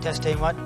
Testing one.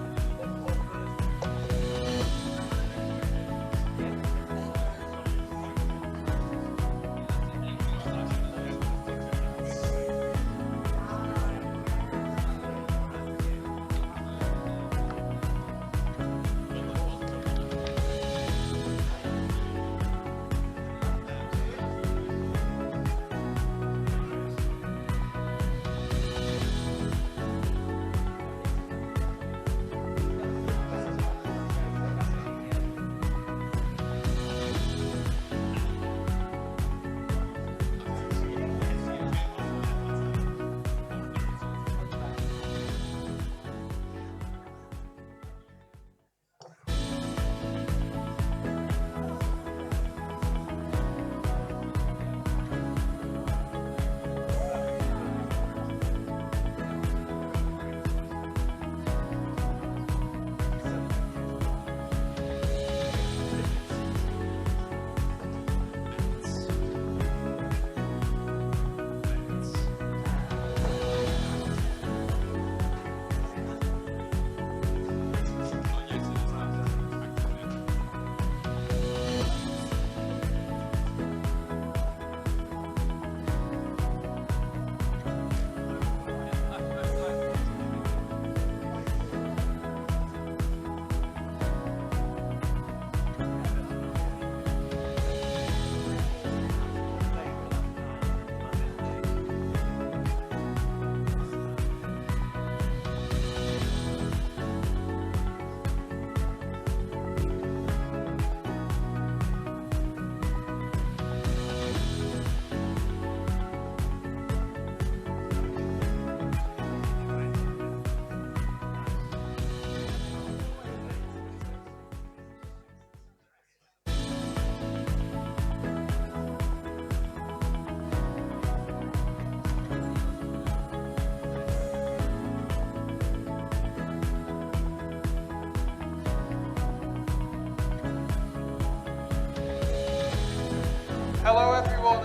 Hello everyone,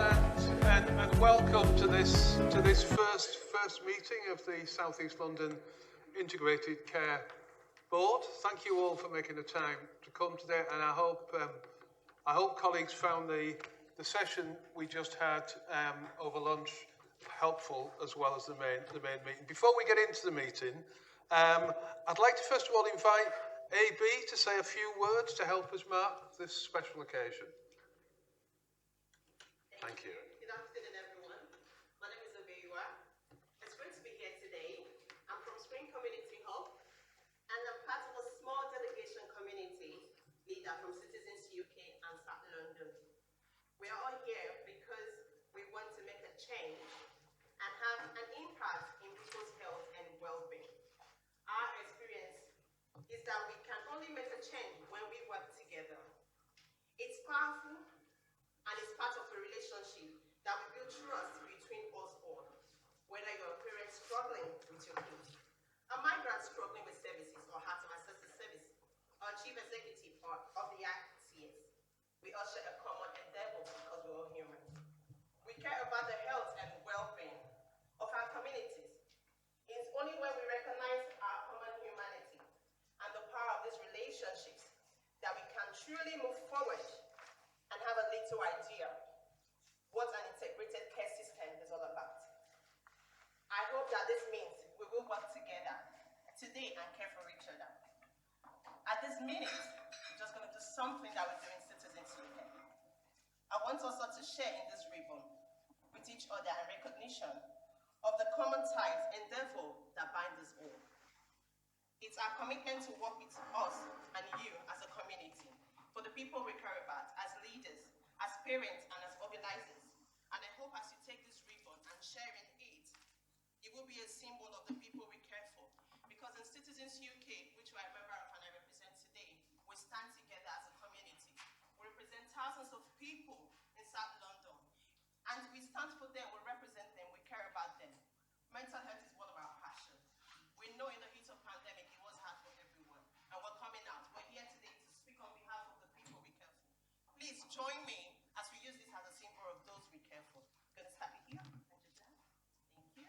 and welcome to this first meeting of the South East London Integrated Care Board. Thank you all for making the time to come today, and I hope colleagues found the session we just had over lunch helpful, as well as the main meeting. Before we get into the meeting, I'd like to first of all invite AB to say a few words to help us mark this special occasion. Thank you. Good afternoon, everyone. My name is Obeyiwa. It's great to be here today. I'm from Spring Community Hub, and I'm part of a small delegation community leader from Citizens UK and South London. We are all here because we want to make a change and have an impact in people's health and well-being. Our experience is that we can only make a change when we work together. It's powerful, and it's part of a relationship that will build trust between us all. Whether you're a parent struggling with your kids, a migrant struggling with services or how to access the service, or a chief executive of the ICS, we all share a common endeavor because we're all human. We care about the health and well-being of our communities. It's only when we recognize our common humanity and the power of these relationships that we can truly move forward and have a little idea what an integrated care system is all about. I hope that this means we will work together today and care for each other. At this minute, we're just going to do something that we do in Citizens UK. I want also to share in this ribbon with each other in recognition of the common ties and endeavor that bind us all. It's our commitment to work with us and you as a community, for the people we care about, as leaders, as parents, and as organizers. And I hope as you take this ribbon and share in it will be a symbol of the people we care for. Because in Citizens UK, which we are a member of and I represent today, we stand together as a community. We represent thousands of people in South London. And we stand for them, we represent them, we care about them. Mental health is one of our passions. We know in the heat of pandemic, it was hard for everyone. And we're coming out. We're here today to speak on behalf of the people we care for. Please join me as we use this as a symbol of those we care for. I'm going to start it here. Thank you.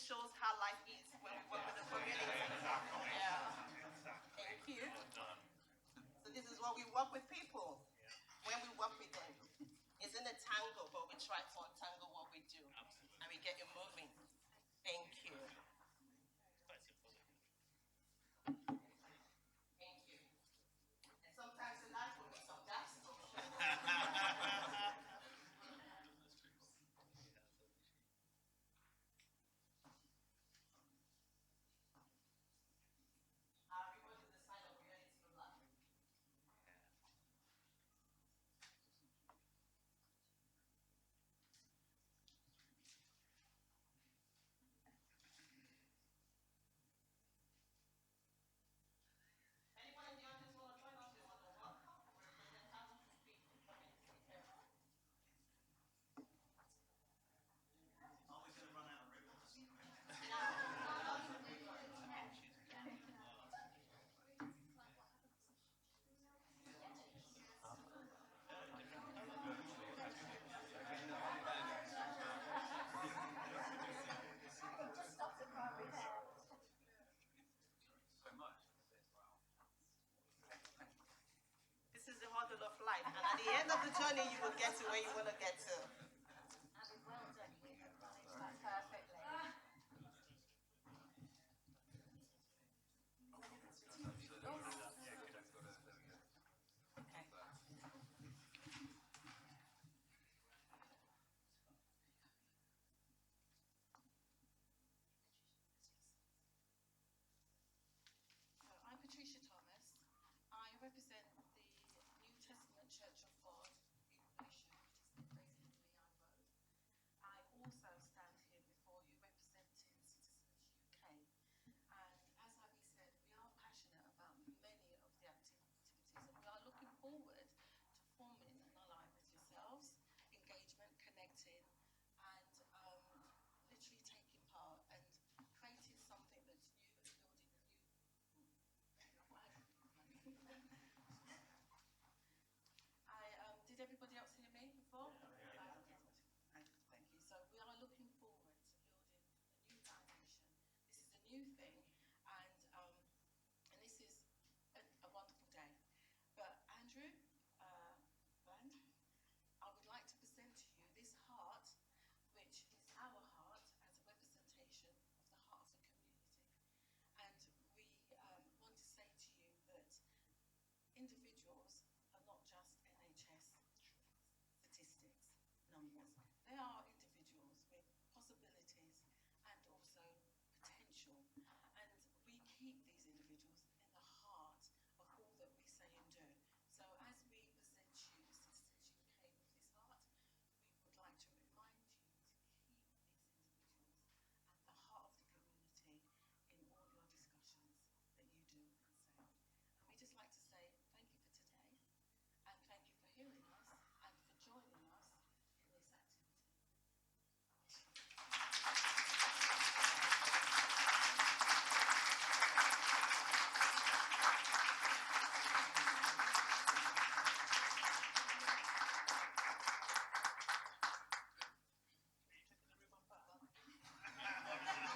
this shows how life is when we work with the community. Yeah. Thank you. So this is what we work with people when we work with them. It's in a tango, but we try to untangle what we do, and we get it moving. Thank you. Thank you. And sometimes in life will be some gaps. Everybody's a sign of reality of life. Anyone in the audience want to join us? We want to welcome, represent thousands of people coming to care. Always going to run out of ribbons. This is the hurdle of life, and at the end of the journey, you will get to where you want to get to. Abby, well done. You have managed that perfectly. Okay. I'm Patricia Thomas. I represent the New Testament Church of God in Lewisham, which is based in Leon Road. I also stand here before you representing Citizens UK. And as Abby said, we are passionate about many of the activities, and we are looking forward to forming an alliance with yourselves, engagement, connecting, and literally taking part and creating something that's new and building a new. Did everybody else hear me before? Thank you. So we are looking forward to building a new foundation. This is a new thing, and this is a wonderful day. But Andrew, Band, I would like to present to you this heart, which is our heart as a representation of the heart of the community. And we want to say to you that individuals are not just NHS statistics, numbers. They are individuals with possibilities and also potential. And we keep these individuals in the heart of all that we say and do. So as we present you Citizens UK with this heart, we would like to remind you to keep these individuals at the heart of the community in all your discussions that you do and say. And we just like to say thank you for today, and thank you for hearing us and for joining us in this activity.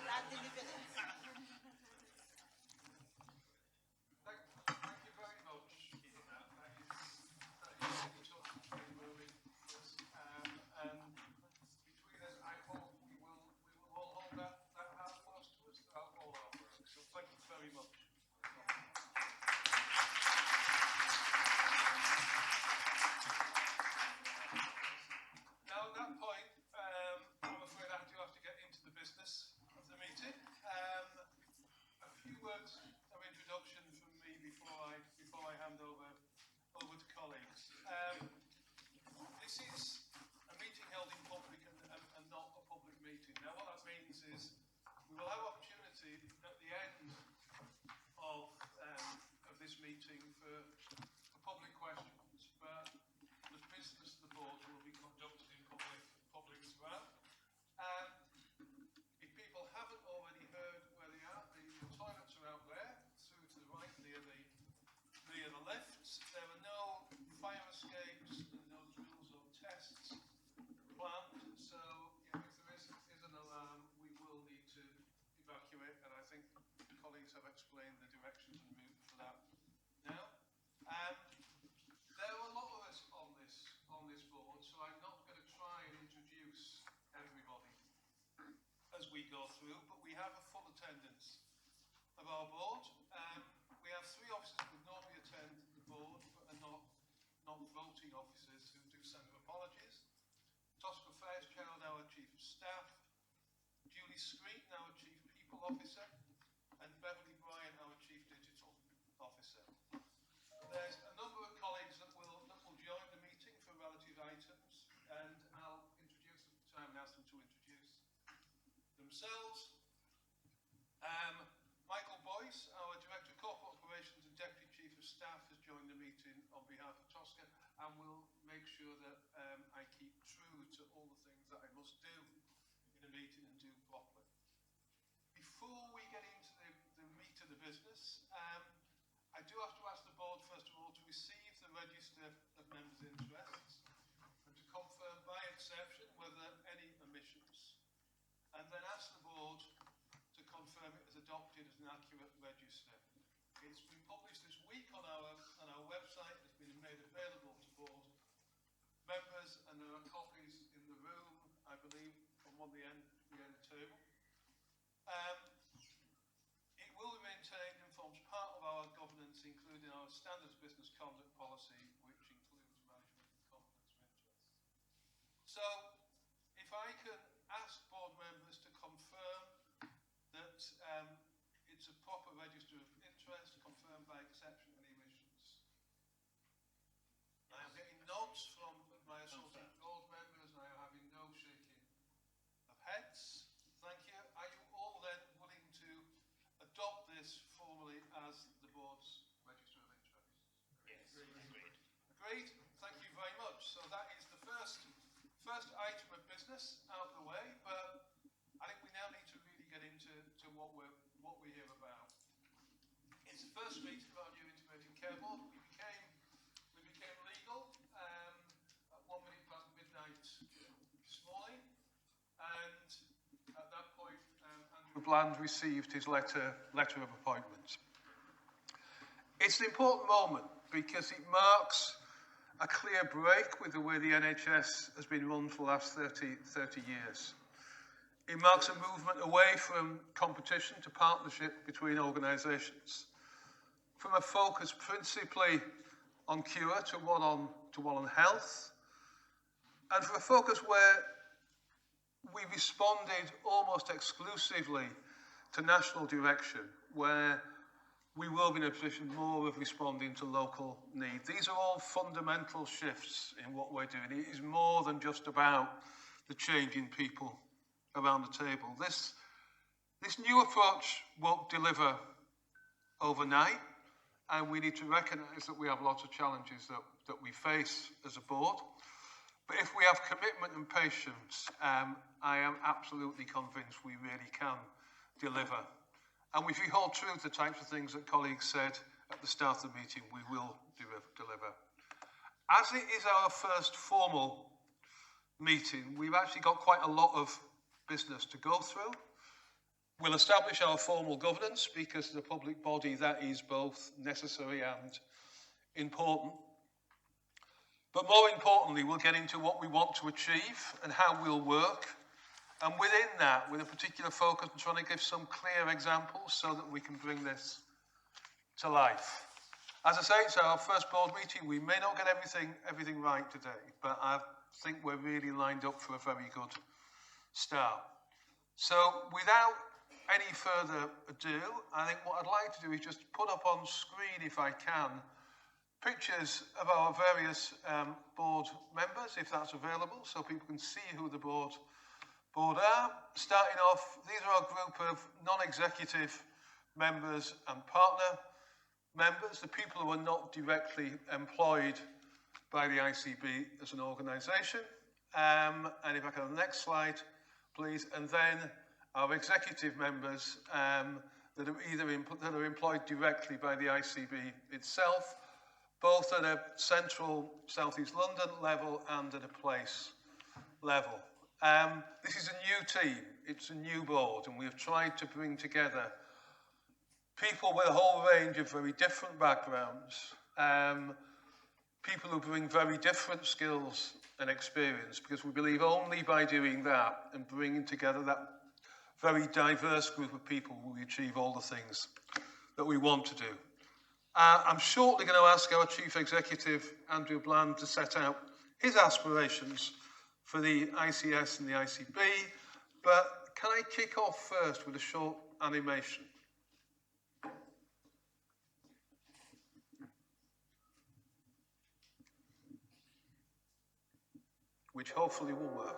That delivered it. Thank you very much for that. That is very moving. Yes. And between us, I hope we will all hold that heart close to us throughout all our work. So thank you very much. Now at that point, I'm afraid I do have to get into the business of the meeting. A few words of introduction from me before I hand over to colleagues. This is a meeting held in public and not a public meeting. Now what that means is we will have opportunity at the end of this meeting for public questions, but the business of the board will be conducted in public as well. If people haven't already heard where they are, the toilets are out there, through to the right, near the left. There are no fire escapes, no drills or tests planned, so if there is an alarm, we will need to go through, but we have a full attendance of our board. We have 3 officers who would normally attend the board but are not voting officers who do send their apologies. Tosca Fairchild, our Chief of Staff, Julie Screet, our Chief People Officer, and Beverly Bryan, our Chief Digital Officer. There's a number of colleagues that will join the meeting for relative items, and I'll introduce them at the time and ask them to introduce themselves. Michael Boyce, our Director of Corporate Operations and Deputy Chief of Staff, has joined the meeting on behalf of Tosca, and will make sure that I keep true to all the things that I must do in a meeting and do properly. Before we get into the meat of the business, I do have to ask the board, first of all, to receive the register of members' interests and to confirm by exception whether any omissions, and then ask the board to confirm it as adopted as an accurate register. It's been published this week on our website. It's been made available to board members, and there are copies in the room, I believe, from the end table. It will be maintained and forms part of our governance, including our standards business conduct policy, which includes management and conflicts of interest. So, if I can ask board members to confirm that it's a proper register of interest, confirmed by exception, any omissions. I am getting nods from my associate board members, and I am having no shaking of heads. Thank you. Are you all then willing to adopt this formally as the board's register of interest? Yes, agreed. Agreed? Thank you very much. So that is the first item of business out of the way, but I think we now need to really get into what we're here about. It's the first meeting of our new integrated care board. We became legal at 1 minute past midnight this morning, and at that point, Andrew Bland received his letter of appointment. It's an important moment because it marks a clear break with the way the NHS has been run for the last 30 years. It marks a movement away from competition to partnership between organisations, from a focus principally on cure to one on health, and for a focus where we responded almost exclusively to national direction, where we will be in a position more of responding to local needs. These are all fundamental shifts in what we're doing. It is more than just about the change in people around the table. This new approach won't deliver overnight, and we need to recognise that we have lots of challenges that we face as a board. But if we have commitment and patience, I am absolutely convinced we really can deliver. And if we hold true to the types of things that colleagues said at the start of the meeting, we will deliver. As it is our first formal meeting, we've actually got quite a lot of business to go through. We'll establish our formal governance because as a public body that is both necessary and important. But more importantly, we'll get into what we want to achieve and how we'll work. And within that, with a particular focus on trying to give some clear examples so that we can bring this to life. As I say, it's our first board meeting. We may not get everything right today, but I think we're really lined up for a very good start. So without any further ado, I think what I'd like to do is just put up on screen, if I can, pictures of our various board members, if that's available, so people can see who the board are. Starting off, these are our group of non-executive members and partner members, the people who are not directly employed by the ICB as an organisation. And if I can, the next slide, please. And then our executive members that are employed directly by the ICB itself, both at a central South East London level and at a place level. This is a new team, it's a new board, and we have tried to bring together people with a whole range of very different backgrounds, people who bring very different skills and experience, because we believe only by doing that and bringing together that very diverse group of people will we achieve all the things that we want to do. I'm shortly going to ask our Chief Executive, Andrew Bland, to set out his aspirations for the ICS and the ICB, but can I kick off first with a short animation? Which hopefully will work.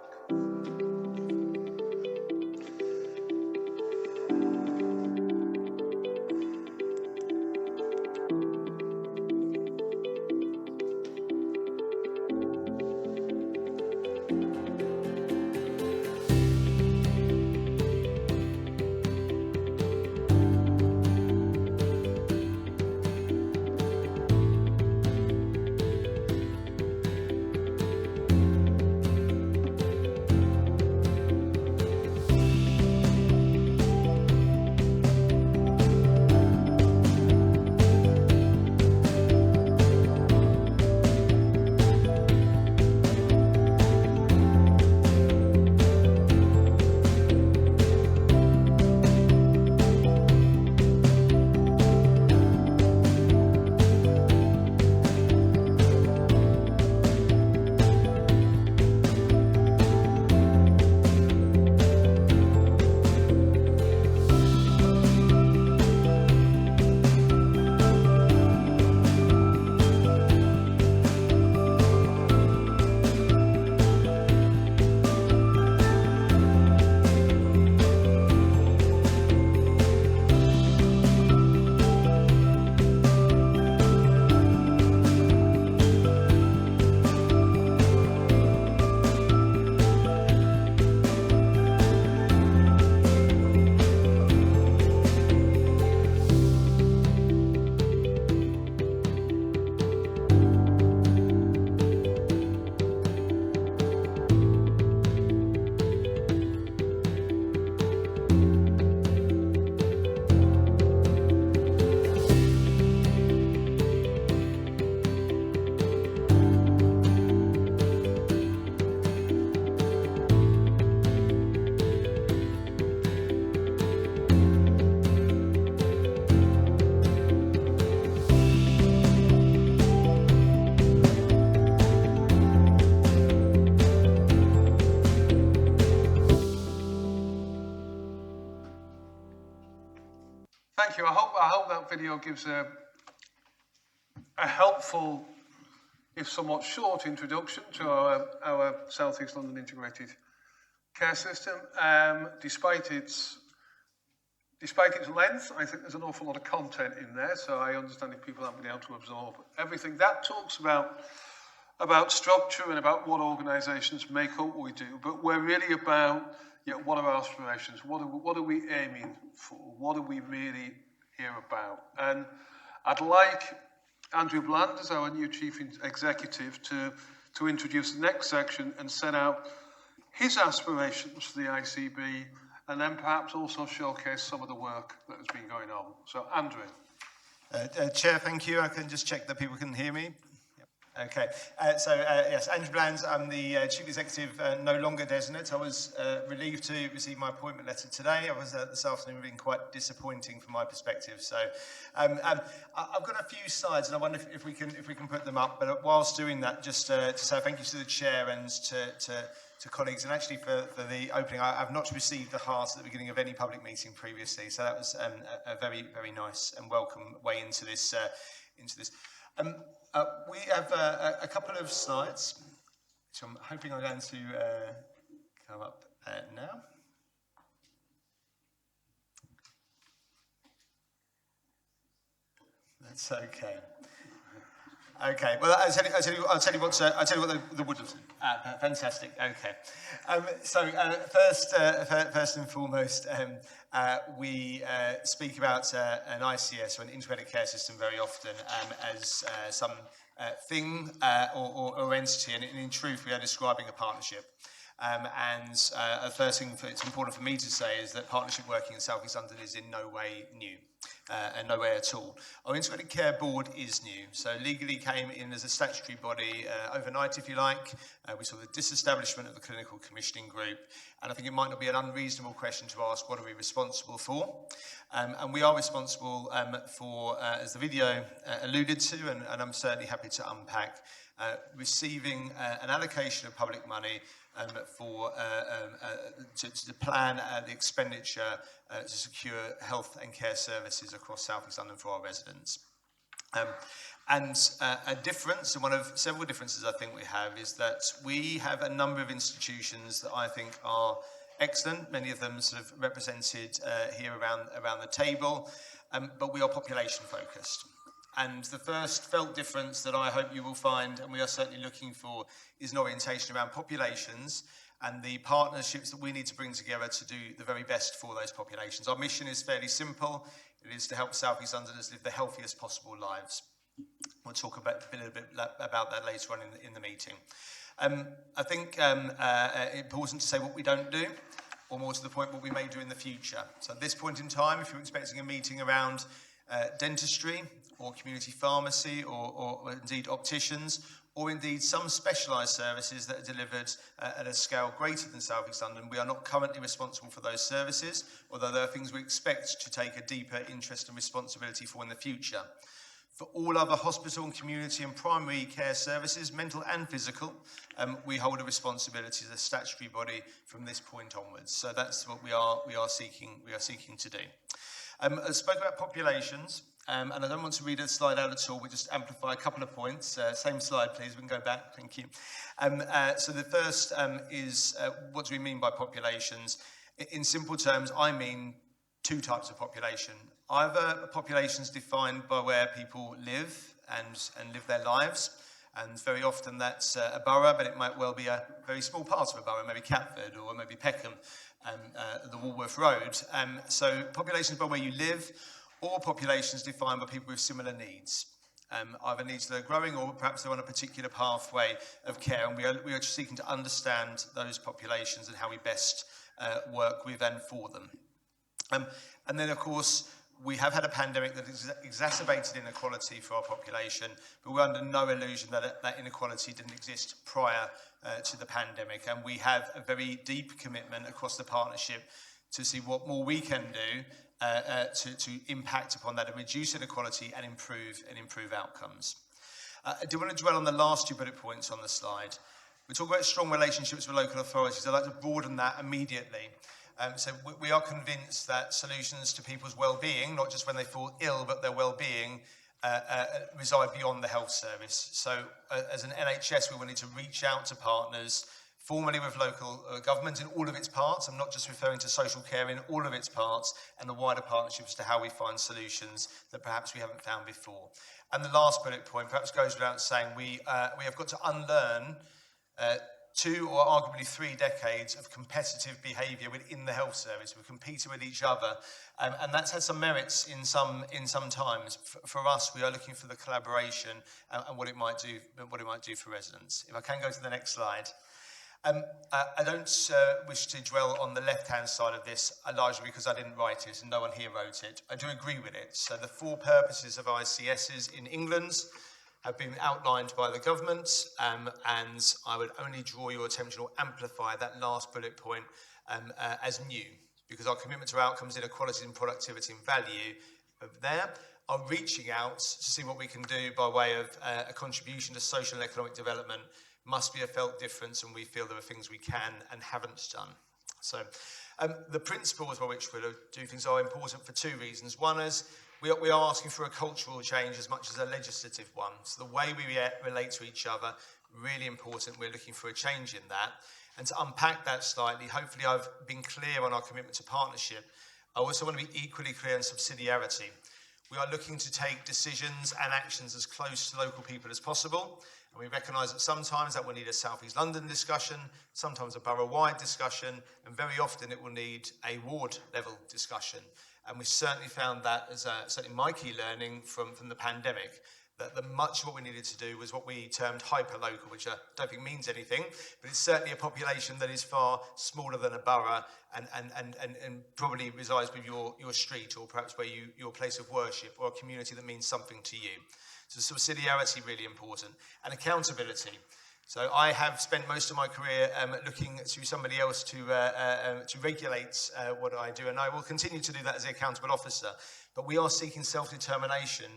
Thank you. I hope that video gives a helpful, if somewhat short, introduction to our South East London integrated care system. Despite its length, I think there's an awful lot of content in there, so I understand if people haven't been able to absorb everything. That talks about structure and about what organisations make up what we do, but we're really about, what are our aspirations? What are we aiming for? What are we really here about? And I'd like Andrew Bland, as our new Chief Executive, to introduce the next section and set out his aspirations for the ICB, and then perhaps also showcase some of the work that has been going on. So, Andrew. Chair, thank you. I can just check that people can hear me. Okay, yes, Andrew Bland, I'm the Chief Executive, no longer designate. I was relieved to receive my appointment letter today. I was this afternoon being quite disappointing from my perspective. So I've got a few slides, and I wonder if we can put them up. But whilst doing that, just to say thank you to the chair and to colleagues, and actually for the opening. I've not received the heart at the beginning of any public meeting previously, so that was a very, very nice and welcome way into this. We have a couple of slides, which I'm hoping are going to come up now. That's okay. Okay. Well, I'll tell you what the wood was. Fantastic. Okay. First and foremost, we speak about an ICS, or an integrated care system, very often as some thing or entity, and in truth, we are describing a partnership. The first thing it's important for me to say is that partnership working in South East London is in no way new. and nowhere at all. Our Integrated Care Board is new, so legally came in as a statutory body overnight, if you like. We saw the disestablishment of the Clinical Commissioning Group, and I think it might not be an unreasonable question to ask, what are we responsible for? And we are responsible for, as the video alluded to, and I'm certainly happy to unpack, receiving an allocation of public money to plan the expenditure to secure health and care services across South East London for our residents. A difference, and one of several differences I think we have, is that we have a number of institutions that I think are excellent, many of them sort of represented here around the table, but we are population focused. And the first felt difference that I hope you will find, and we are certainly looking for, is an orientation around populations and the partnerships that we need to bring together to do the very best for those populations. Our mission is fairly simple. It is to help South East Londoners live the healthiest possible lives. We'll talk a little bit about that later on in the meeting. I think it's important to say what we don't do, or more to the point, what we may do in the future. So at this point in time, if you're expecting a meeting around dentistry or community pharmacy or indeed opticians, or indeed some specialised services that are delivered at a scale greater than South East London, we are not currently responsible for those services, although there are things we expect to take a deeper interest and responsibility for in the future. For all other hospital and community and primary care services, mental and physical, we hold a responsibility as a statutory body from this point onwards. So that's what we are seeking to do. I spoke about populations, and I don't want to read a slide out at all. We just amplify a couple of points. Same slide, please. We can go back. Thank you. So the first is what do we mean by populations? In simple terms, I mean two types of population. Either a population is defined by where people live and live their lives, and very often that's a borough, but it might well be a very small part of a borough, maybe Catford or maybe Peckham, the Walworth Road. So populations by where you live, or populations defined by people with similar needs. Either needs that are growing or perhaps they're on a particular pathway of care, and we are seeking to understand those populations and how we best work with and for them. And then, of course, we have had a pandemic that has exacerbated inequality for our population, but we're under no illusion that that inequality didn't exist prior to the pandemic, and we have a very deep commitment across the partnership to see what more we can do to impact upon that and reduce inequality and improve outcomes. I do want to dwell on the last two bullet points on the slide. We talk about strong relationships with local authorities. I'd like to broaden that immediately. So we are convinced that solutions to people's well-being, not just when they fall ill, but their well-being, reside beyond the health service. So as an NHS, we will need to reach out to partners formally with local government in all of its parts. I'm not just referring to social care, in all of its parts, and the wider partnerships to how we find solutions that perhaps we haven't found before. And the last bullet point perhaps goes without saying, we have got to unlearn 2 or arguably 3 decades of competitive behaviour within the health service. We're competing with each other, and that's had some merits in some times. For us, we are looking for the collaboration and what it might do for residents. If I can go to the next slide. I don't wish to dwell on the left-hand side of this, largely because I didn't write it and no one here wrote it. I do agree with it. So the 4 purposes of ICSs in England have been outlined by the government, and I would only draw your attention or amplify that last bullet point as new, because our commitment to outcomes, inequality and productivity and value there are reaching out to see what we can do by way of a contribution to social and economic development must be a felt difference, and we feel there are things we can and haven't done. So the principles by which we'll do things are important for 2 reasons. One is we are asking for a cultural change as much as a legislative one. So the way we relate to each other, really important. We're looking for a change in that. And to unpack that slightly, hopefully I've been clear on our commitment to partnership. I also want to be equally clear on subsidiarity. We are looking to take decisions and actions as close to local people as possible. And we recognise that sometimes that will need a South East London discussion, sometimes a borough-wide discussion, and very often it will need a ward-level discussion. And we certainly found that as certainly my key learning from the pandemic, that much of what we needed to do was what we termed hyper-local, which I don't think means anything, but it's certainly a population that is far smaller than a borough and probably resides with your street or perhaps where your place of worship or a community that means something to you. So subsidiarity really important, and accountability. So I have spent most of my career looking to somebody else to regulate what I do, and I will continue to do that as the accountable officer. But we are seeking self-determination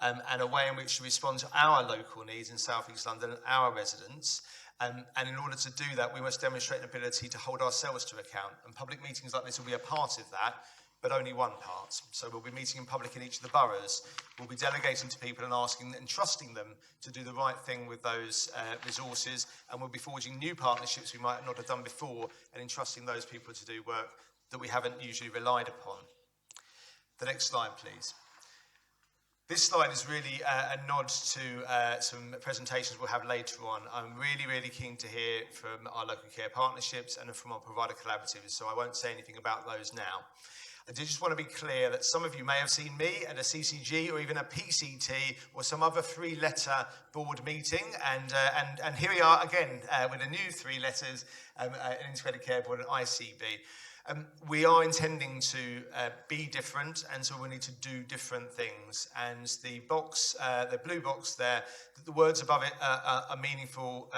and a way in which to respond to our local needs in South East London and our residents. And in order to do that, we must demonstrate an ability to hold ourselves to account. And public meetings like this will be a part of that, but only one part. So we'll be meeting in public in each of the boroughs. We'll be delegating to people and asking and trusting them to do the right thing with those resources, and we'll be forging new partnerships we might not have done before and entrusting those people to do work that we haven't usually relied upon. The next slide, please. This slide is really a nod to some presentations we'll have later on. I'm really keen to hear from our local care partnerships and from our provider collaboratives, so I won't say anything about those now. I do just want to be clear that some of you may have seen me at a CCG or even a PCT or some other three-letter board meeting, and here we are again with a new three letters, an integrated care board, an ICB. We are intending to be different, and so we need to do different things. And the box, the blue box there, the words above it are meaningful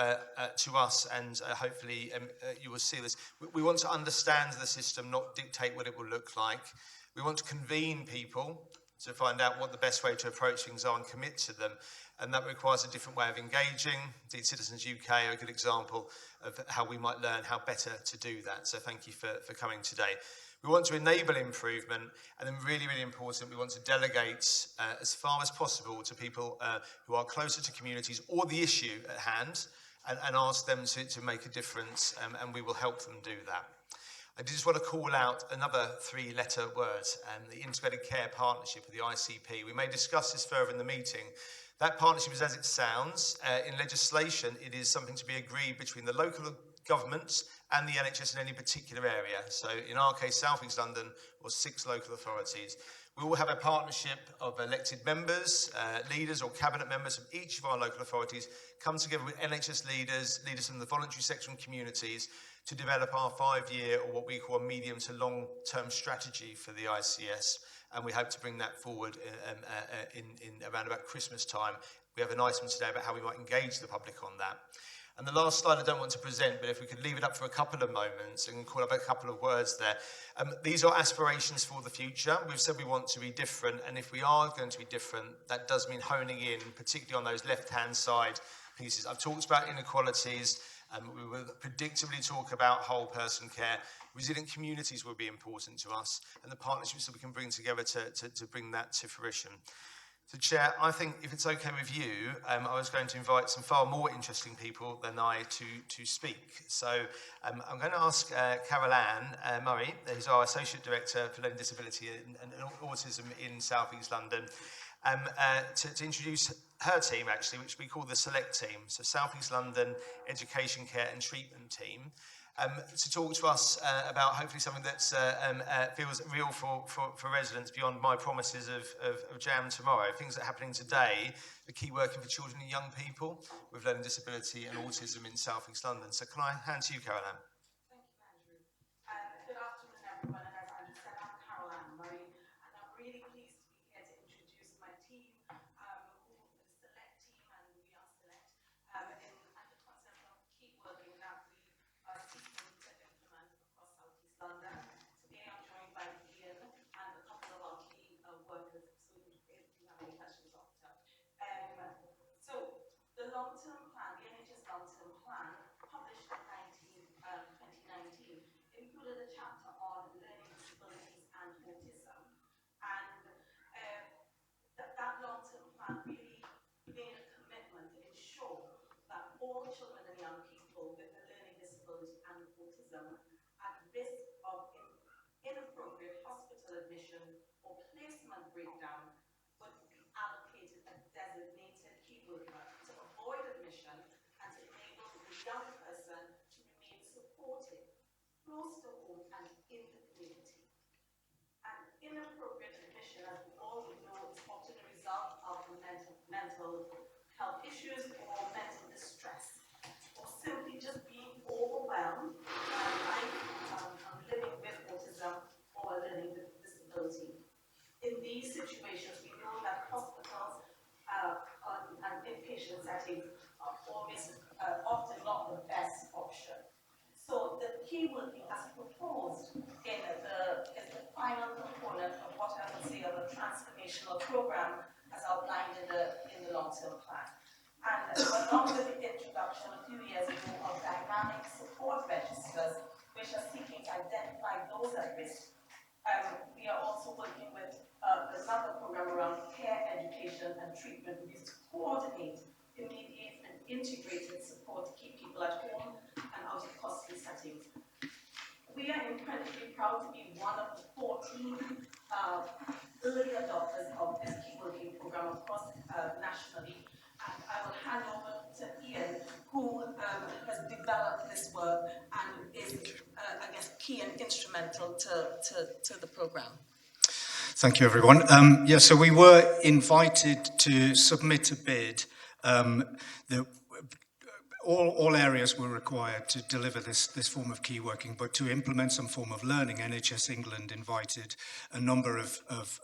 to us, and hopefully you will see this. We want to understand the system, not dictate what it will look like. We want to convene people to find out what the best way to approach things are and commit to them. And that requires a different way of engaging. Indeed, Citizens UK are a good example of how we might learn how better to do that. So thank you for coming today. We want to enable improvement, and then really important, we want to delegate as far as possible to people who are closer to communities or the issue at hand, and ask them to make a difference, and we will help them do that. I just want to call out another three-letter word, the Integrated Care Partnership, or the ICP. We may discuss this further in the meeting. That partnership is as it sounds. In legislation, it is something to be agreed between the local governments and the NHS in any particular area. So in our case, South East London, or 6 local authorities. We will have a partnership of elected members, leaders or cabinet members from each of our local authorities come together with NHS leaders from the voluntary sector and communities to develop our 5-year, or what we call a medium to long-term strategy for the ICS. And we hope to bring that forward in around about Christmas time. We have an item today about how we might engage the public on that. And the last slide I don't want to present, but if we could leave it up for a couple of moments and call up a couple of words there. These are aspirations for the future. We've said we want to be different, and if we are going to be different, that does mean honing in, particularly on those left-hand side pieces. I've talked about inequalities. We will predictably talk about whole person care. Resilient communities will be important to us, and the partnerships that we can bring together to bring that to fruition. So, Chair, I think if it's okay with you, I was going to invite some far more interesting people than I to speak. So I'm going to ask Carol Ann Murray, who's our Associate Director for Learning Disability and Autism in South East London, to introduce her team, actually, which we call the Select Team, so South East London Education, Care and Treatment Team, to talk to us about hopefully something that feels real for residents beyond my promises of Jam tomorrow. Things that are happening today, the key working for children and young people with learning disability and autism in South East London. So can I hand to you, Carol Ann? Thank you, Andrew. Good afternoon, everyone. And as Andrew said, I'm Carol Ann Murray, and I'm really pleased to be here to introduce my team, who is the Select Team, and we are Select, and the concept of keep working that we are seeking to implement across South East London. Today, I'm joined by Ian and a couple of our key workers. So, if you have any questions after. So, the long-term plan, the NHS long-term plan, published in 2019, included a chapter on learning disabilities and autism, and that long-term plan really made a commitment to ensure that all children and young people with a learning disability and autism at risk of inappropriate hospital admission or placement breakdown would be allocated a designated key worker to avoid admission and to enable the young person to remain supported, close to home and in the community. And inappropriate admission, as we all would know, is often a result of a mental long-term plan. And along with the introduction a few years ago of dynamic support registers, which are seeking to identify those at risk, we are also working with another program around care, education, and treatment, which is to coordinate, immediate, and integrated support to keep people at home and out of costly settings. We are incredibly proud to be one of the 14 early adopters of this key working program across nationally. And I will hand over to Ian, who has developed this work and is, I guess, key and instrumental to the program. Thank you, everyone. So we were invited to submit a bid that all areas were required to deliver this form of key working, but to implement some form of learning, NHS England invited a number of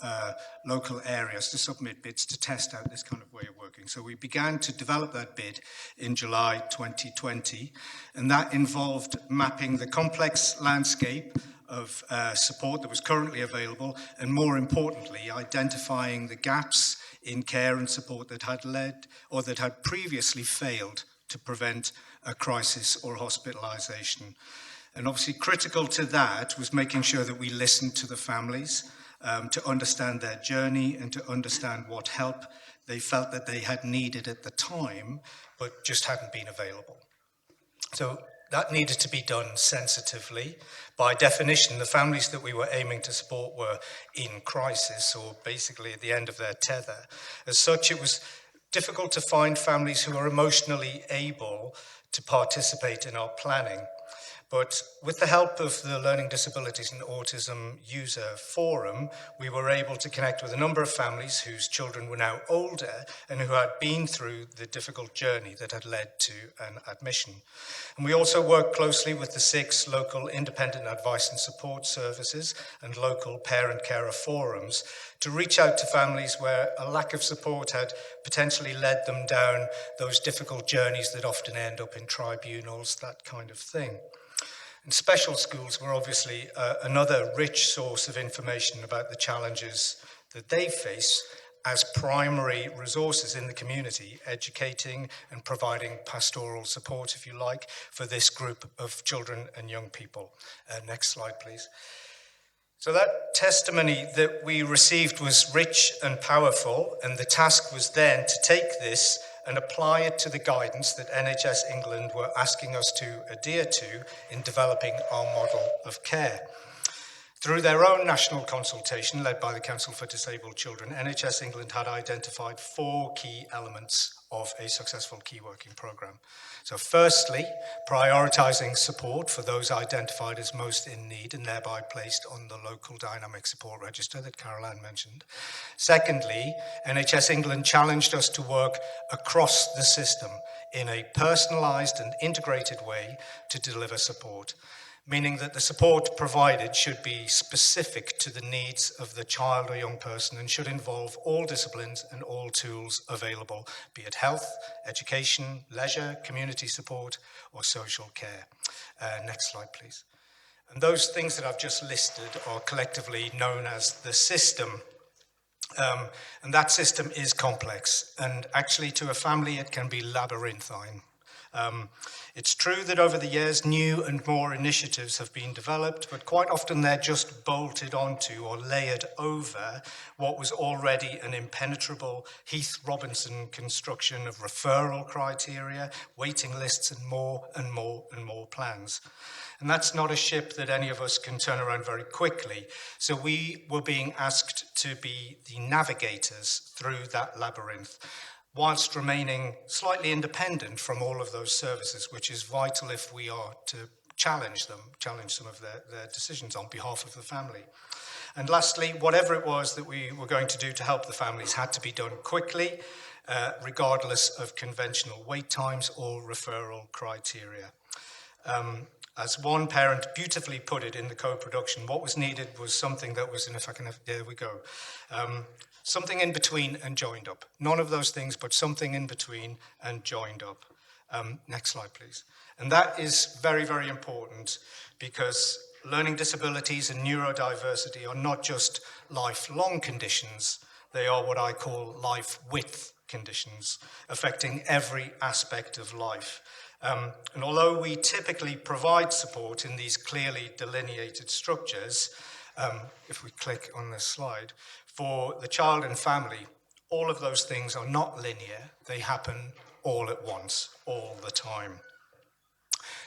local areas to submit bids to test out this kind of way of working. So we began to develop that bid in July 2020, and that involved mapping the complex landscape of support that was currently available, and more importantly, identifying the gaps in care and support that had led or that had previously failed to prevent a crisis or hospitalisation. And obviously critical to that was making sure that we listened to the families to understand their journey and to understand what help they felt that they had needed at the time, but just hadn't been available. So that needed to be done sensitively. By definition, the families that we were aiming to support were in crisis, or basically at the end of their tether. As such, it was difficult to find families who are emotionally able to participate in our planning. But with the help of the Learning Disabilities and Autism User Forum, we were able to connect with a number of families whose children were now older and who had been through the difficult journey that had led to an admission. And we also worked closely with the 6 local independent advice and support services and local parent-carer forums to reach out to families where a lack of support had potentially led them down those difficult journeys that often end up in tribunals, that kind of thing. And special schools were obviously another rich source of information about the challenges that they face as primary resources in the community, educating and providing pastoral support, if you like, for this group of children and young people. Next slide, please. So that testimony that we received was rich and powerful, and the task was then to take this and apply it to the guidance that NHS England were asking us to adhere to in developing our model of care. Through their own national consultation led by the Council for Disabled Children, NHS England had identified 4 key elements of a successful key working programme. So firstly, prioritising support for those identified as most in need and thereby placed on the local dynamic support register that Caroline mentioned. Secondly, NHS England challenged us to work across the system in a personalised and integrated way to deliver support, meaning that the support provided should be specific to the needs of the child or young person and should involve all disciplines and all tools available, be it health, education, leisure, community support, or social care. Next slide, please. And those things that I've just listed are collectively known as the system. And that system is complex, and actually to a family it can be labyrinthine. It's true that over the years new and more initiatives have been developed, but quite often they're just bolted onto or layered over what was already an impenetrable Heath Robinson construction of referral criteria, waiting lists, and more and more and more plans. And that's not a ship that any of us can turn around very quickly. So we were being asked to be the navigators through that labyrinth, whilst remaining slightly independent from all of those services, which is vital if we are to challenge some of their decisions on behalf of the family. And lastly, whatever it was that we were going to do to help the families had to be done quickly, regardless of conventional wait times or referral criteria. As one parent beautifully put it in the co-production, what was needed was something that was, and if I can have, there we go, something in between and joined up. None of those things, but something in between and joined up. Next slide, please. And that is very, very important because learning disabilities and neurodiversity are not just lifelong conditions, they are what I call life-width conditions affecting every aspect of life. And although we typically provide support in these clearly delineated structures, if we click on this slide, for the child and family, all of those things are not linear. They happen all at once, all the time.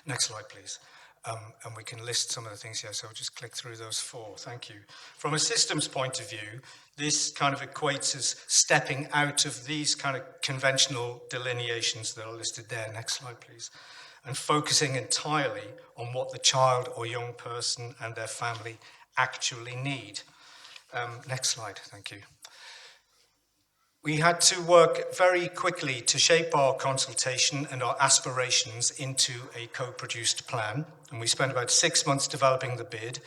Next slide, please. And we can list some of the things here, so I'll just click through those 4. Thank you. From a systems point of view, this kind of equates as stepping out of these kind of conventional delineations that are listed there. Next slide, please. And focusing entirely on what the child or young person and their family actually need. Next slide, thank you. We had to work very quickly to shape our consultation and our aspirations into a co-produced plan. And we spent about 6 months developing the bid,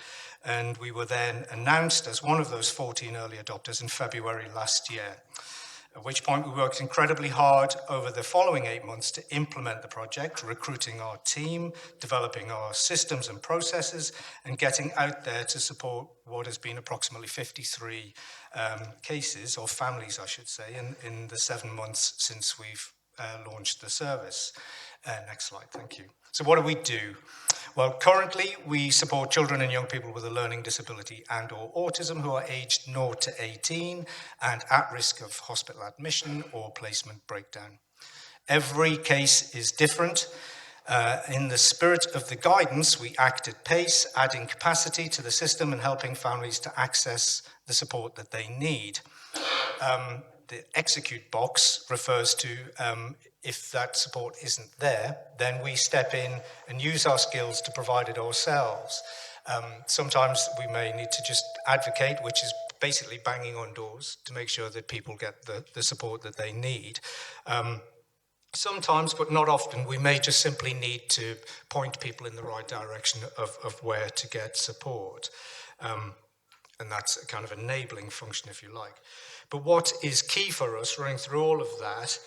and we were then announced as one of those 14 early adopters in February last year. At which point we worked incredibly hard over the following 8 months to implement the project, recruiting our team, developing our systems and processes, and getting out there to support what has been approximately 53 cases, or families I should say, in the 7 months since we've launched the service. Next slide, thank you. So what do we do? Well, currently we support children and young people with a learning disability and or autism who are aged 0 to 18 and at risk of hospital admission or placement breakdown. Every case is different. In the spirit of the guidance, we act at pace, adding capacity to the system and helping families to access the support that they need. The execute box refers to if that support isn't there, then we step in and use our skills to provide it ourselves. Sometimes we may need to just advocate, which is basically banging on doors to make sure that people get the support that they need. Sometimes, but not often, we may just simply need to point people in the right direction of where to get support. And that's a kind of enabling function, if you like. But what is key for us, running through all of that,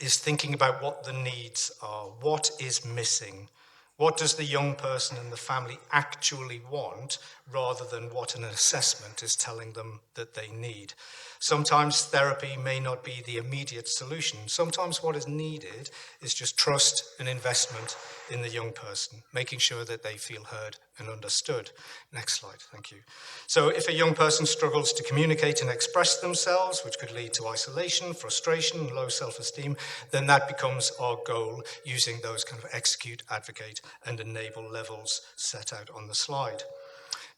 is thinking about what the needs are. What is missing? What does the young person and the family actually want, rather than what an assessment is telling them that they need? Sometimes therapy may not be the immediate solution. Sometimes what is needed is just trust and investment in the young person, making sure that they feel heard and understood. Next slide, thank you. So if a young person struggles to communicate and express themselves, which could lead to isolation, frustration, and low self-esteem, then that becomes our goal, using those kind of execute, advocate, and enable levels set out on the slide.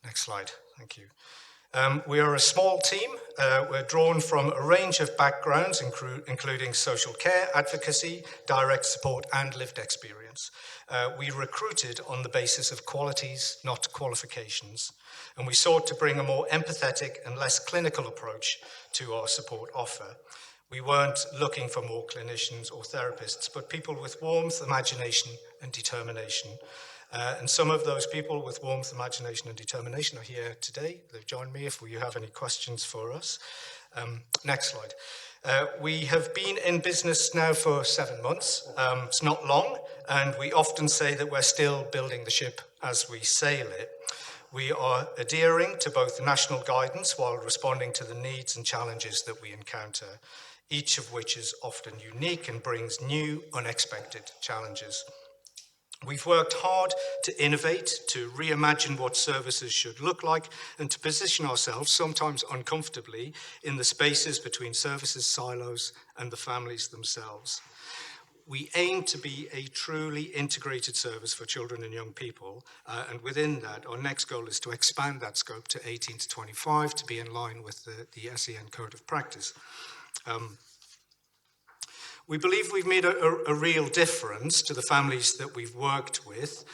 Next slide, thank you. We are a small team. We're drawn from a range of backgrounds, including social care, advocacy, direct support, and lived experience. We recruited on the basis of qualities, not qualifications, and we sought to bring a more empathetic and less clinical approach to our support offer. We weren't looking for more clinicians or therapists, but people with warmth, imagination, and determination. And some of those people with warmth, imagination, and determination are here today. They've joined me if you have any questions for us. Next slide. We have been in business now for 7 months. It's not long, and we often say that we're still building the ship as we sail it. We are adhering to both the national guidance while responding to the needs and challenges that we encounter, each of which is often unique and brings new, unexpected challenges. We've worked hard to innovate, to reimagine what services should look like, and to position ourselves, sometimes uncomfortably, in the spaces between services silos and the families themselves. We aim to be a truly integrated service for children and young people, and within that, our next goal is to expand that scope to 18 to 25 to be in line with the SEN Code of Practice. We believe we've made a real difference to the families that we've worked with.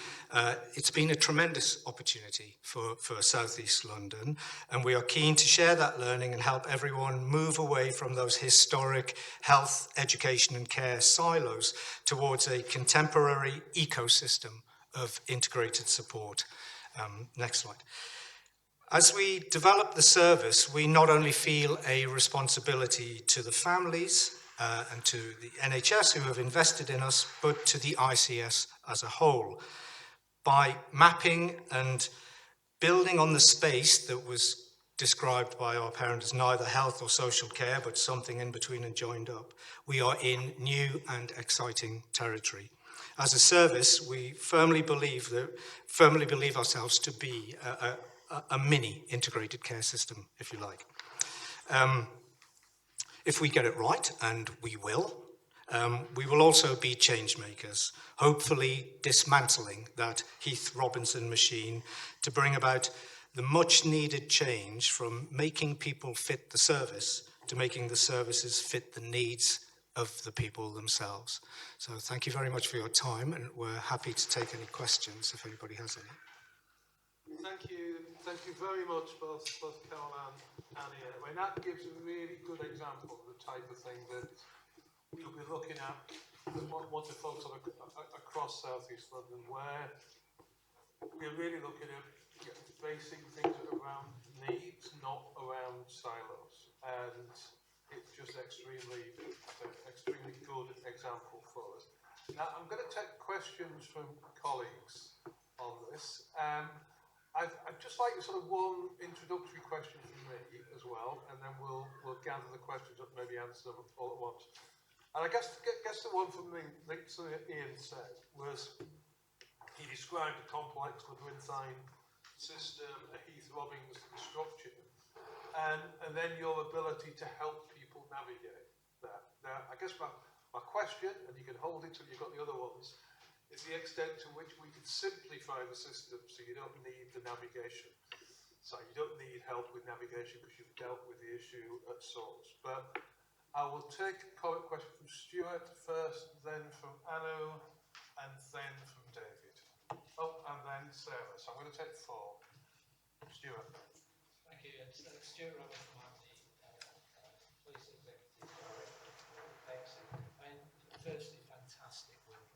It's been a tremendous opportunity for South East London, and we are keen to share that learning and help everyone move away from those historic health, education, and care silos towards a contemporary ecosystem of integrated support. Next slide. As we develop the service, we not only feel a responsibility to the families, and to the NHS who have invested in us, but to the ICS as a whole. By mapping and building on the space that was described by our parent as neither health or social care, but something in between and joined up. We are in new and exciting territory. As a service, we firmly believe ourselves to be a mini integrated care system, if you like. If we get it right, and we will also be change makers, hopefully dismantling that Heath Robinson machine to bring about the much needed change from making people fit the service to making the services fit the needs of the people themselves. So thank you very much for your time, and we're happy to take any questions if anybody has any. Thank you very much, both Caroline and Ian. I mean, that gives a really good example of the type of thing that we'll be looking at once we focus on across South East London, where we're really looking at basing things around needs, not around silos. And it's just extremely good example for us. Now, I'm going to take questions from colleagues on this. I'd just like sort of one introductory question from me as well, and then we'll gather the questions up, maybe answer them all at once. And I guess the one from me, something that Ian said, was he described a complex labyrinthine system, a Heath Robinson structure, and then your ability to help people navigate that. Now, I guess my question, and you can hold it till you've got the other ones, is the extent to which we can simplify the system so you don't need the navigation. So you don't need help with navigation because you've dealt with the issue at source. But I will take a comment question from Stuart first, then from Anu, and then from David. Oh, and then Sarah. So I'm going to take 4. Stuart. Thank you. Stuart Roberts from the Police Executive Director. Excellent. And firstly, fantastic work.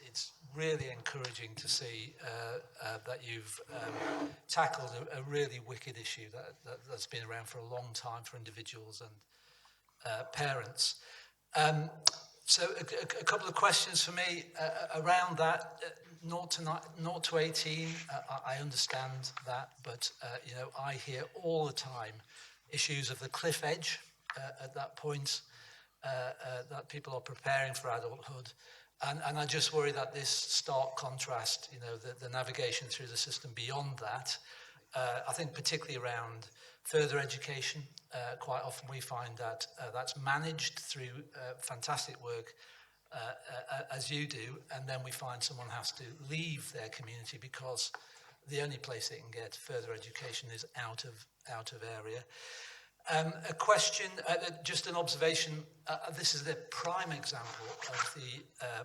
It's really encouraging to see that you've tackled a really wicked issue that's been around for a long time for individuals and parents. So a couple of questions for me around that. 0 to 18, I understand that, but I hear all the time issues of the cliff edge at that point, that people are preparing for adulthood. And I just worry that this stark contrast, the navigation through the system beyond that, I think particularly around further education, quite often we find that that's managed through fantastic work as you do, and then we find someone has to leave their community because the only place they can get further education is out of area. A question, just an observation, this is the prime example of the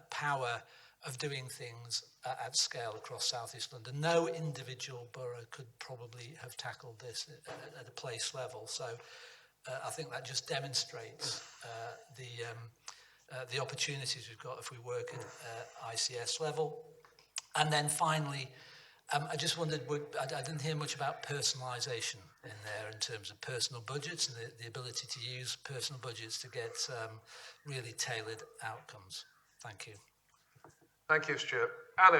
power of doing things at scale across South East London. No individual borough could probably have tackled this at a place level. So I think that just demonstrates the opportunities we've got if we work at ICS level. And then finally, I just wondered, I didn't hear much about personalisation in there in terms of personal budgets and the ability to use personal budgets to get really tailored outcomes. Thank you. Thank you, Stuart. Anu.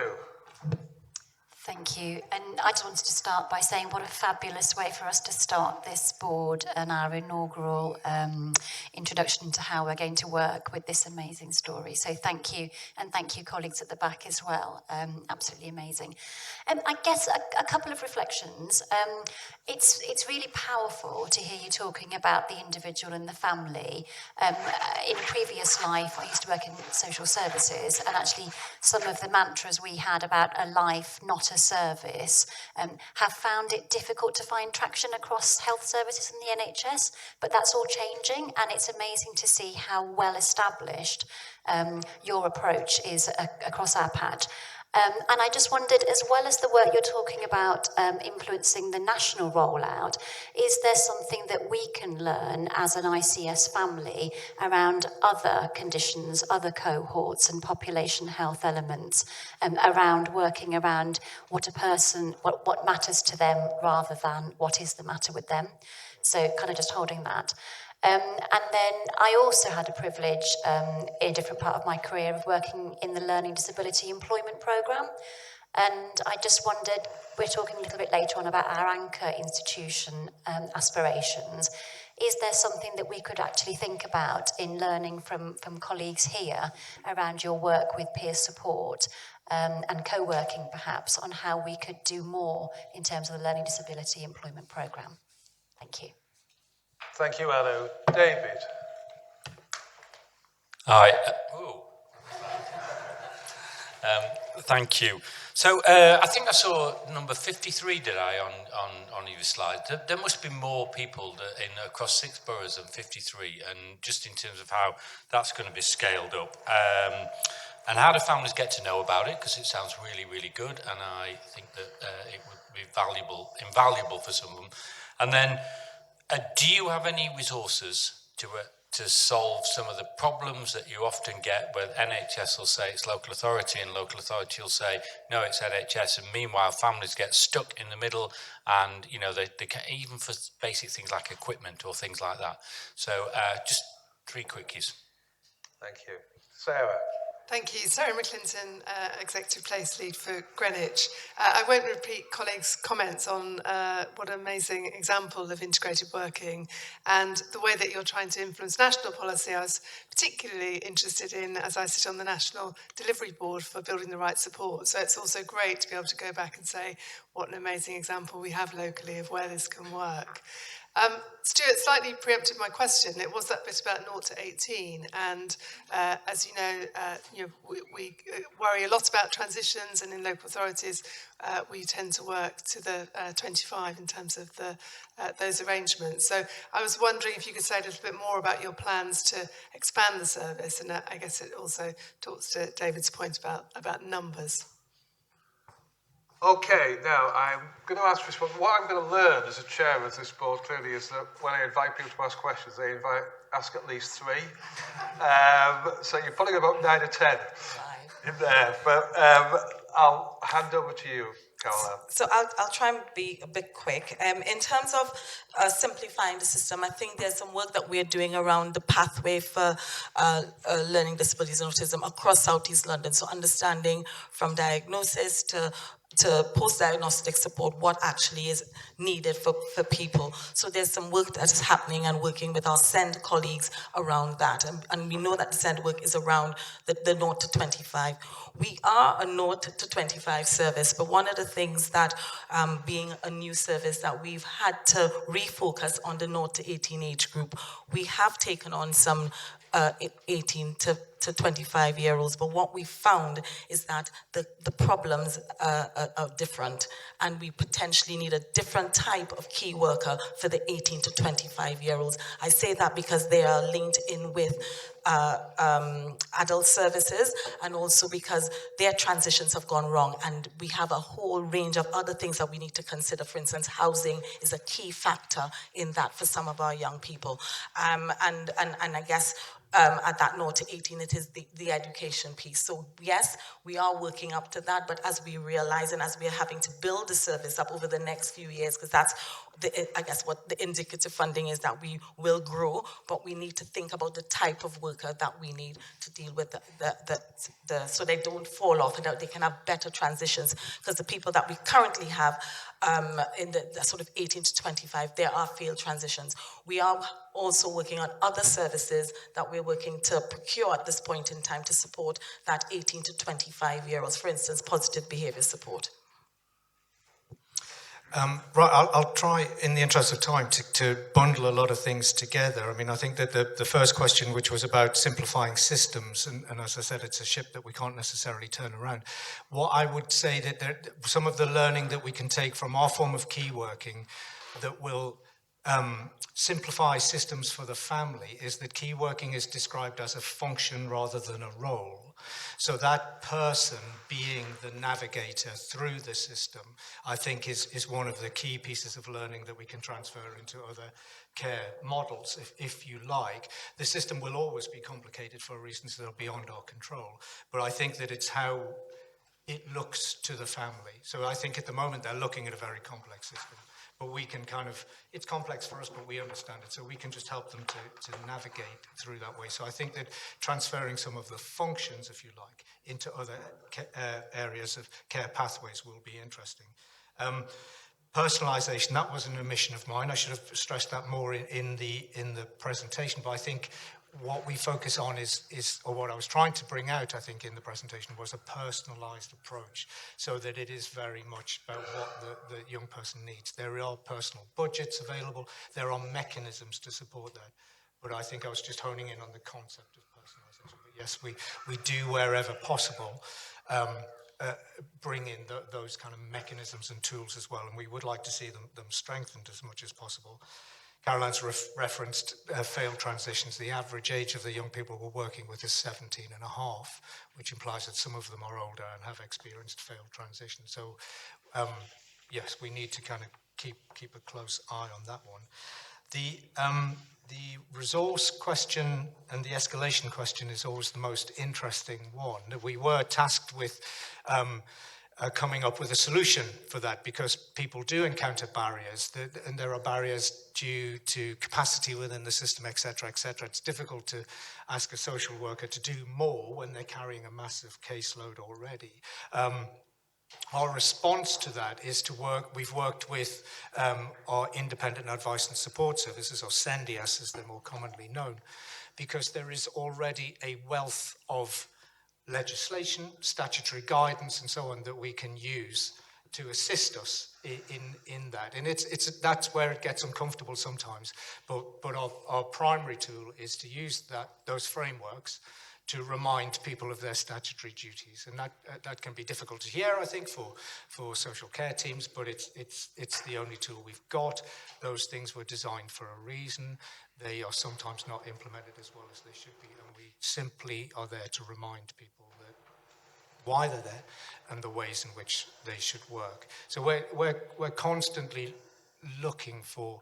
Thank you. And I just wanted to start by saying what a fabulous way for us to start this board and our inaugural introduction to how we're going to work with this amazing story. So thank you, and thank you colleagues at the back as well. Absolutely amazing. I guess a couple of reflections. It's really powerful to hear you talking about the individual and the family. In a previous life, I used to work in social services, and actually some of the mantras we had about a life, not a service, have found it difficult to find traction across health services in the NHS, but that's all changing, and it's amazing to see how well established your approach is across our patch. And I just wondered, as well as the work you're talking about influencing the national rollout, is there something that we can learn as an ICS family around other conditions, other cohorts and population health elements, around working around what matters to them rather than what is the matter with them? So kind of just holding that. And then I also had a privilege in a different part of my career of working in the Learning Disability Employment Programme. And I just wondered, we're talking a little bit later on about our anchor institution aspirations. Is there something that we could actually think about in learning from colleagues here around your work with peer support and co-working perhaps on how we could do more in terms of the Learning Disability Employment Programme? Thank you. Thank you, Anu. David. Hi. Thank you. So I think I saw number 53, did I, on your slide? There must be more people across 6 boroughs than 53, and just in terms of how that's going to be scaled up. And how do families get to know about it? Because it sounds really, really good, and I think that it would be invaluable for some of them. And then, do you have any resources to solve some of the problems that you often get where NHS will say it's local authority and local authority will say, no, it's NHS. And meanwhile, families get stuck in the middle and, you know, they can, even for basic things like equipment or things like that. So just 3 quickies. Thank you. Sarah. Thank you. Sarah McClinton, Executive Place Lead for Greenwich. I won't repeat colleagues' comments on what an amazing example of integrated working and the way that you're trying to influence national policy. I was particularly interested in, as I sit on the National Delivery Board for building the right support. So it's also great to be able to go back and say what an amazing example we have locally of where this can work. Stuart slightly preempted my question. It was that bit about 0 to 18, and as you know, we worry a lot about transitions, and in local authorities, we tend to work to the 25 in terms of those arrangements. So I was wondering if you could say a little bit more about your plans to expand the service, and I guess it also talks to David's point about numbers. Okay, now I'm going to ask for what I'm going to learn as a chair of this board clearly is that when I invite people to ask questions, they ask at least 3. So you're probably about 9 or 10 in there. But I'll hand over to you, Caroline. So I'll try and be a bit quick. In terms of simplifying the system, I think there's some work that we're doing around the pathway for learning disabilities and autism across South East London. So understanding from diagnosis to post-diagnostic support, what actually is needed for people. So there's some work that is happening and working with our SEND colleagues around that. And we know that the SEND work is around the 0 to 25. We are a 0 to 25 service, but one of the things that being a new service that we've had to refocus on the 0 to 18 age group, we have taken on some 18 to 25-year-olds, but what we found is that the problems are different, and we potentially need a different type of key worker for the 18 to 25-year-olds. I say that because they are linked in with adult services, and also because their transitions have gone wrong, and we have a whole range of other things that we need to consider. For instance, housing is a key factor in that for some of our young people, and I guess at that 0 to 18, it is the education piece. So yes, we are working up to that, but as we realize and as we are having to build the service up over the next few years, because that's I guess what the indicative funding is, that we will grow, but we need to think about the type of worker that we need to deal with so they don't fall off and that they can have better transitions, because the people that we currently have in the sort of 18 to 25, there are failed transitions. We are also working on other services that we're working to procure at this point in time to support that 18 to 25-year-olds, for instance, positive behaviour support. Right, I'll try, in the interest of time, to bundle a lot of things together. I mean, I think that the first question, which was about simplifying systems, and as I said, it's a ship that we can't necessarily turn around. What I would say that some of the learning that we can take from our form of key working that will simplify systems for the family is that key working is described as a function rather than a role. So that person being the navigator through the system, I think is one of the key pieces of learning that we can transfer into other care models, if you like. The system will always be complicated for reasons that are beyond our control, but I think that it's how it looks to the family. So I think at the moment they're looking at a very complex system. but we can kind of, it's complex for us, but we understand it, so we can just help them to navigate through that way. So I think that transferring some of the functions, if you like, into other areas of care pathways will be interesting. Personalisation, that was an omission of mine. I should have stressed that more in the presentation, but I think what we focus on is, or what I was trying to bring out, I think, in the presentation was a personalised approach, so that it is very much about what the young person needs. There are personal budgets available, there are mechanisms to support that, but I think I was just honing in on the concept of personalisation. But yes, we do, wherever possible, bring in those kind of mechanisms and tools as well, and we would like to see them strengthened as much as possible. Caroline's referenced failed transitions. The average age of the young people we're working with is 17 and a half, which implies that some of them are older and have experienced failed transitions. So yes, we need to kind of keep a close eye on that one. The resource question and the escalation question is always the most interesting one. We were tasked with coming up with a solution for that, because people do encounter barriers, and there are barriers due to capacity within the system, etc., etc. It's difficult to ask a social worker to do more when they're carrying a massive caseload already. Our response to that is to work, we've worked with our independent advice and support services, or CENDIAS as they're more commonly known, because there is already a wealth of legislation, statutory guidance and so on that we can use to assist us in that. And that's where it gets uncomfortable sometimes, but our primary tool is to use those frameworks to remind people of their statutory duties. And that can be difficult to hear, I think, for social care teams, but it's the only tool we've got. Those things were designed for a reason. They are sometimes not implemented as well as they should be, and we simply are there to remind people that why they're there and the ways in which they should work. So we're constantly looking for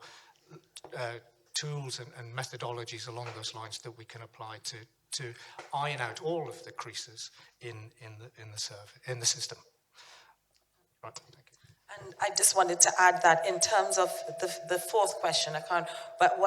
tools and methodologies along those lines that we can apply to iron out all of the creases in the system. Right, thank you. And I just wanted to add that in terms of the fourth question, but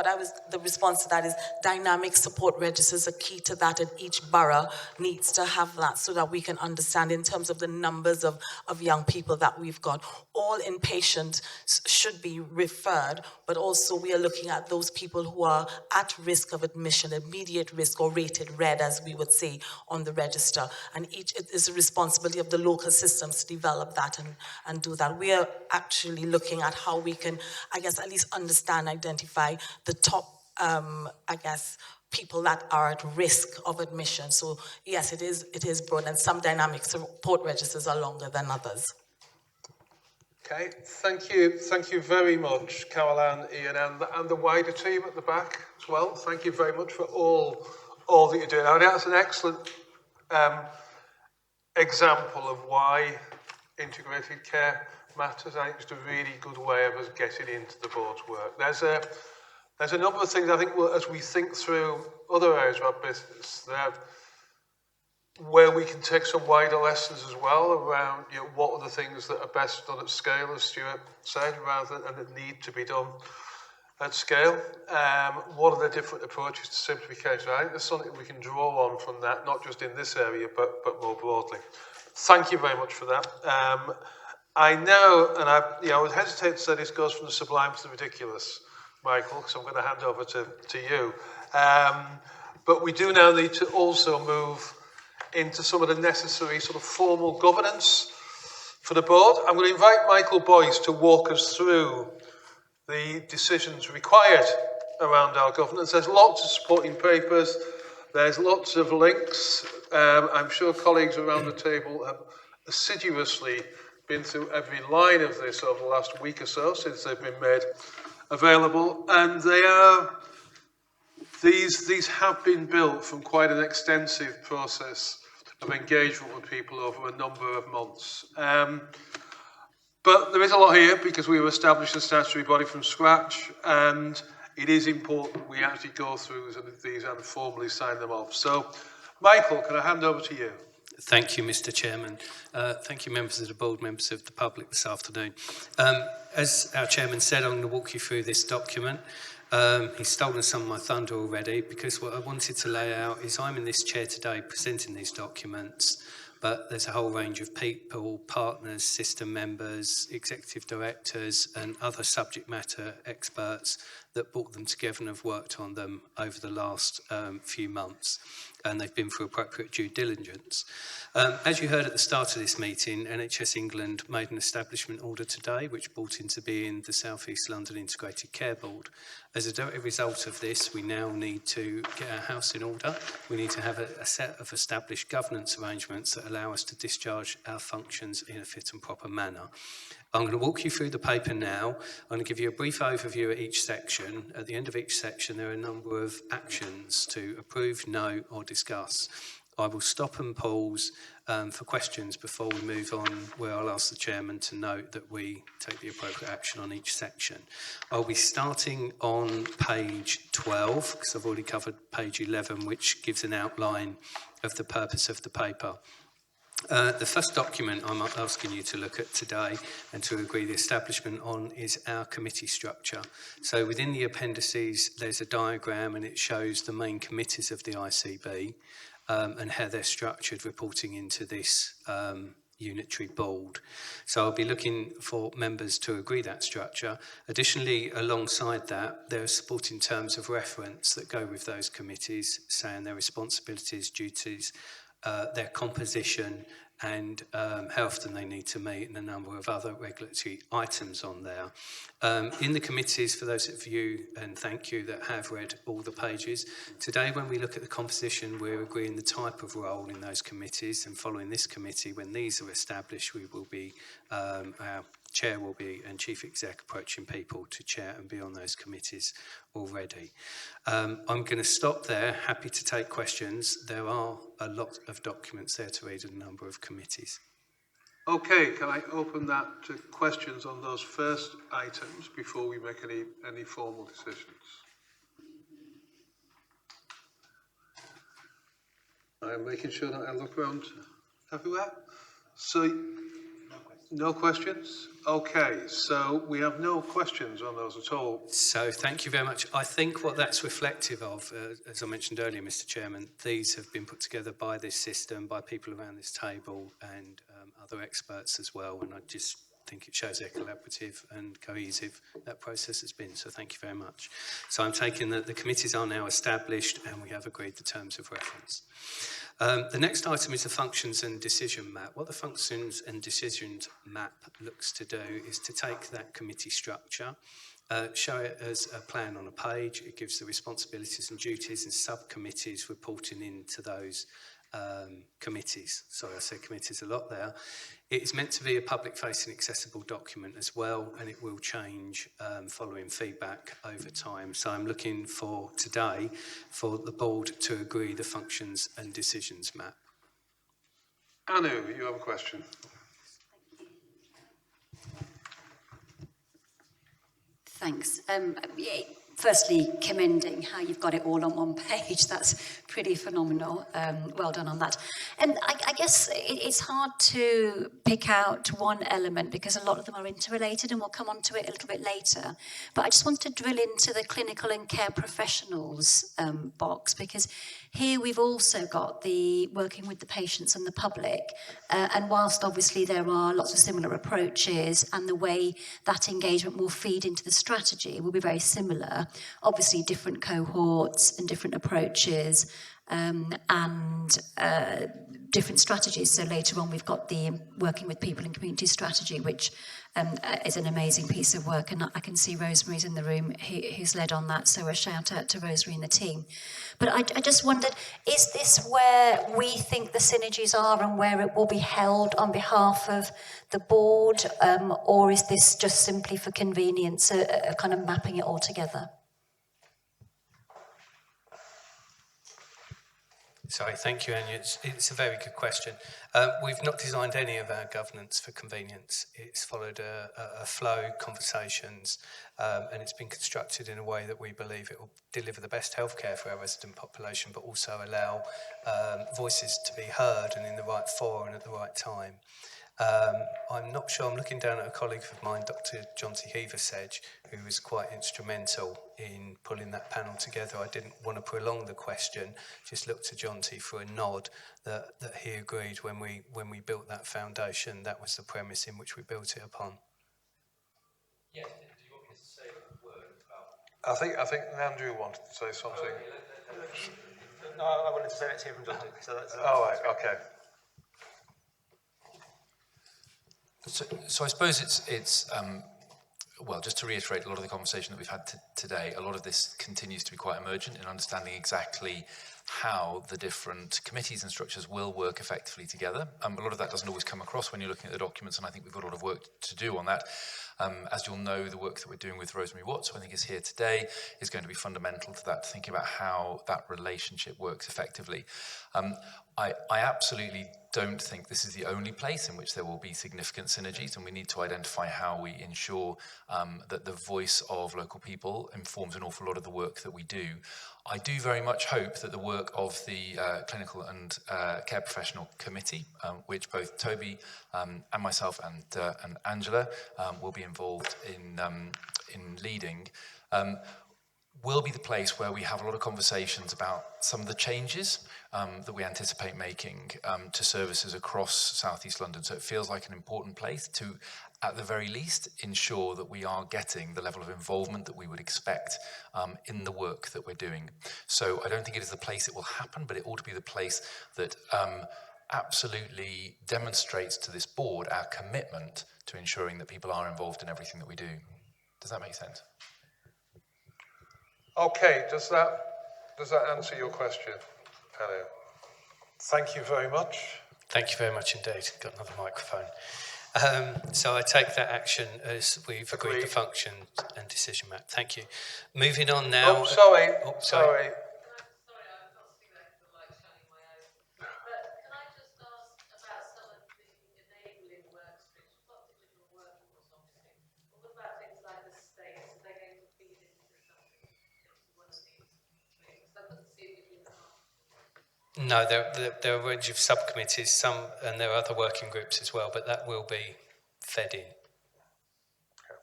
the response to that is dynamic support registers are key to that, and each borough needs to have that so that we can understand in terms of the numbers of young people that we've got. All inpatient should be referred, but also we are looking at those people who are at risk of admission, immediate risk, or rated red, as we would say on the register. And it is a responsibility of the local systems to develop that and do that. We are actually looking at how we can, I guess, at least understand, identify the top, people that are at risk of admission. So yes, it is broad, and some dynamic support registers are longer than others. Okay, thank you very much, Caroline, Ian, and the wider team at the back as well. Thank you very much for all that you're doing. I mean, that's an excellent example of why integrated care matters. I think it's a really good way of us getting into the board's work. There's a number of things I think as we think through other areas of our business where we can take some wider lessons as well around what are the things that are best done at scale, as Stuart said, rather than that need to be done at scale. What are the different approaches to simplification? I think there's something we can draw on from that, not just in this area, but more broadly. Thank you very much for that. I know, and I would hesitate to say this goes from the sublime to the ridiculous, Michael, because I'm going to hand over to you. But we do now need to also move into some of the necessary sort of formal governance for the board. I'm going to invite Michael Boyce to walk us through the decisions required around our governance. There's lots of supporting papers. There's lots of links. I'm sure colleagues around the table have assiduously been through every line of this over the last week or so since they've been made available. And these have been built from quite an extensive process of engagement with people over a number of months. But there is a lot here because we were established a statutory body from scratch, and it is important we actually go through these and formally sign them off. So, Michael, can I hand over to you? Thank you, Mr. Chairman. Thank you, members of the board, members of the public this afternoon. As our chairman said, I'm going to walk you through this document. He's stolen some of my thunder already, because what I wanted to lay out is I'm in this chair today presenting these documents, but there's a whole range of people, partners, system members, executive directors and other subject matter experts that brought them together and have worked on them over the last few months, and they've been through appropriate due diligence. As you heard at the start of this meeting, NHS England made an establishment order today which brought into being the South East London Integrated Care Board. As a direct result of this, we now need to get our house in order. We need to have a set of established governance arrangements that allow us to discharge our functions in a fit and proper manner. I'm going to walk you through the paper now. I'm going to give you a brief overview at each section. At the end of each section, there are a number of actions to approve, no, or discuss. I will stop and pause for questions before we move on, where I'll ask the chairman to note that we take the appropriate action on each section. I'll be starting on page 12, because I've already covered page 11, which gives an outline of the purpose of the paper. The first document I'm asking you to look at today and to agree the establishment on is our committee structure. So within the appendices, there's a diagram and it shows the main committees of the ICB and how they're structured, reporting into this unitary board. So I'll be looking for members to agree that structure. Additionally, alongside that, there are supporting terms of reference that go with those committees, saying their responsibilities, duties, their composition and how often they need to meet, and a number of other regulatory items on there. In the committees, for those of you, and thank you, that have read all the pages, today when we look at the composition, we're agreeing the type of role in those committees, and following this committee, when these are established, we will be, our chair will be, and chief exec approaching people to chair and be on those committees already. I'm going to stop there, happy to take questions. There are a lot of documents there to read and a number of committees. Okay, can I open that to questions on those first items before we make any formal decisions? I'm making sure that I look around everywhere. So, no questions? Okay, so we have no questions on those at all. So thank you very much. I think what that's reflective of, as I mentioned earlier, Mr. Chairman, these have been put together by this system, by people around this table and other experts as well. And I just think it shows how collaborative and cohesive that process has been. So thank you very much. So I'm taking that the committees are now established and we have agreed the terms of reference. The next item is the functions and decision map. What the functions and decisions map looks to do is to take that committee structure, show it as a plan on a page. It gives the responsibilities and duties and subcommittees reporting into those committees. Sorry, I said committees a lot there. It is meant to be a public-facing accessible document as well, and it will change following feedback over time. So I'm looking for today for the board to agree the functions and decisions map. Anu, you have a question. Thanks. Firstly, commending how you've got it all on one page. That's pretty phenomenal. Well done on that. And I guess it's hard to pick out one element because a lot of them are interrelated, and we'll come on to it a little bit later. But I just wanted to drill into the clinical and care professionals box, because here we've also got the working with the patients and the public. And whilst obviously there are lots of similar approaches and the way that engagement will feed into the strategy will be very similar, obviously different cohorts and different approaches and different strategies. So later on we've got the working with people in community strategy, which is an amazing piece of work, and I can see Rosemary's in the room who's led on that, so a shout out to Rosemary and the team. But I just wondered, is this where we think the synergies are and where it will be held on behalf of the board, or is this just simply for convenience, kind of mapping it all together? Sorry, thank you, Anya. It's a very good question. We've not designed any of our governance for convenience. It's followed a flow, conversations, and it's been constructed in a way that we believe it will deliver the best healthcare for our resident population, but also allow voices to be heard and in the right forum and at the right time. I'm not sure, I'm looking down at a colleague of mine, Dr. John T. Heaver-Sedge, who was quite instrumental in pulling that panel together. I didn't want to prolong the question, just looked to John T. for a nod that he agreed when we built that foundation. That was the premise in which we built it upon. Yes, do you want me to say a word about... I think Andrew wanted to say something. No, I wanted to say let's hear from John T. So that's... All right, okay. So I suppose it's well, just to reiterate a lot of the conversation that we've had today, a lot of this continues to be quite emergent in understanding exactly how the different committees and structures will work effectively together. A lot of that doesn't always come across when you're looking at the documents, and I think we've got a lot of work to do on that. As you'll know, the work that we're doing with Rosemary Watts, who I think is here today, is going to be fundamental to that, thinking about how that relationship works effectively. I absolutely don't think this is the only place in which there will be significant synergies, and we need to identify how we ensure that the voice of local people informs an awful lot of the work that we do. I do very much hope that the work of the Clinical and Care Professional Committee, which both Toby and myself and Angela will be involved in leading, will be the place where we have a lot of conversations about some of the changes that we anticipate making to services across South East London. So it feels like an important place to, at the very least, ensure that we are getting the level of involvement that we would expect in the work that we're doing. So I don't think it is the place it will happen, but it ought to be the place that absolutely demonstrates to this board our commitment to ensuring that people are involved in everything that we do. Does that make sense? Okay, does that answer your question, Hello? Thank you very much. Thank you very much indeed. Got another microphone. So I take that action as we've agreed the function and decision map. Thank you. Moving on now. Oh, sorry. Oh, sorry. No, there are a range of subcommittees, and there are other working groups as well, but that will be fed in. Okay.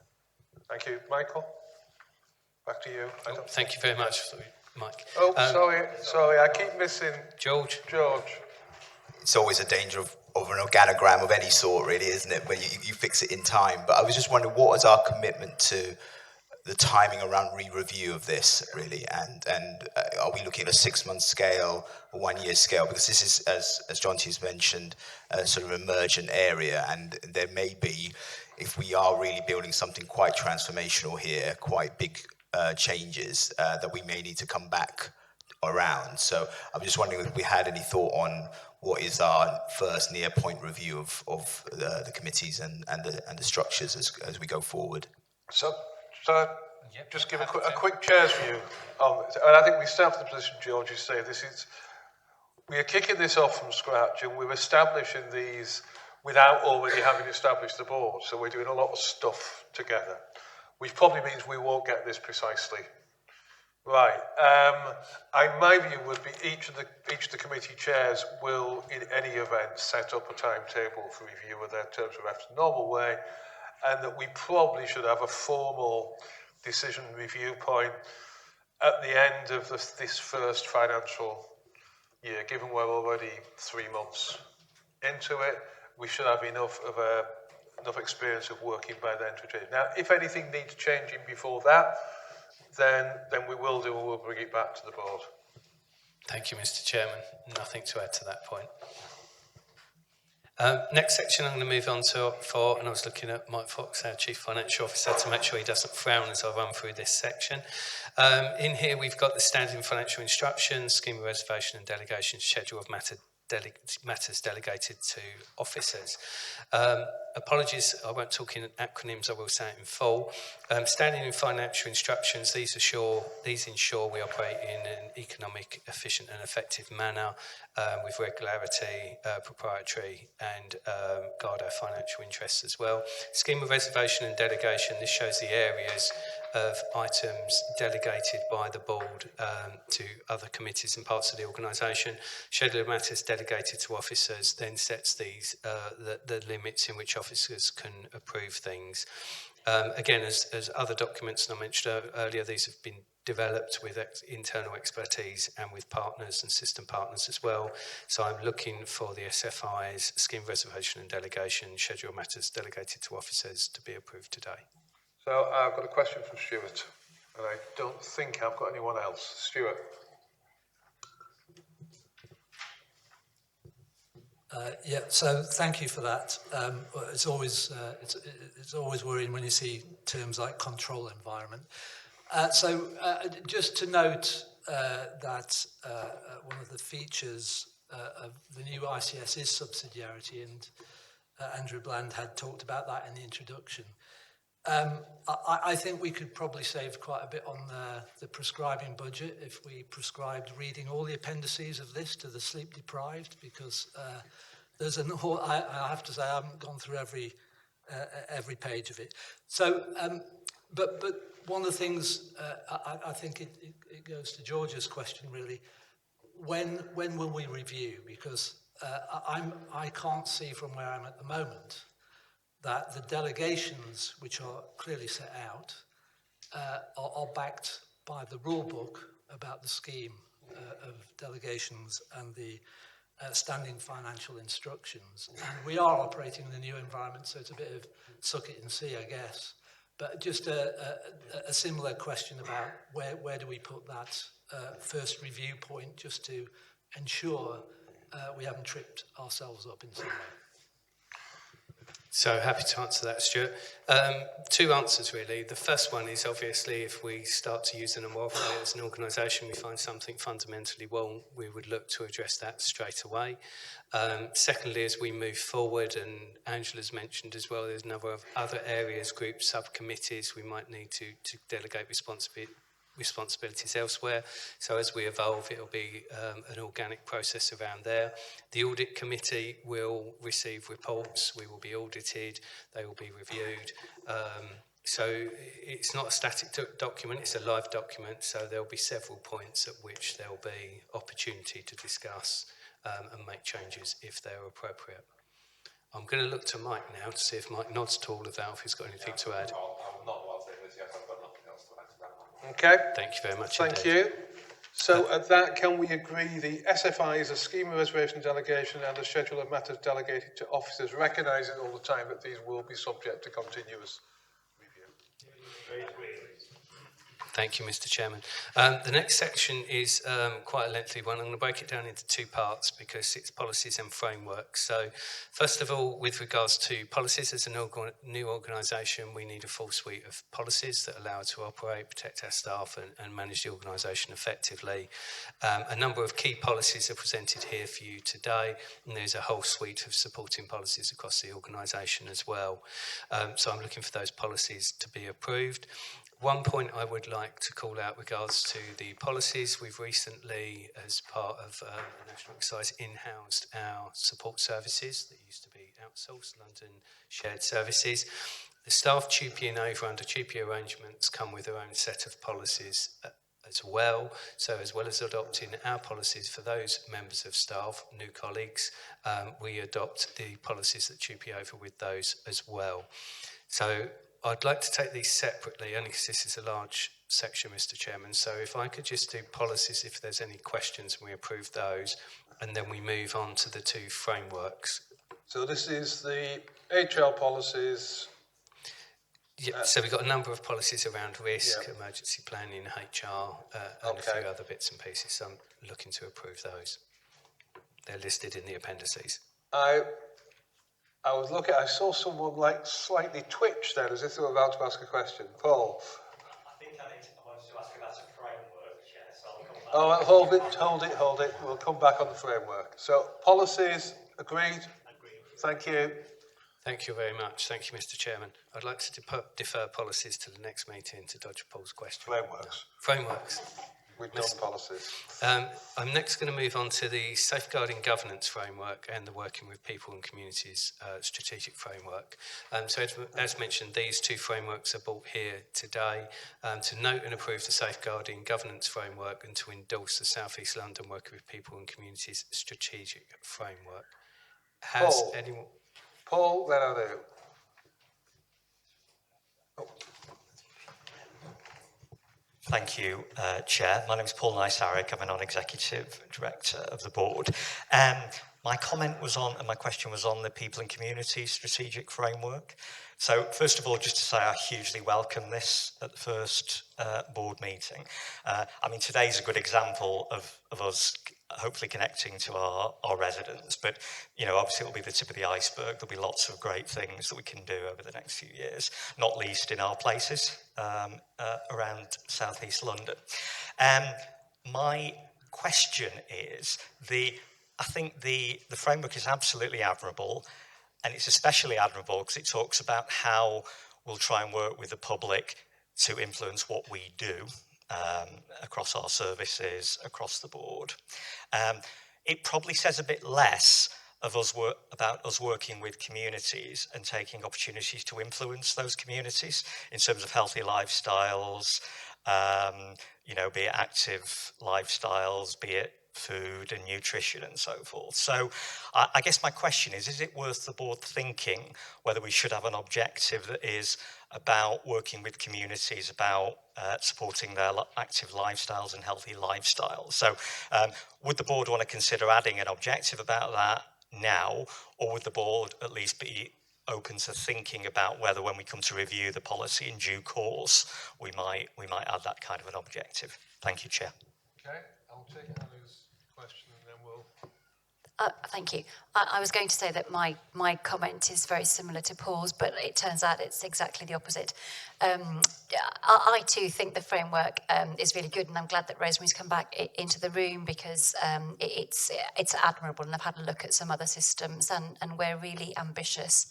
Thank you. Michael, back to you. Thank you very much, Mike. Oh, sorry, I keep missing... George. It's always a danger of an organogram of any sort, really, isn't it, when you fix it in time. But I was just wondering, what is our commitment to the timing around re-review of this, really, and are we looking at a 6-month scale, a 1-year scale? Because this is, as John T has mentioned, a sort of emergent area, and there may be, if we are really building something quite transformational here, quite big changes, that we may need to come back around. So I'm just wondering if we had any thought on what is our first near point review of the committees and the structures as we go forward. So just give a quick chair's view on this. And I think we start from the position, George, you say we are kicking this off from scratch, and we're establishing these without already having established the board. So we're doing a lot of stuff together, which probably means we won't get this precisely right. My view would be each of the committee chairs will, in any event, set up a timetable for review of their terms of reference in a normal way, and that we probably should have a formal decision review point at the end of this first financial year. Given we're already 3 months into it, we should have enough experience of working by then to change. Now, if anything needs changing before that, then we will do, and we'll bring it back to the board. Thank you, Mr. Chairman. Nothing to add to that point. Next section I'm going to move on to, and I was looking at Mike Fox, our Chief Financial Officer, to make sure he doesn't frown as I run through this section. In here we've got the standing financial instructions, scheme of reservation and delegation, schedule of matter matters delegated to officers. Apologies, I won't talk in acronyms, I will say it in full. Standing in financial instructions, these ensure we operate in an economic, efficient and effective manner with regularity, proprietary and guard our financial interests as well. Scheme of reservation and delegation, this shows the areas of items delegated by the board to other committees and parts of the organisation. Schedule of matters delegated to officers then sets these the limits in which officers can approve things. Again, as other documents I mentioned earlier, these have been developed with internal expertise and with partners and system partners as well. So I'm looking for the SFI's scheme of reservation and delegation, schedule of matters delegated to officers to be approved today. So I've got a question from Stuart, and I don't think I've got anyone else. Stuart. Yeah, so thank you for that. It's always worrying when you see terms like control environment. Just to note that one of the features of the new ICS is subsidiarity, and Andrew Bland had talked about that in the introduction. I think we could probably save quite a bit on the prescribing budget if we prescribed reading all the appendices of this to the sleep deprived, because there's an whole, I have to say I haven't gone through every page of it. So, but one of the things I think it goes to George's question really. When will we review? Because I can't see from where I'm at the moment that the delegations, which are clearly set out, are backed by the rule book about the scheme of delegations and the standing financial instructions. And we are operating in a new environment, so it's a bit of suck it and see, I guess. But just a similar question about where do we put that first review point, just to ensure we haven't tripped ourselves up in some way. So happy to answer that, Stuart. Two answers really. The first one is obviously if we start to use them and operate as an organisation, we find something fundamentally wrong, we would look to address that straight away. Secondly, as we move forward, and Angela's mentioned as well, there's a number of other areas, groups, subcommittees, we might need to delegate responsibilities elsewhere. So as we evolve, it'll be an organic process around there. The audit committee will receive reports, we will be audited, they will be reviewed. So it's not a static document, it's a live document, so there'll be several points at which there'll be opportunity to discuss and make changes if they're appropriate. I'm going to look to Mike now to see if Mike nods to all of that, if he's got anything to add. I'm not while saying this, yes, I've got nothing else to add to that one. Okay. Thank you very much. Thank you. So at that, can we agree the SFI is a scheme of reservation delegation and a schedule of matters delegated to officers, recognising all the time that these will be subject to continuous review? Thank you, Mr. Chairman. The next section is quite a lengthy one. I'm going to break it down into two parts because it's policies and frameworks. So first of all, with regards to policies, as a new organisation, we need a full suite of policies that allow us to operate, protect our staff and manage the organisation effectively. A number of key policies are presented here for you today, and there's a whole suite of supporting policies across the organisation as well. So I'm looking for those policies to be approved. One point I would like to call out regards to the policies. We've recently, as part of the National Exercise, in-housed our support services that used to be outsourced, London Shared Services. The staff TUPE over under TUPE arrangements come with their own set of policies as well. So as well as adopting our policies for those members of staff, new colleagues, we adopt the policies that TUPE over with those as well. So I'd like to take these separately, only because this is a large section, Mr. Chairman. So if I could just do policies, if there's any questions, and we approve those, and then we move on to the two frameworks. So this is the HL policies. Yeah, so we've got a number of policies around risk, emergency planning, HR, and a few other bits and pieces. So I'm looking to approve those. They're listed in the appendices. I was looking, I saw someone like slightly twitch then, as if they were about to ask a question. Paul? I think I wanted to ask about a framework, yeah, so I'll come back Oh, hold it. We'll come back on the framework. So, policies, agreed? Thank you. Thank you very much. Thank you, Mr. Chairman. I'd like to defer policies to the next meeting to dodge Paul's question. Frameworks. Frameworks. We've done policies. I'm next going to move on to the Safeguarding Governance Framework and the Working with People and Communities Strategic Framework. So as mentioned, these two frameworks are brought here today to note and approve the Safeguarding Governance Framework and to endorse the South East London Working with People and Communities Strategic Framework. Has anyone... Paul, where are they? Thank you, Chair. My name is Paul Nice-Arick. I'm a non-executive director of the board. My comment was on, and my question was on the People and Communities Strategic Framework. So, first of all, just to say I hugely welcome this at the first board meeting. I mean, today's a good example of us hopefully connecting to our residents, but, you know, obviously it'll be the tip of the iceberg. There'll be lots of great things that we can do over the next few years, not least in our places around South East London. My question is, I think the framework is absolutely admirable, and it's especially admirable because it talks about how we'll try and work with the public to influence what we do across our services, across the board. It probably says a bit less of about us working with communities and taking opportunities to influence those communities in terms of healthy lifestyles, you know, be it active lifestyles, be it food and nutrition and so forth. So I guess my question is it worth the board thinking whether we should have an objective that is about working with communities, about supporting their active lifestyles and healthy lifestyles? So would the board want to consider adding an objective about that now, or would the board at least be open to thinking about whether when we come to review the policy in due course, we might add that kind of an objective? Thank you, Chair. Okay, I'll take Anna's question and then we'll... Thank you. I was going to say that my comment is very similar to Paul's, but it turns out it's exactly the opposite. I too think the framework is really good, and I'm glad that Rosemary's come back into the room because it's admirable, and I've had a look at some other systems, and we're really ambitious.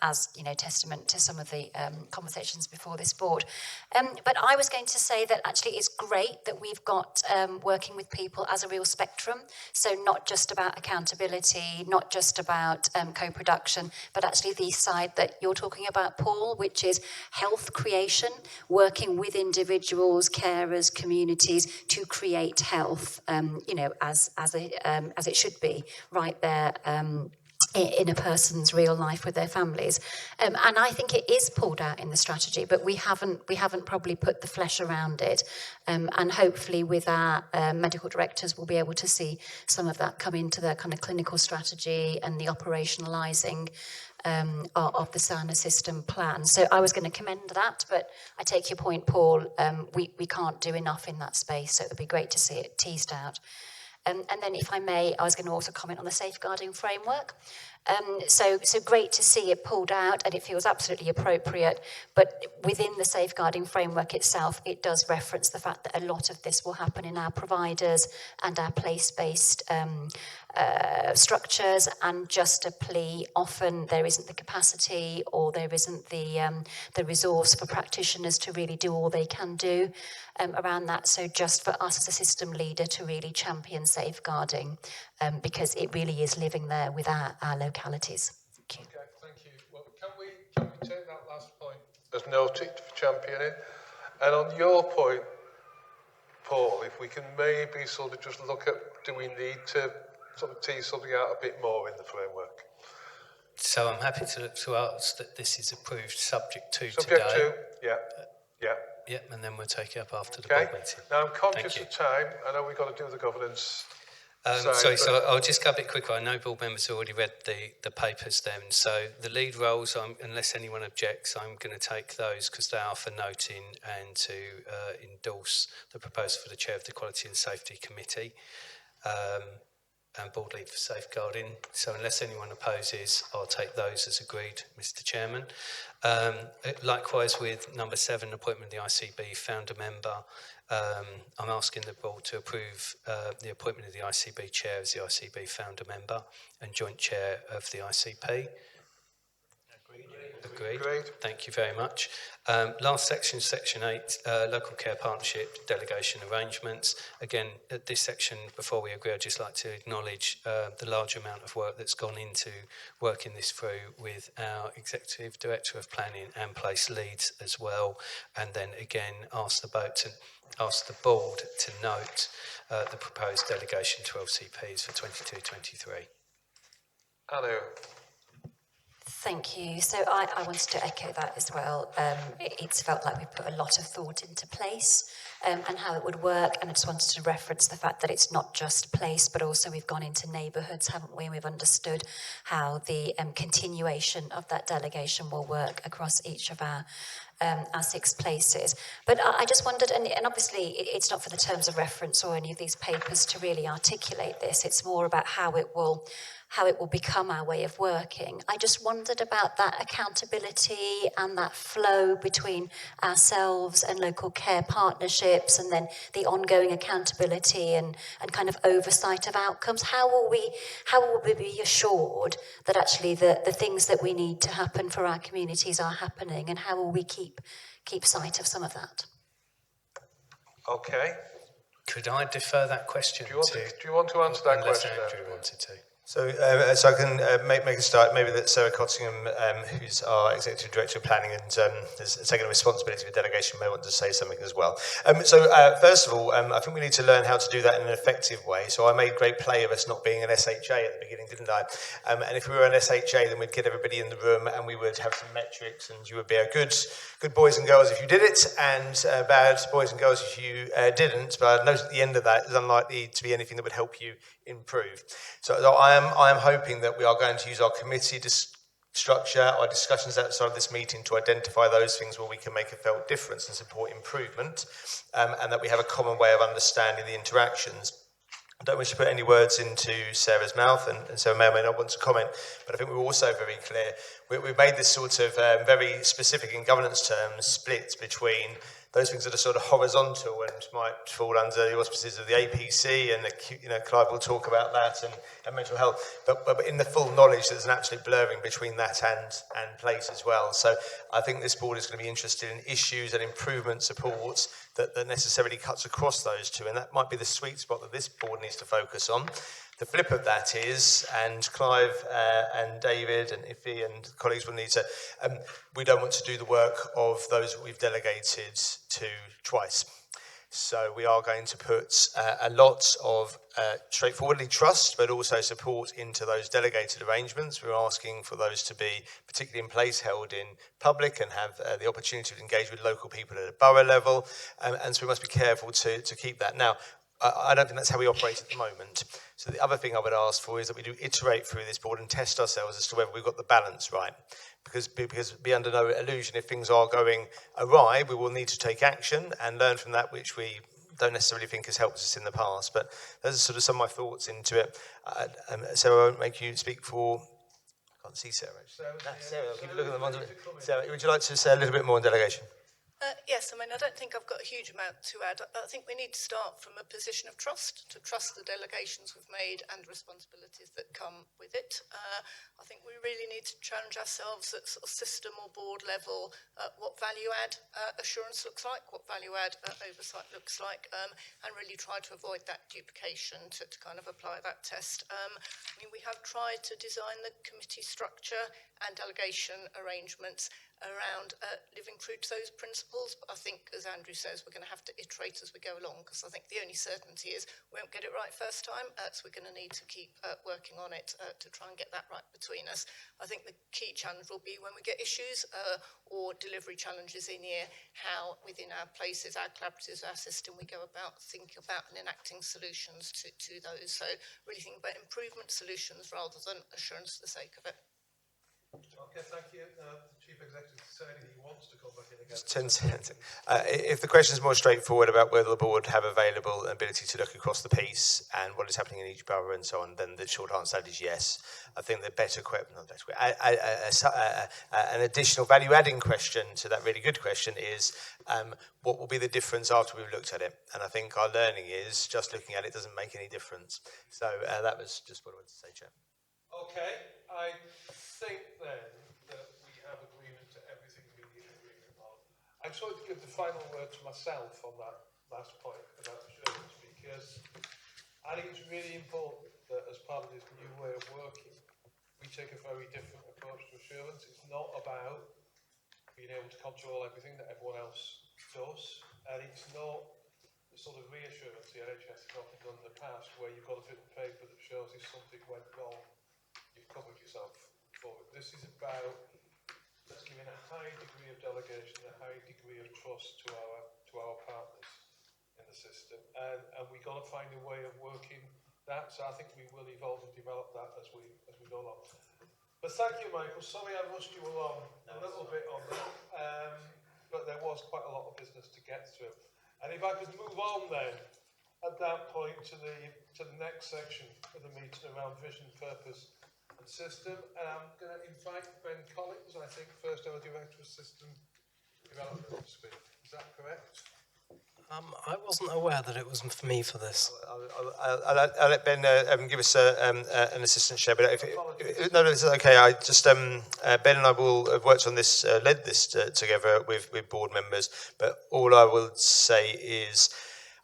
As you know, testament to some of the conversations before this board. But I was going to say that actually it's great that we've got working with people as a real spectrum. So not just about accountability, not just about co-production, but actually the side that you're talking about, Paul, which is health creation, working with individuals, carers, communities to create health. You know, as it should be, right there. In a person's real life with their families, and I think it is pulled out in the strategy, but we haven't probably put the flesh around it, and hopefully with our medical directors we'll be able to see some of that come into the kind of clinical strategy and the operationalising of the SANA system plan. So I was going to commend that, but I take your point, Paul. We can't do enough in that space, so it would be great to see it teased out. And then, if I may, I was going to also comment on the safeguarding framework. So great to see it pulled out, and it feels absolutely appropriate. But within the safeguarding framework itself, it does reference the fact that a lot of this will happen in our providers and our place-based structures, and just a plea. Often there isn't the capacity, or there isn't the resource for practitioners to really do all they can do around that. So just for us as a system leader to really champion safeguarding, because it really is living there with our localities. Thank you. Okay, thank you. Well, can we take that last point as noted for championing? And on your point, Paul, if we can maybe sort of just look at, do we need to sort of tease something out a bit more in the framework? So I'm happy to ask that this is approved subject to subject today. To, yeah. Yep, and then we'll take it up after the Okay. board meeting. Now I'm conscious of time. I know we've got to do the governance. So I'll just go a bit quicker. I know board members have already read the papers then. So the lead roles, unless anyone objects, I'm going to take those because they are for noting and to endorse the proposal for the chair of the Quality and Safety Committee. and board lead for safeguarding. So unless anyone opposes, I'll take those as agreed, Mr. Chairman. Likewise with number 7, appointment of the ICB founder member. I'm asking the board to approve the appointment of the ICB chair as the ICB founder member and joint chair of the ICP. Agreed. Thank you very much. Last section, section 8, local care partnership delegation arrangements. Again, at this section, before we agree, I'd just like to acknowledge the large amount of work that's gone into working this through with our Executive Director of Planning and Place Leads as well. And then again, ask the board to note the proposed delegation to LCPs for 22-23. Hello. Thank you. So I wanted to echo that as well. It's felt like we put a lot of thought into place and how it would work. And I just wanted to reference the fact that it's not just place, but also we've gone into neighbourhoods, haven't we? And we've understood how the continuation of that delegation will work across each of our 6 places. But I just wondered, and obviously it's not for the terms of reference or any of these papers to really articulate this. It's more about how it will become our way of working. I just wondered about that accountability and that flow between ourselves and local care partnerships, and then the ongoing accountability and kind of oversight of outcomes. How will we be assured that actually the things that we need to happen for our communities are happening, and how will we keep sight of some of that? Okay. Could I defer that question do you want to answer that question? Andrew wanted to. So I can make a start. Maybe that Sarah Cottingham, who's our Executive Director of Planning and has taken a responsibility for delegation, may want to say something as well. First of all, I think we need to learn how to do that in an effective way. So I made great play of us not being an SHA at the beginning, didn't I? And if we were an SHA, then we'd get everybody in the room and we would have some metrics, and you would be a good boys and girls if you did it, and bad boys and girls if you didn't. But I noticed at the end of that, it's unlikely to be anything that would help you improve. So I am hoping that we are going to use our committee structure, our discussions outside of this meeting, to identify those things where we can make a felt difference and support improvement, and that we have a common way of understanding the interactions. I don't wish to put any words into Sarah's mouth, and Sarah may or may not want to comment, but I think we're also very clear. We've made this sort of very specific in governance terms split between those things that are sort of horizontal and might fall under the auspices of the APC, and Clive will talk about that, and mental health. But in the full knowledge, there's an absolute blurring between that and place as well. So I think this board is going to be interested in issues and improvement supports that necessarily cuts across those two, and that might be the sweet spot that this board needs to focus on. The flip of that is, and Clive and David and Iffy and colleagues will need to, we don't want to do the work of those that we've delegated to twice. So we are going to put a lot of straightforwardly trust, but also support into those delegated arrangements. We're asking for those to be particularly in place, held in public, and have the opportunity to engage with local people at a borough level. And so we must be careful to keep that. Now, I don't think that's how we operate at the moment. So the other thing I would ask for is that we do iterate through this board and test ourselves as to whether we've got the balance right. Because be under no illusion, if things are going awry, we will need to take action and learn from that, which we don't necessarily think has helped us in the past. But those are sort of some of my thoughts into it. Sarah, I won't make you speak for... I can't see Sarah. Sarah, I'll keep looking at them. Sarah, would you like to say a little bit more on delegation? Yes, I mean, I don't think I've got a huge amount to add. I think we need to start from a position of trust, to trust the delegations we've made and responsibilities that come with it. I think we really need to challenge ourselves at sort of system or board level, what value add assurance looks like, what value add oversight looks like, and really try to avoid that duplication to kind of apply that test. I mean, we have tried to design the committee structure and delegation arrangements around living true to those principles, but I think, as Andrew says, we're going to have to iterate as we go along, because I think the only certainty is we won't get it right first time, so we're going to need to keep working on it to try and get that right between us. I think the key challenge will be when we get issues or delivery challenges in here, how within our places, our collaboratives, our system, we go about thinking about and enacting solutions to those. So really think about improvement solutions rather than assurance for the sake of it. Okay, thank you. The Chief Executive decided he wants to come back in again. If the question is more straightforward about whether the board have available ability to look across the piece and what is happening in each borough and so on, then the short answer to that is yes. I think the better question, not better, an additional value-adding question to that really good question is what will be the difference after we've looked at it? And I think our learning is just looking at it doesn't make any difference. So that was just what I wanted to say, Chair. Okay, I think then that we have agreement to everything we need agreement on. I just wanted to give the final word to myself on that last point about assurance, because I think it's really important that as part of this new way of working, we take a very different approach to assurance. It's not about being able to control everything that everyone else does, and it's not the sort of reassurance the NHS has often done in the past, where you've got a bit of paper that shows if something went wrong, you've covered yourself for it. This is about us giving a high degree of delegation, a high degree of trust to our partners in the system, and we've got to find a way of working that. So I think we will evolve and develop that as we go along. But thank you, Michael. Sorry I rushed you along a little bit on that, but there was quite a lot of business to get through. And if I could move on then, at that point, to the next section of the meeting around vision, purpose, and system. And I'm going to invite Ben Collins, I think, first ever Director of System Development, to speak. Is that correct? I wasn't aware that it was for me for this. I'll let Ben give us an assistant share. But no, it's okay. I just Ben and I will have worked on this, led this together with board members. But all I will say is,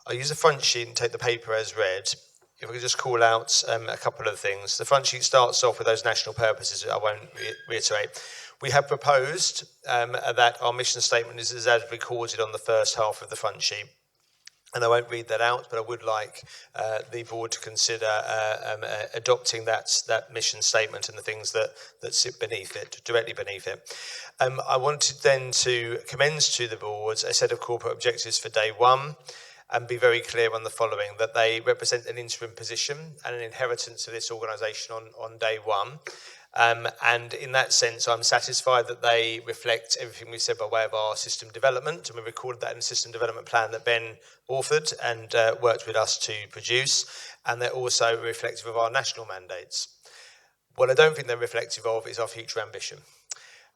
I'll use the front sheet and take the paper as read. If we could just call out a couple of things. The front sheet starts off with those national purposes. I won't reiterate. We have proposed that our mission statement is as recorded on the first half of the front sheet. And I won't read that out, but I would like the board to consider adopting that mission statement and the things that sit beneath it, directly beneath it. I wanted then to commend to the board a set of corporate objectives for day one, and be very clear on the following, that they represent an interim position and an inheritance of this organisation on day one. And in that sense, I'm satisfied that they reflect everything we said by way of our system development, and we recorded that in the system development plan that Ben authored and worked with us to produce, and they're also reflective of our national mandates. What I don't think they're reflective of is our future ambition.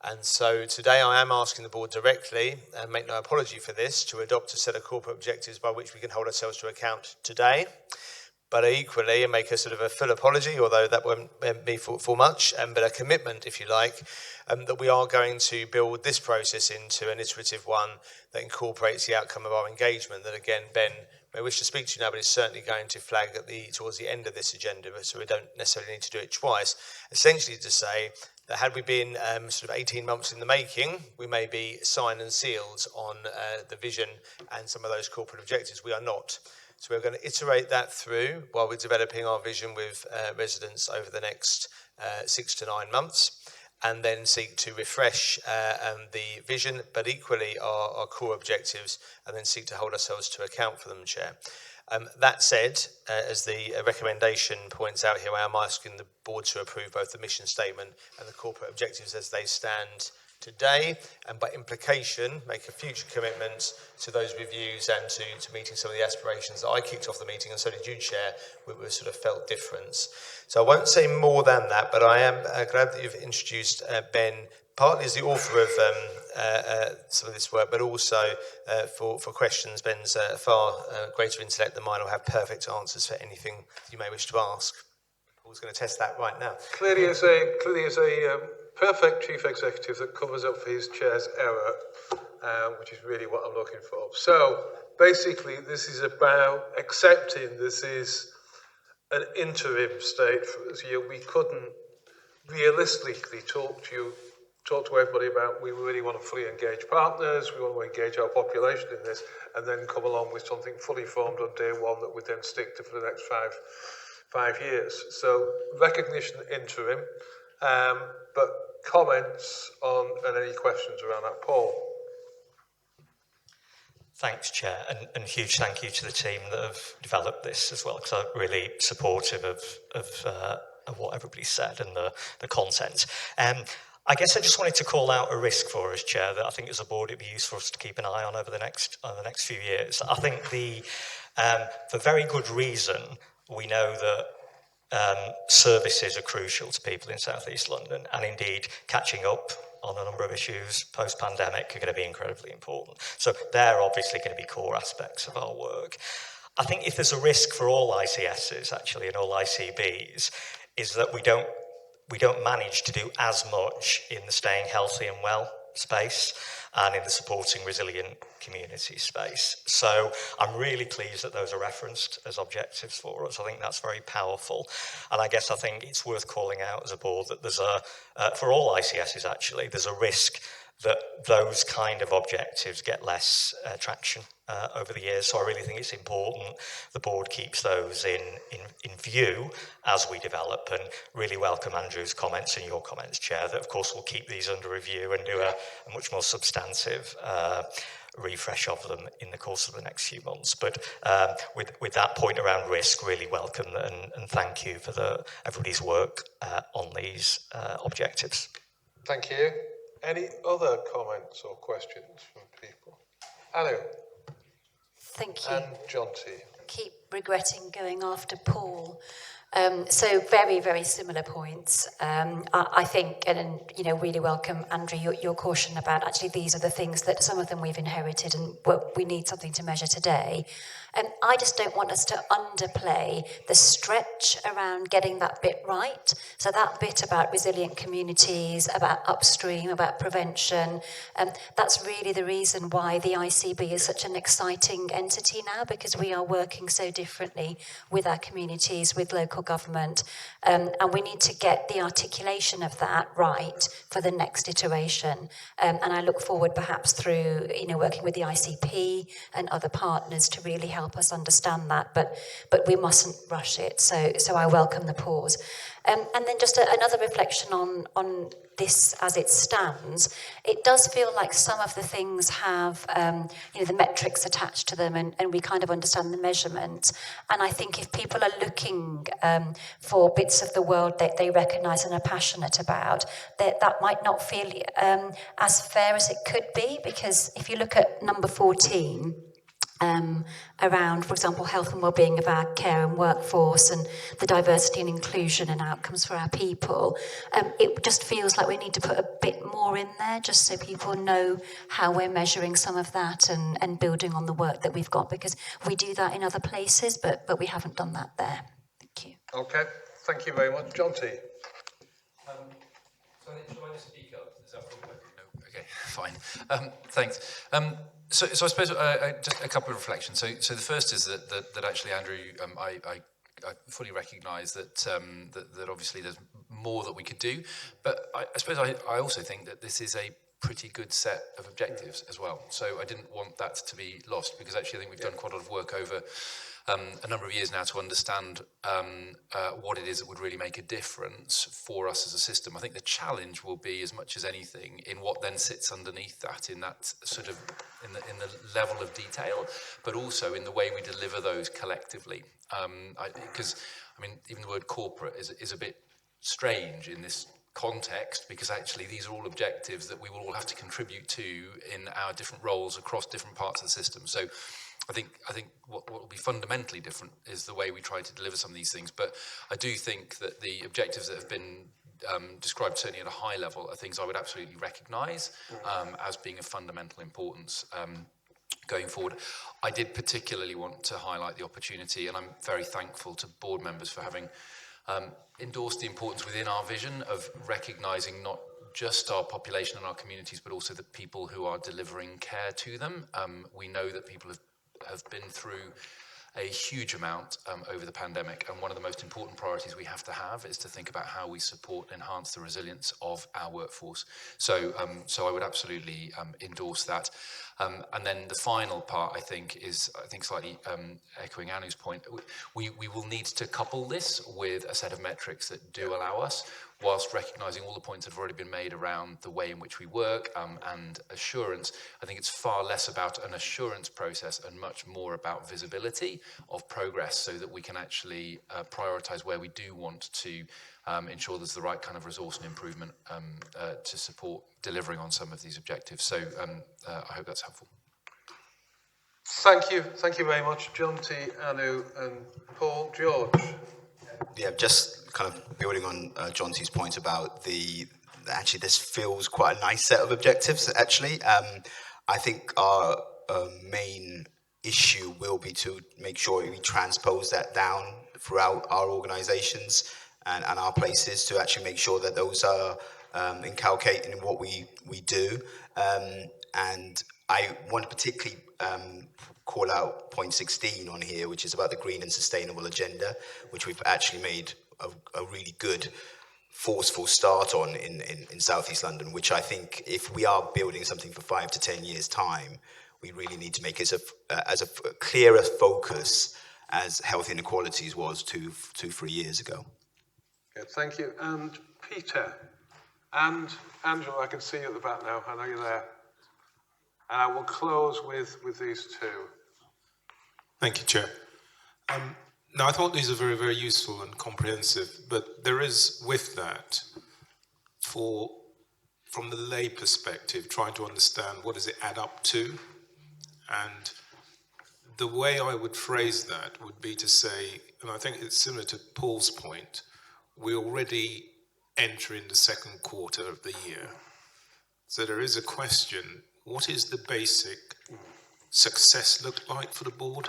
And so today I am asking the board directly, and make no apology for this, to adopt a set of corporate objectives by which we can hold ourselves to account today. But equally, and make a sort of a full apology, although that won't be for much, but a commitment, if you like, that we are going to build this process into an iterative one that incorporates the outcome of our engagement. That again, Ben may wish to speak to you now, but it's certainly going to flag towards the end of this agenda, so we don't necessarily need to do it twice. Essentially to say that had we been sort of 18 months in the making, we may be signed and sealed on the vision and some of those corporate objectives. We are not. So we're going to iterate that through while we're developing our vision with residents over the next 6 to 9 months, and then seek to refresh the vision, but equally our core objectives, and then seek to hold ourselves to account for them, Chair. That said, as the recommendation points out here, I am asking the board to approve both the mission statement and the corporate objectives as they stand today, and by implication make a future commitment to those reviews and to meeting some of the aspirations that I kicked off the meeting, and so did you, Chair, we sort of felt difference. So I won't say more than that, but I am glad that you've introduced Ben, partly as the author of some of this work, but also for questions. Ben's far greater intellect than mine, will have perfect answers for anything you may wish to ask. Paul's going to test that right now. Clearly is a perfect chief executive that covers up for his chair's error, which is really what I'm looking for. So basically, this is about accepting this is an interim state for us. We couldn't realistically talk to everybody about we really want to fully engage partners, we want to engage our population in this, and then come along with something fully formed on day one that we then stick to for the next five years. So recognition interim, but comments on and any questions around that, Paul. Thanks, Chair, and huge thank you to the team that have developed this as well, because I'm really supportive of what everybody said and the content. I guess I just wanted to call out a risk for us, Chair, that I think as a board it'd be useful for us to keep an eye on over the next few years. I think for very good reason, we know that services are crucial to people in South East London, and indeed catching up on a number of issues post-pandemic are going to be incredibly important. So they're obviously going to be core aspects of our work. I think if there's a risk for all ICSs actually and all ICBs is that we don't manage to do as much in the staying healthy and well space and in the supporting resilient community space. So I'm really pleased that those are referenced as objectives for us. I think that's very powerful. And I think it's worth calling out as a board that there's for all ICSs actually, there's a risk that those kind of objectives get less traction over the years. So I really think it's important the board keeps those in view as we develop, and really welcome Andrew's comments and your comments, Chair, that of course we'll keep these under review and do a much more substantive refresh of them in the course of the next few months. But with that point around risk, really welcome and thank you for everybody's work on these objectives. Thank you. Any other comments or questions from people? Anu. Thank you. And Jonty. Keep regretting going after Paul. So very, very similar points. I think, and really welcome, Andrew, your caution about actually these are the things that some of them we've inherited and we need something to measure today. And I just don't want us to underplay the stretch around getting that bit right. So that bit about resilient communities, about upstream, about prevention, that's really the reason why the ICB is such an exciting entity now, because we are working so differently with our communities, with local government, and we need to get the articulation of that right for the next iteration. And I look forward perhaps through working with the ICP and other partners to really help us understand that, but we mustn't rush it. So I welcome the pause. And then just another reflection on this as it stands. It does feel like some of the things have the metrics attached to them, and we kind of understand the measurement. And I think if people are looking for bits of the world that they recognise and are passionate about, that might not feel as fair as it could be, because if you look at number 14, around, for example, health and well-being of our care and workforce and the diversity and inclusion and outcomes for our people, it just feels like we need to put a bit more in there just so people know how we're measuring some of that and building on the work that we've got, because we do that in other places, but we haven't done that there. Thank you. Okay, thank you very much. Jonty. Shall I just speak up? Is that probably no? Okay, fine. Thanks. So I suppose just a couple of reflections. So the first is that actually, Andrew, I fully recognise that obviously there's more that we could do, but I suppose I also think that this is a pretty good set of objectives as well. So I didn't want that to be lost, because actually I think we've done quite a lot of work over a number of years now to understand what it is that would really make a difference for us as a system. I think the challenge will be, as much as anything, in what then sits underneath that, in that sort of in the level of detail, but also in the way we deliver those collectively. Because even the word corporate is a bit strange in this context, because actually these are all objectives that we will all have to contribute to in our different roles across different parts of the system. So I think what will be fundamentally different is the way we try to deliver some of these things. But I do think that the objectives that have been described, certainly at a high level, are things I would absolutely recognise as being of fundamental importance going forward. I did particularly want to highlight the opportunity, and I'm very thankful to board members for having endorsed the importance within our vision of recognising not just our population and our communities, but also the people who are delivering care to them. We know that people have been through a huge amount over the pandemic, and one of the most important priorities we have to have is to think about how we support and enhance the resilience of our workforce. So I would absolutely endorse that. And then the final part, I think, is slightly echoing Anu's point. We will need to couple this with a set of metrics that do allow us, whilst recognising all the points that have already been made around the way in which we work and assurance, I think it's far less about an assurance process and much more about visibility of progress so that we can actually prioritise where we do want to ensure there's the right kind of resource and improvement to support delivering on some of these objectives. So I hope that's helpful. Thank you very much, John T, Anu and Paul. George. Yeah, just kind of building on John T's point about actually this feels quite a nice set of objectives actually. I think our main issue will be to make sure we transpose that down throughout our organisations and our places to actually make sure that those are inculcated in what we do. And I want to particularly call out point 16 on here, which is about the green and sustainable agenda, which we've actually made a really good forceful start on in South East London, which I think if we are building something for 5 to 10 years time, we really need to make it as a clearer focus as health inequalities was 2-3 years ago. Good, thank you. And Peter, and Angela, I can see you at the back now. I know you're there. And I will close with these two. Thank you, Chair. Now, I thought these are very, very useful and comprehensive, but there is, with that, from the lay perspective, trying to understand what does it add up to. And the way I would phrase that would be to say, and I think it's similar to Paul's point, we already enter in the second quarter of the year. So there is a question, what is the basic success look like for the board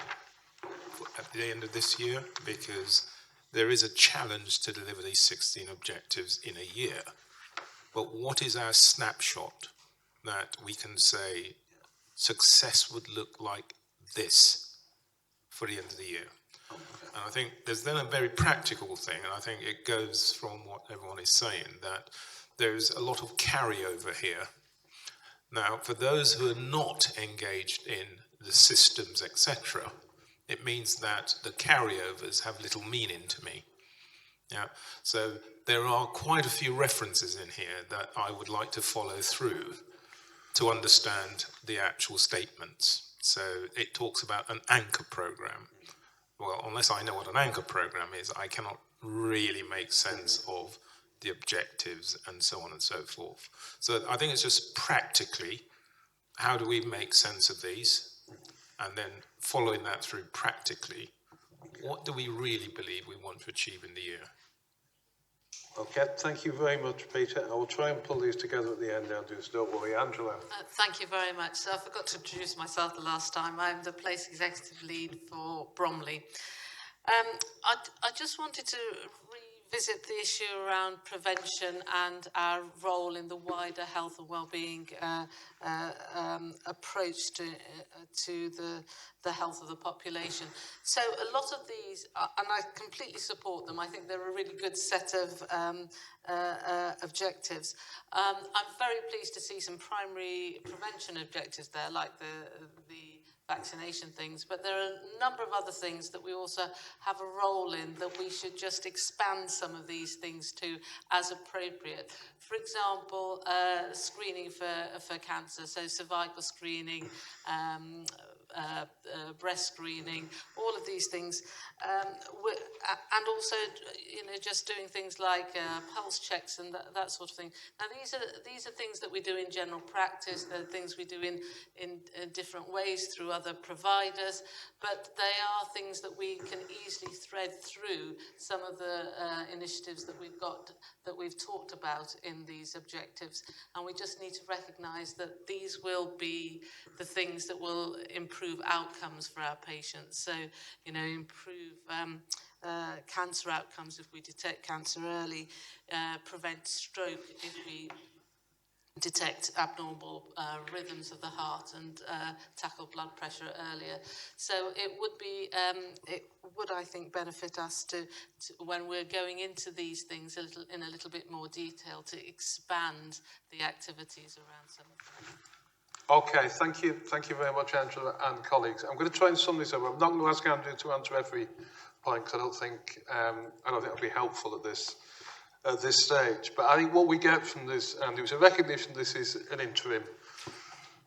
at the end of this year? Because there is a challenge to deliver these 16 objectives in a year. But what is our snapshot that we can say success would look like this for the end of the year? And I think there's then a very practical thing, and I think it goes from what everyone is saying, that there's a lot of carryover here. Now, for those who are not engaged in the systems, etc., it means that the carryovers have little meaning to me. Yeah. So there are quite a few references in here that I would like to follow through to understand the actual statements. So it talks about an anchor program. Well, unless I know what an anchor program is, I cannot really make sense of the objectives and so on and so forth. So I think it's just practically, how do we make sense of these? And then following that through practically, what do we really believe we want to achieve in the year? Okay, thank you very much, Peter. I will try and pull these together at the end now, just don't worry. Angela. Thank you very much. So I forgot to introduce myself the last time. I'm the Place Executive Lead for Bromley. I just wanted to revisit the issue around prevention and our role in the wider health and wellbeing approach to the health of the population. So a lot of these, and I completely support them, I think they're a really good set of objectives. I'm very pleased to see some primary prevention objectives there, like the vaccination things, but there are a number of other things that we also have a role in that we should just expand some of these things to as appropriate. For example, screening for cancer, so cervical screening, breast screening, all of these things, and also, just doing things like pulse checks and that sort of thing. Now, these are things that we do in general practice. They're things we do in different ways through other providers, but they are things that we can easily thread through some of the initiatives that we've talked about in these objectives, and we just need to recognise that these will be the things that will improve outcomes for our patients. So, improve cancer outcomes if we detect cancer early, prevent stroke if we detect abnormal rhythms of the heart, and tackle blood pressure earlier. So it would, I think, benefit us to when we're going into these things in a little bit more detail, to expand the activities around some of them. Okay, thank you very much, Angela and colleagues. I'm going to try and sum this up. I'm not going to ask Andrew to answer every point because I don't think it'll be helpful at this at this stage. But I think what we get from this, Andy, is a recognition this is an interim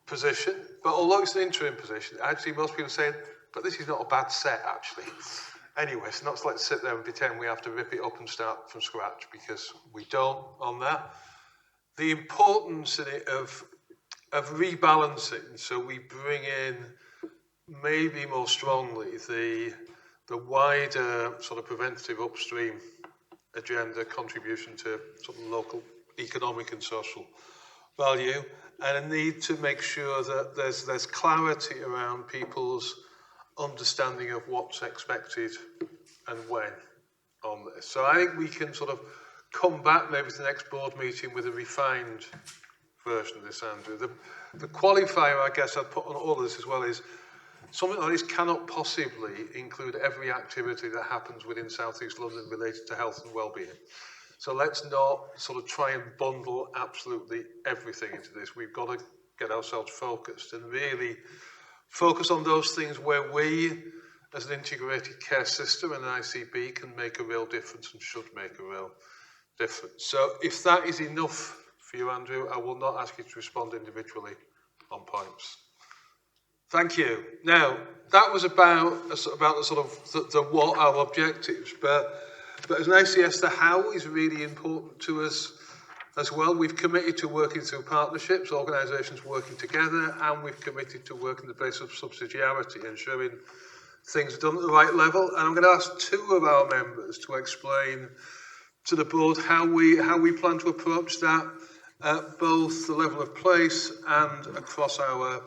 position. But although it's an interim position, actually most people say, but this is not a bad set, actually. Anyway, it's not let's sit there and pretend we have to rip it up and start from scratch, because we don't on that. The importance in it of rebalancing, so we bring in maybe more strongly the wider sort of preventative upstream agenda contribution to sort of local economic and social value, and a need to make sure that there's clarity around people's understanding of what's expected and when on this. So I think we can sort of come back maybe to the next board meeting with a refined version of this, Andrew. The qualifier, I guess, I'd put on all of this as well is something like this cannot possibly include every activity that happens within South East London related to health and well-being. So let's not sort of try and bundle absolutely everything into this. We've got to get ourselves focused and really focus on those things where we, as an integrated care system and an ICB, can make a real difference and should make a real difference. So if that is enough for you, Andrew, I will not ask you to respond individually on points. Thank you. Now, that was about the sort of the what our objectives, but as an ICS, the how is really important to us as well. We've committed to working through partnerships, organisations working together, and we've committed to working the basis of subsidiarity, ensuring things are done at the right level. And I'm going to ask two of our members to explain to the board how we plan to approach that at both the level of place and across our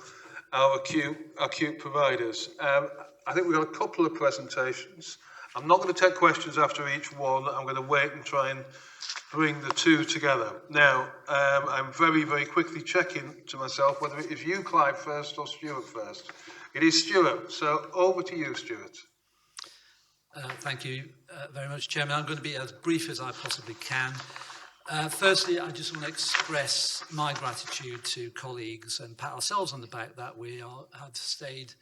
acute providers. I think we've got a couple of presentations. I'm not going to take questions after each one. I'm going to wait and try and bring the two together. Now, I'm very, very quickly checking to myself whether it is you, Clive, first or Stuart first. It is Stuart. So over to you, Stuart. Thank you very much, Chairman. I'm going to be as brief as I possibly can. Firstly, I just want to express my gratitude to colleagues and pat ourselves on the back that we have stayed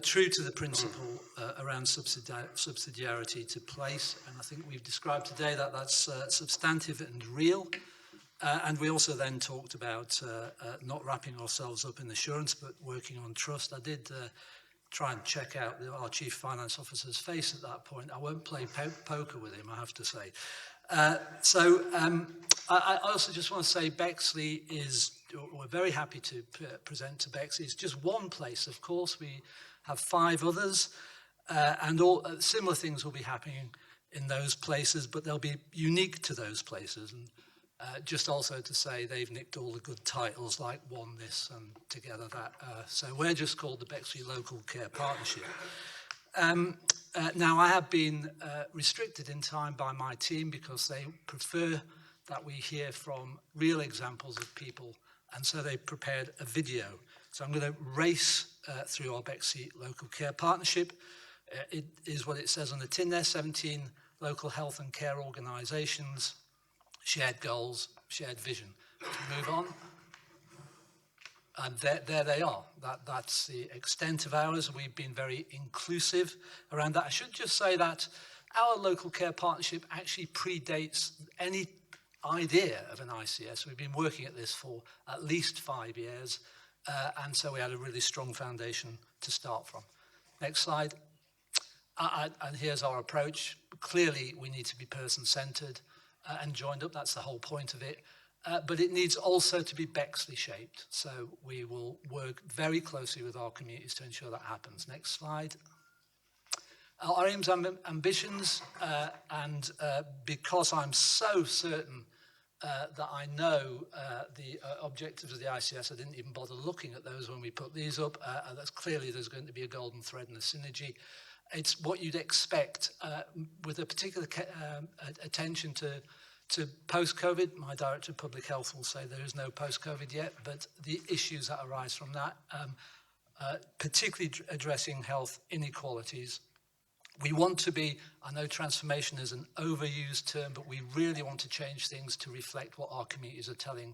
true to the principle around subsidiarity to place. And I think we've described today that that's substantive and real. And we also then talked about not wrapping ourselves up in assurance, but working on trust. I did try and check out our Chief Finance Officer's face at that point. I won't play poker with him, I have to say. I also just want to say Bexley we're very happy to present to Bexley. It's just one place, of course. We have 5 others, and all similar things will be happening in those places, but they'll be unique to those places. And just also to say they've nicked all the good titles like One This and Together That. So we're just called the Bexley Local Care Partnership. Now, I have been restricted in time by my team because they prefer that we hear from real examples of people, and so they prepared a video. So I'm going to race through our Bexley Local Care Partnership. It is what it says on the tin there, 17 local health and care organisations, shared goals, shared vision. Let's move on. And there they are. That's the extent of ours. We've been very inclusive around that. I should just say that our local care partnership actually predates any idea of an ICS. We've been working at this for at least 5 years, and so we had a really strong foundation to start from. Next slide. And here's our approach. Clearly, we need to be person-centred and joined up. That's the whole point of it. But it needs also to be Bexley shaped. So we will work very closely with our communities to ensure that happens. Next slide. Our aims and ambitions, and because I'm so certain that I know the objectives of the ICS, I didn't even bother looking at those when we put these up. That's clearly there's going to be a golden thread and a synergy. It's what you'd expect with a particular attention to post-COVID. My Director of Public Health will say there is no post-COVID yet, but the issues that arise from that, particularly addressing health inequalities. We want to be, I know transformation is an overused term, but we really want to change things to reflect what our communities are telling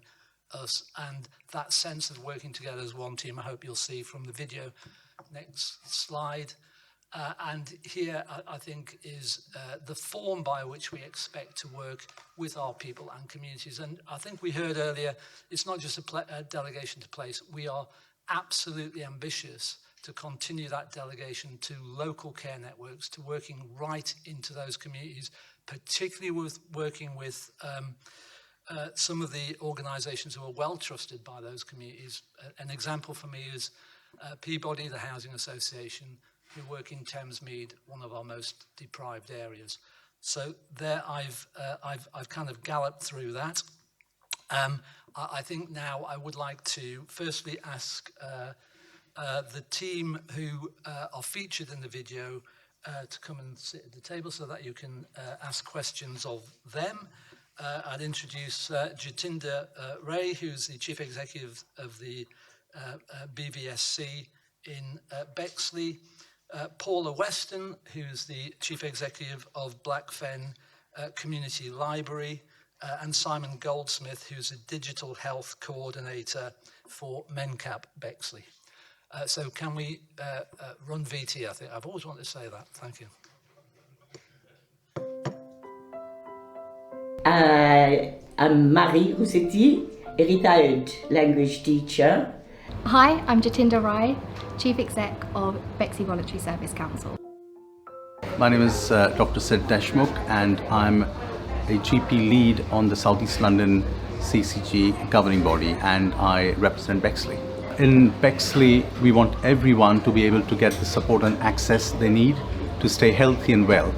us, and that sense of working together as one team, I hope you'll see from the video. Next slide. And here, I think, is the form by which we expect to work with our people and communities. And I think we heard earlier, it's not just a delegation to place. We are absolutely ambitious to continue that delegation to local care networks, to working right into those communities, particularly with working with some of the organisations who are well trusted by those communities. An example for me is Peabody, the Housing Association, who work in Thamesmead, one of our most deprived areas. So there I've kind of galloped through that. I think now I would like to firstly ask the team who are featured in the video to come and sit at the table so that you can ask questions of them. I'd introduce Jatinder Ray, who's the Chief Executive of the BVSC in Bexley, Paula Weston, who's the Chief Executive of Blackfen Community Library, and Simon Goldsmith, who's a Digital Health Coordinator for MenCap Bexley. So can we run VT? I think I've always wanted to say that. Thank you. I'm Marie Rossetti, a retired language teacher. Hi, I'm Jatinder Rai, Chief Exec of Bexley Voluntary Service Council. My name is Dr. Sid Deshmukh, and I'm a GP lead on the South East London CCG governing body, and I represent Bexley. In Bexley, we want everyone to be able to get the support and access they need to stay healthy and well.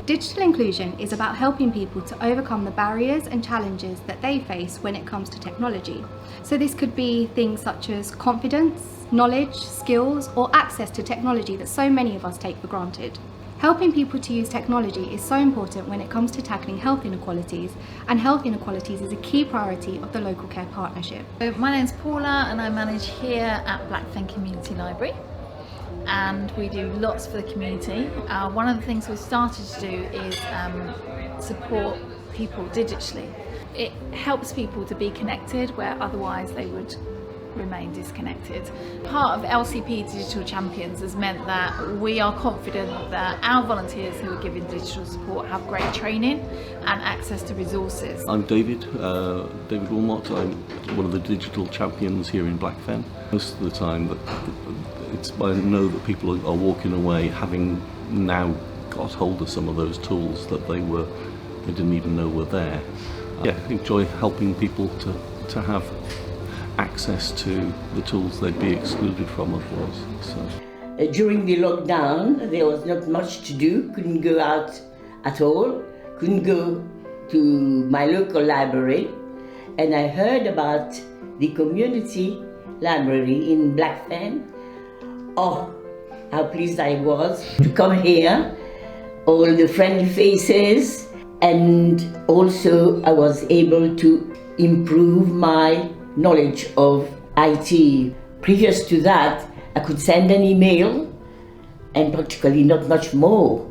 Digital inclusion is about helping people to overcome the barriers and challenges that they face when it comes to technology. So this could be things such as confidence, knowledge, skills, or access to technology that so many of us take for granted. Helping people to use technology is so important when it comes to tackling health inequalities, and health inequalities is a key priority of the Local Care Partnership. So my name's Paula and I manage here at Blackfen Community Library, and we do lots for the community. One of the things we've started to do is support people digitally. It helps people to be connected where otherwise they would remain disconnected. Part of LCP Digital Champions has meant that we are confident that our volunteers who are giving digital support have great training and access to resources. I'm David Wilmot. I'm one of the digital champions here in Blackfen. Most of the time I know that people are walking away having now got hold of some of those tools that they didn't even know were there. Yeah, I enjoy helping people to have access to the tools they'd be excluded from otherwise. So. During the lockdown, there was not much to do, couldn't go out at all, couldn't go to my local library, and I heard about the community library in Blackfen. Oh, how pleased I was to come here, all the friendly faces, and also I was able to improve my knowledge of IT. Previous to that, I could send an email and practically not much more.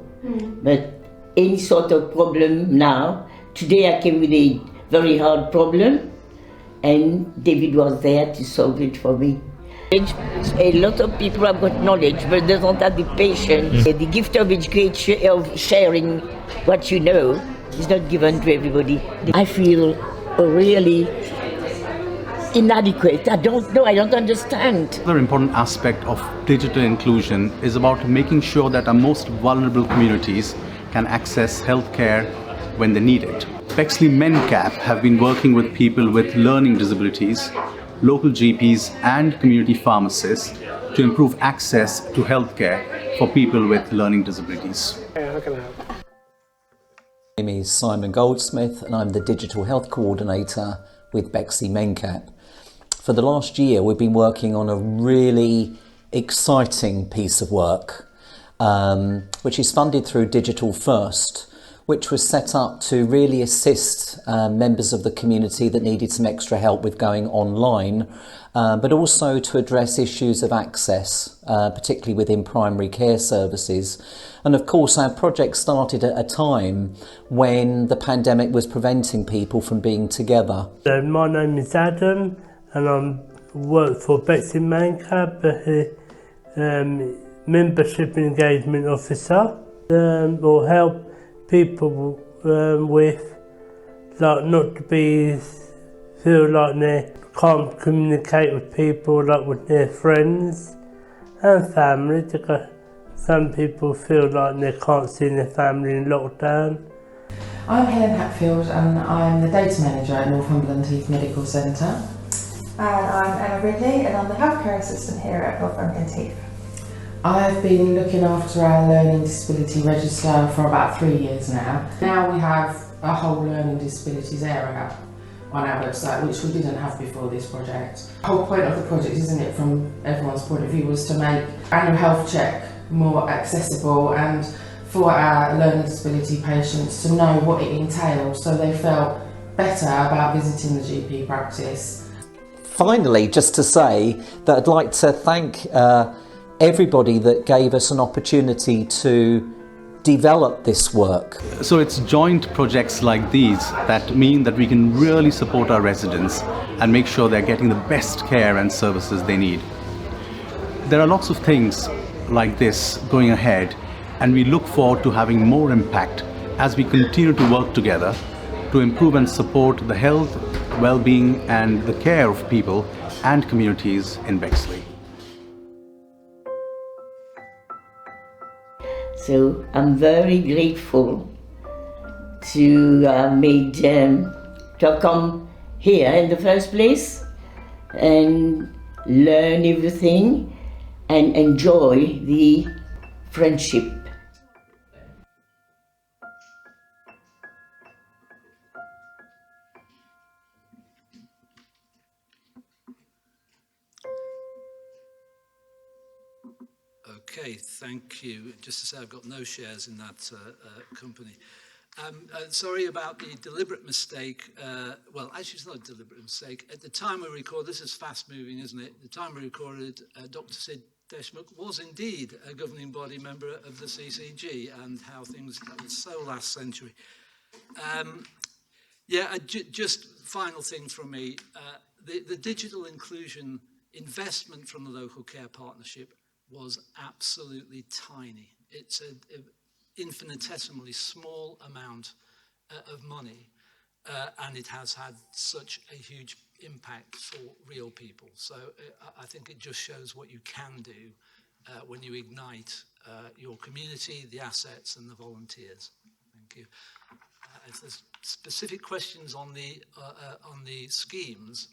But any sort of problem now, today I came with a very hard problem and David was there to solve it for me. A lot of people have got knowledge but they don't have the patience. The gift of education, of sharing what you know, is not given to everybody. I feel really inadequate. I don't know, I don't understand. Another important aspect of digital inclusion is about making sure that our most vulnerable communities can access healthcare when they need it. Bexley MenCap have been working with people with learning disabilities, local GPs and community pharmacists to improve access to healthcare for people with learning disabilities. How can I help? My name is Simon Goldsmith and I'm the Digital Health Coordinator with Bexley MenCap. For the last year we've been working on a really exciting piece of work which is funded through Digital First, which was set up to really assist members of the community that needed some extra help with going online, but also to address issues of access, particularly within primary care services. And of course our project started at a time when the pandemic was preventing people from being together. So my name is Adam and I work for Bexley MenCap. membership engagement officer, or help people with like not to feel like they can't communicate with people like with their friends and family, because some people feel like they can't see their family in lockdown. I'm Helen Hatfield and I'm the data manager at Northumberland Heath Medical Centre. And I'm Emma Ridley and I'm the healthcare assistant here at Northumberland Heath. I've been looking after our learning disability register for about 3 years now. Now we have a whole learning disabilities area on our website, which we didn't have before this project. The whole point of the project, isn't it, from everyone's point of view, was to make annual health check more accessible and for our learning disability patients to know what it entailed, so they felt better about visiting the GP practice. Finally, just to say that I'd like to thank everybody that gave us an opportunity to develop this work. So it's joint projects like these that mean that we can really support our residents and make sure they're getting the best care and services they need. There are lots of things like this going ahead, and we look forward to having more impact as we continue to work together to improve and support the health, well-being and the care of people and communities in Bexley. So I'm very grateful to to come here in the first place and learn everything and enjoy the friendship. Okay, thank you. Just to say, I've got no shares in that company. Sorry about the deliberate mistake. Well, actually, it's not a deliberate mistake. At the time we recorded, this is fast moving, isn't it? At the time we recorded, Dr. Sid Deshmukh was indeed a governing body member of the CCG, and how things, that was so last century. Just final thing from me. The digital inclusion investment from the local care partnership was absolutely tiny. It's an infinitesimally small amount of money, and it has had such a huge impact for real people. So I think it just shows what you can do when you ignite your community, the assets and the volunteers. Thank you. If there's specific questions on the schemes,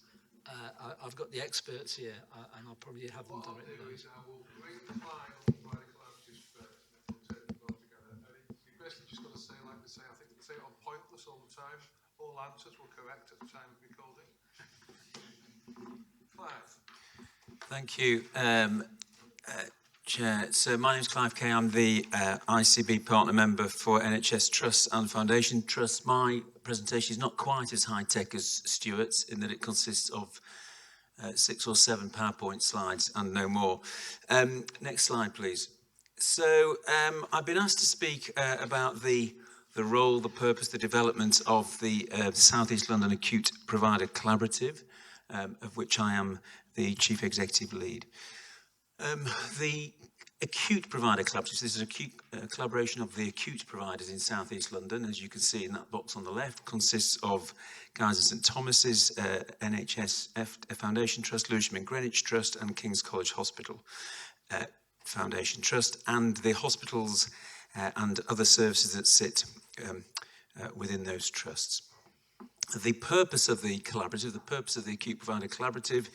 I've got the experts here, and I'll probably have them directly. What I'll do is I will bring the file by the collaboratives first, and then we'll take them both together. And you basically just got to say, like we say, I think we say it on pointless all the time. All answers were correct at the time of recording. Clive. Thank you, Chair. So my name is Clive Kay. I'm the ICB partner member for NHS Trust and Foundation Trust. My presentation is not quite as high-tech as Stuart's in that it consists of 6 or 7 PowerPoint slides and no more. Next slide, please. So I've been asked to speak about the role, the purpose, the development of the South East London Acute Provider Collaborative, of which I am the Chief Executive Lead. The Acute Provider Collaborative, this is a collaboration of the acute providers in South East London, as you can see in that box on the left, consists of Guy's and St Thomas's, NHS Foundation Trust, Lewisham and Greenwich Trust and King's College Hospital Foundation Trust, and the hospitals and other services that sit within those trusts. The purpose of the collaborative, the purpose of the Acute Provider Collaborative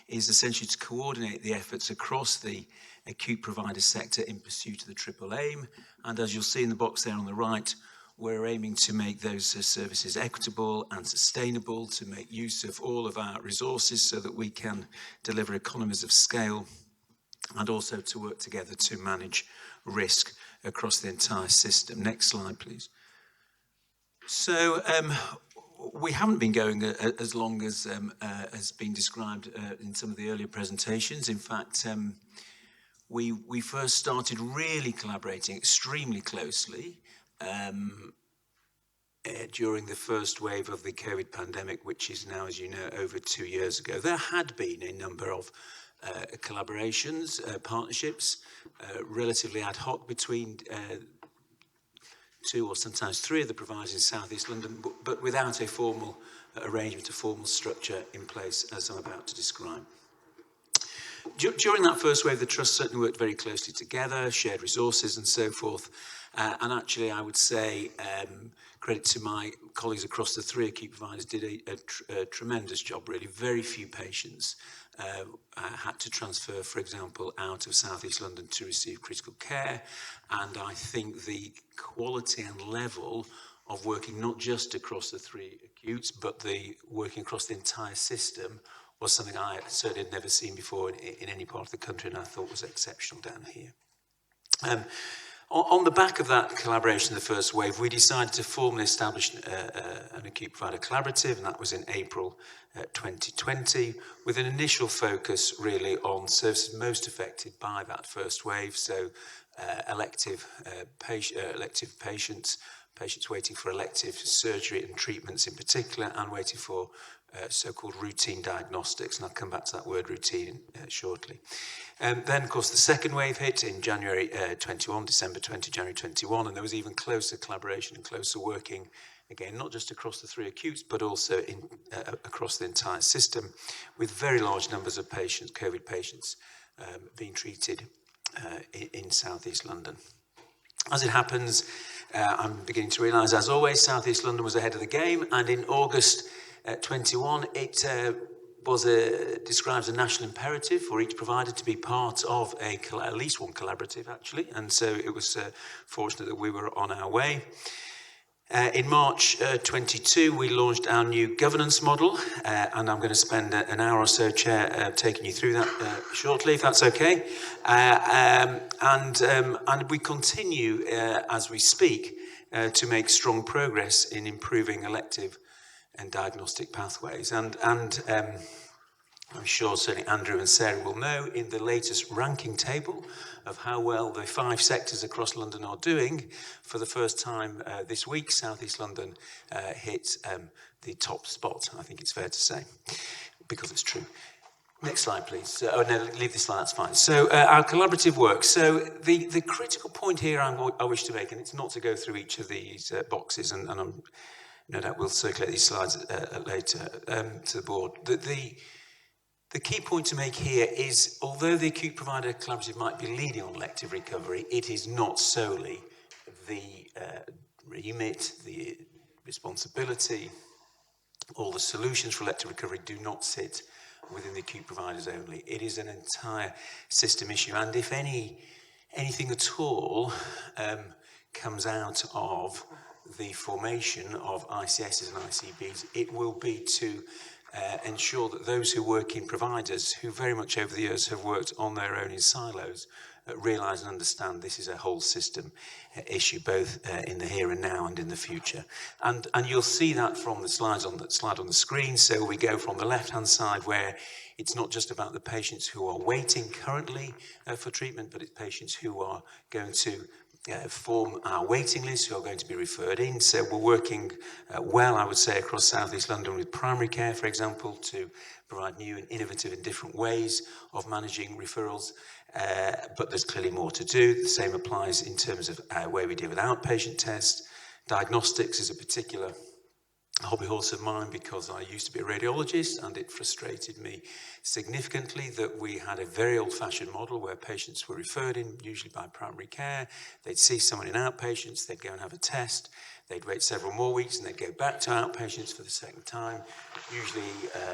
is essentially to coordinate the efforts across the acute provider sector in pursuit of the triple aim. And as you'll see in the box there on the right, we're aiming to make those services equitable and sustainable, to make use of all of our resources so that we can deliver economies of scale, and also to work together to manage risk across the entire system. Next slide, please. So we haven't been going as long as has been described in some of the earlier presentations. In fact, we first started really collaborating extremely closely during the first wave of the COVID pandemic, which is now, as you know, over 2 years ago. There had been a number of collaborations, partnerships, relatively ad hoc between 2 or sometimes 3 of the providers in South East London, but without a formal arrangement, a formal structure in place, as I'm about to describe. During that first wave, the Trust certainly worked very closely together, shared resources and so forth. And actually, I would say, credit to my colleagues across the 3 acute providers, did a tremendous job, really. Very few patients had to transfer, for example, out of South East London to receive critical care. And I think the quality and level of working not just across the 3 acutes, but the working across the entire system was something I certainly had never seen before in any part of the country, and I thought was exceptional down here. On the back of that collaboration, the first wave, we decided to formally establish an acute provider collaborative, and that was in April 2020, with an initial focus really on services most affected by that first wave, so elective patients, patients waiting for elective surgery and treatments in particular, and waiting for so-called routine diagnostics, and I'll come back to that word routine shortly. Then, of course, the second wave hit in January 21, December 20, January 21, and there was even closer collaboration and closer working, again, not just across the 3 acutes, but also across the entire system, with very large numbers of patients, COVID patients, being treated in South East London. As it happens, I'm beginning to realise, as always, South East London was ahead of the game, and in August 21, it was described as a national imperative for each provider to be part of at least one collaborative, actually, and so it was fortunate that we were on our way. In March 22, we launched our new governance model, and I'm going to spend an hour or so, Chair, taking you through that shortly, if that's okay. And we continue, as we speak, to make strong progress in improving elective and diagnostic pathways. And I'm sure certainly Andrew and Sarah will know, in the latest ranking table of how well the 5 sectors across London are doing, for the first time this week, South East London hit the top spot, I think it's fair to say, because it's true. Next slide, please. Oh, no, leave this slide, that's fine. So our collaborative work. So the critical point here I wish to make, and it's not to go through each of these boxes, and I'm no doubt we'll circulate these slides later to the board. The key point to make here is, although the acute provider collaborative might be leading on elective recovery, it is not solely the remit, the responsibility, all the solutions for elective recovery do not sit within the acute providers only. It is an entire system issue, and if anything at all comes out of the formation of ICSs and ICBs, it will be to ensure that those who work in providers, who very much over the years have worked on their own in silos, realise and understand this is a whole system issue, both in the here and now and in the future. And you'll see that from the slides on the slide on the screen. So we go from the left-hand side, where it's not just about the patients who are waiting currently for treatment, but it's patients who are going to form our waiting list, who are going to be referred in. So we're working well, I would say, across South East London with primary care, for example, to provide new and innovative and different ways of managing referrals. But there's clearly more to do. The same applies in terms of where we deal with outpatient tests. Diagnostics is a particular hobby horse of mine, because I used to be a radiologist, and it frustrated me significantly that we had a very old-fashioned model where patients were referred in, usually by primary care. They'd see someone in outpatients, they'd go and have a test, they'd wait several more weeks, and they'd go back to outpatients for the second time. Usually,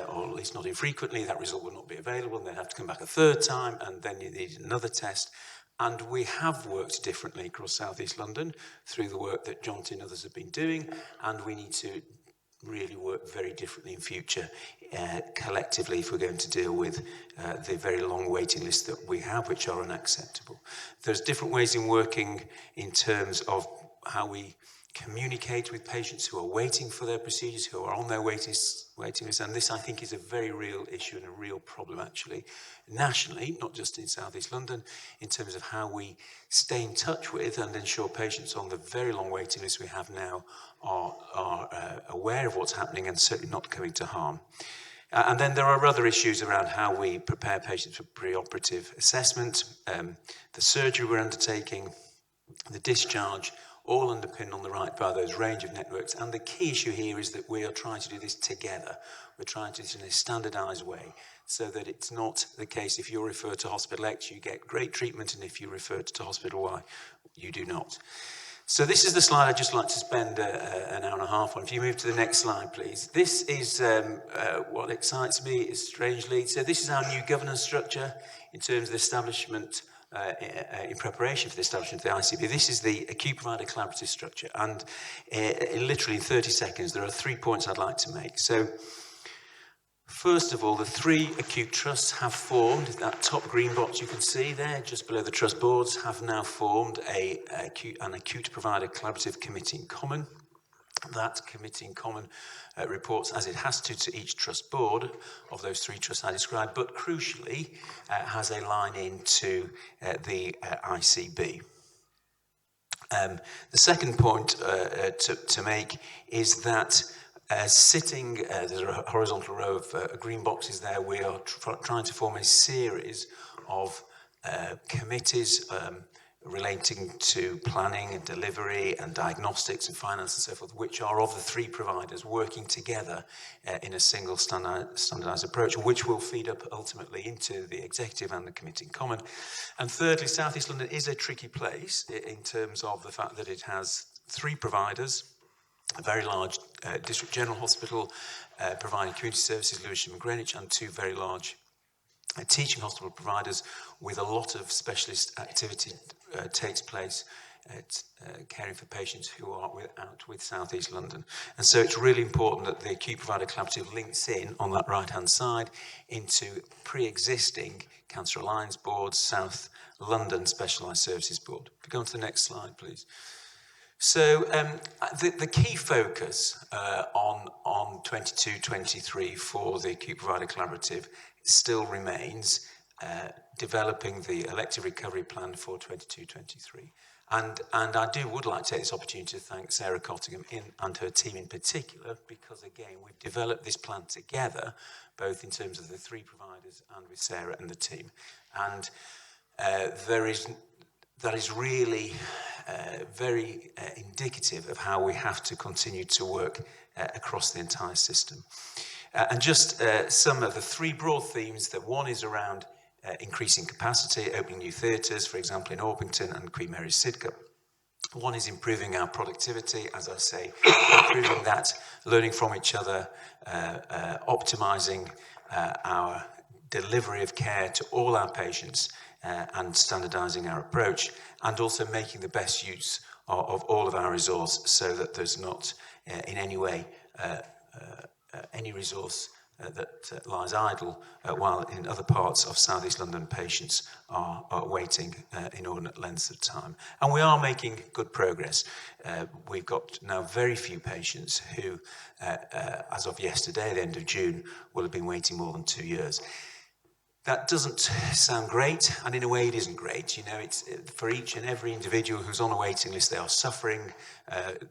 or at least not infrequently, that result would not be available, and they'd have to come back a third time, and then you needed another test. And we have worked differently across South East London through the work that Jonty and others have been doing, and we need to really work very differently in future collectively if we're going to deal with the very long waiting lists that we have, which are unacceptable. There's different ways in working in terms of how we communicate with patients who are waiting for their procedures, who are on their waiting list, and this, I think, is a very real issue and a real problem, actually, nationally, not just in South East London, in terms of how we stay in touch with and ensure patients on the very long waiting list we have now are aware of what's happening and certainly not coming to harm. And then there are other issues around how we prepare patients for preoperative assessment, the surgery we're undertaking, the discharge, all underpinned on the right by those range of networks. And the key issue here is that we are trying to do this together. We're trying to do this in a standardised way so that it's not the case if you're referred to Hospital X, you get great treatment, and if you're referred to Hospital Y, you do not. So this is the slide I'd just like to spend an hour and a half on. If you move to the next slide, please. This is what excites me, strangely. So this is our new governance structure in terms of the establishment, in preparation for the establishment of the ICB. This is the acute provider collaborative structure. And literally in 30 seconds, there are 3 points I'd like to make. So first of all, the 3 acute trusts have formed. That top green box you can see there, just below the trust boards, have now formed an acute provider collaborative committee in common. That committee in common reports, as it has to each trust board of those 3 trusts I described, but crucially has a line into the ICB. The second point to make is that there's a horizontal row of green boxes there. We are trying to form a series of committees relating to planning and delivery and diagnostics and finance and so forth, which are of the 3 providers working together in a single standardised approach, which will feed up ultimately into the executive and the committee in common. And thirdly, South East London is a tricky place in terms of the fact that it has 3 providers, a very large district general hospital providing community services, Lewisham and Greenwich, and 2 very large teaching hospital providers with a lot of specialist activity takes place caring for patients who are out with South East London. And so it's really important that the acute provider collaborative links in on that right-hand side into pre-existing Cancer Alliance boards, South London Specialised Services Board. If you go on to the next slide, please. So the key focus on 22-23 for the acute provider collaborative still remains developing the elective recovery plan for 22-23. And I would like to take this opportunity to thank Sarah Cottingham and her team in particular, because again, we've developed this plan together, both in terms of the 3 providers and with Sarah and the team. And that is really very indicative of how we have to continue to work across the entire system. And just some of the 3 broad themes, that one is around increasing capacity, opening new theatres, for example, in Orpington and Queen Mary's Sidcup. One is improving our productivity, as I say, improving that, learning from each other, optimising our delivery of care to all our patients, and standardising our approach, and also making the best use of all of our resource so that there's not in any way any resource that lies idle while in other parts of South East London patients are waiting inordinate lengths of time. And we are making good progress. We've got now very few patients who, as of yesterday, the end of June, will have been waiting more than 2 years. That doesn't sound great, and in a way it isn't great. You know, it's for each and every individual who's on a waiting list, they are suffering.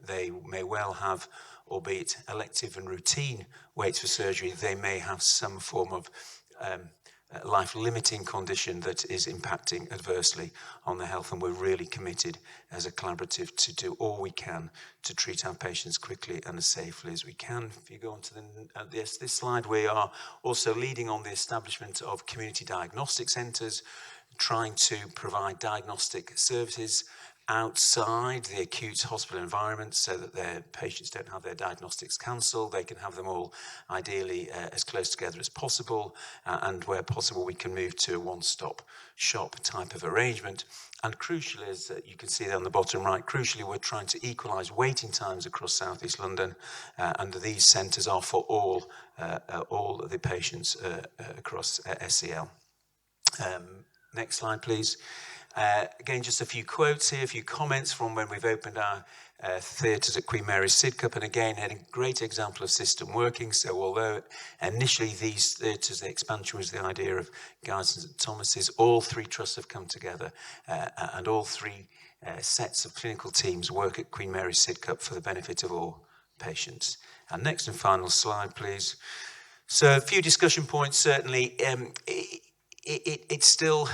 They may well have, albeit elective and routine waits for surgery, they may have some form of life-limiting condition that is impacting adversely on their health, and we're really committed as a collaborative to do all we can to treat our patients quickly and as safely as we can. If you go on to this slide, we are also leading on the establishment of community diagnostic centres, trying to provide diagnostic services outside the acute hospital environment so that their patients don't have their diagnostics cancelled. They can have them all ideally as close together as possible, and where possible we can move to a one-stop shop type of arrangement. And crucially, as you can see there on the bottom right, crucially we're trying to equalise waiting times across South East London, and these centres are for all of the patients across SEL. Next slide, please. Again, just a few quotes here, a few comments from when we've opened our theatres at Queen Mary's Sidcup, and again, a great example of system working. So although initially these theatres, the expansion was the idea of Guy's and Thomas's, all 3 trusts have come together, and all 3 sets of clinical teams work at Queen Mary's Sidcup for the benefit of all patients. And next and final slide, please. So a few discussion points, certainly. It's still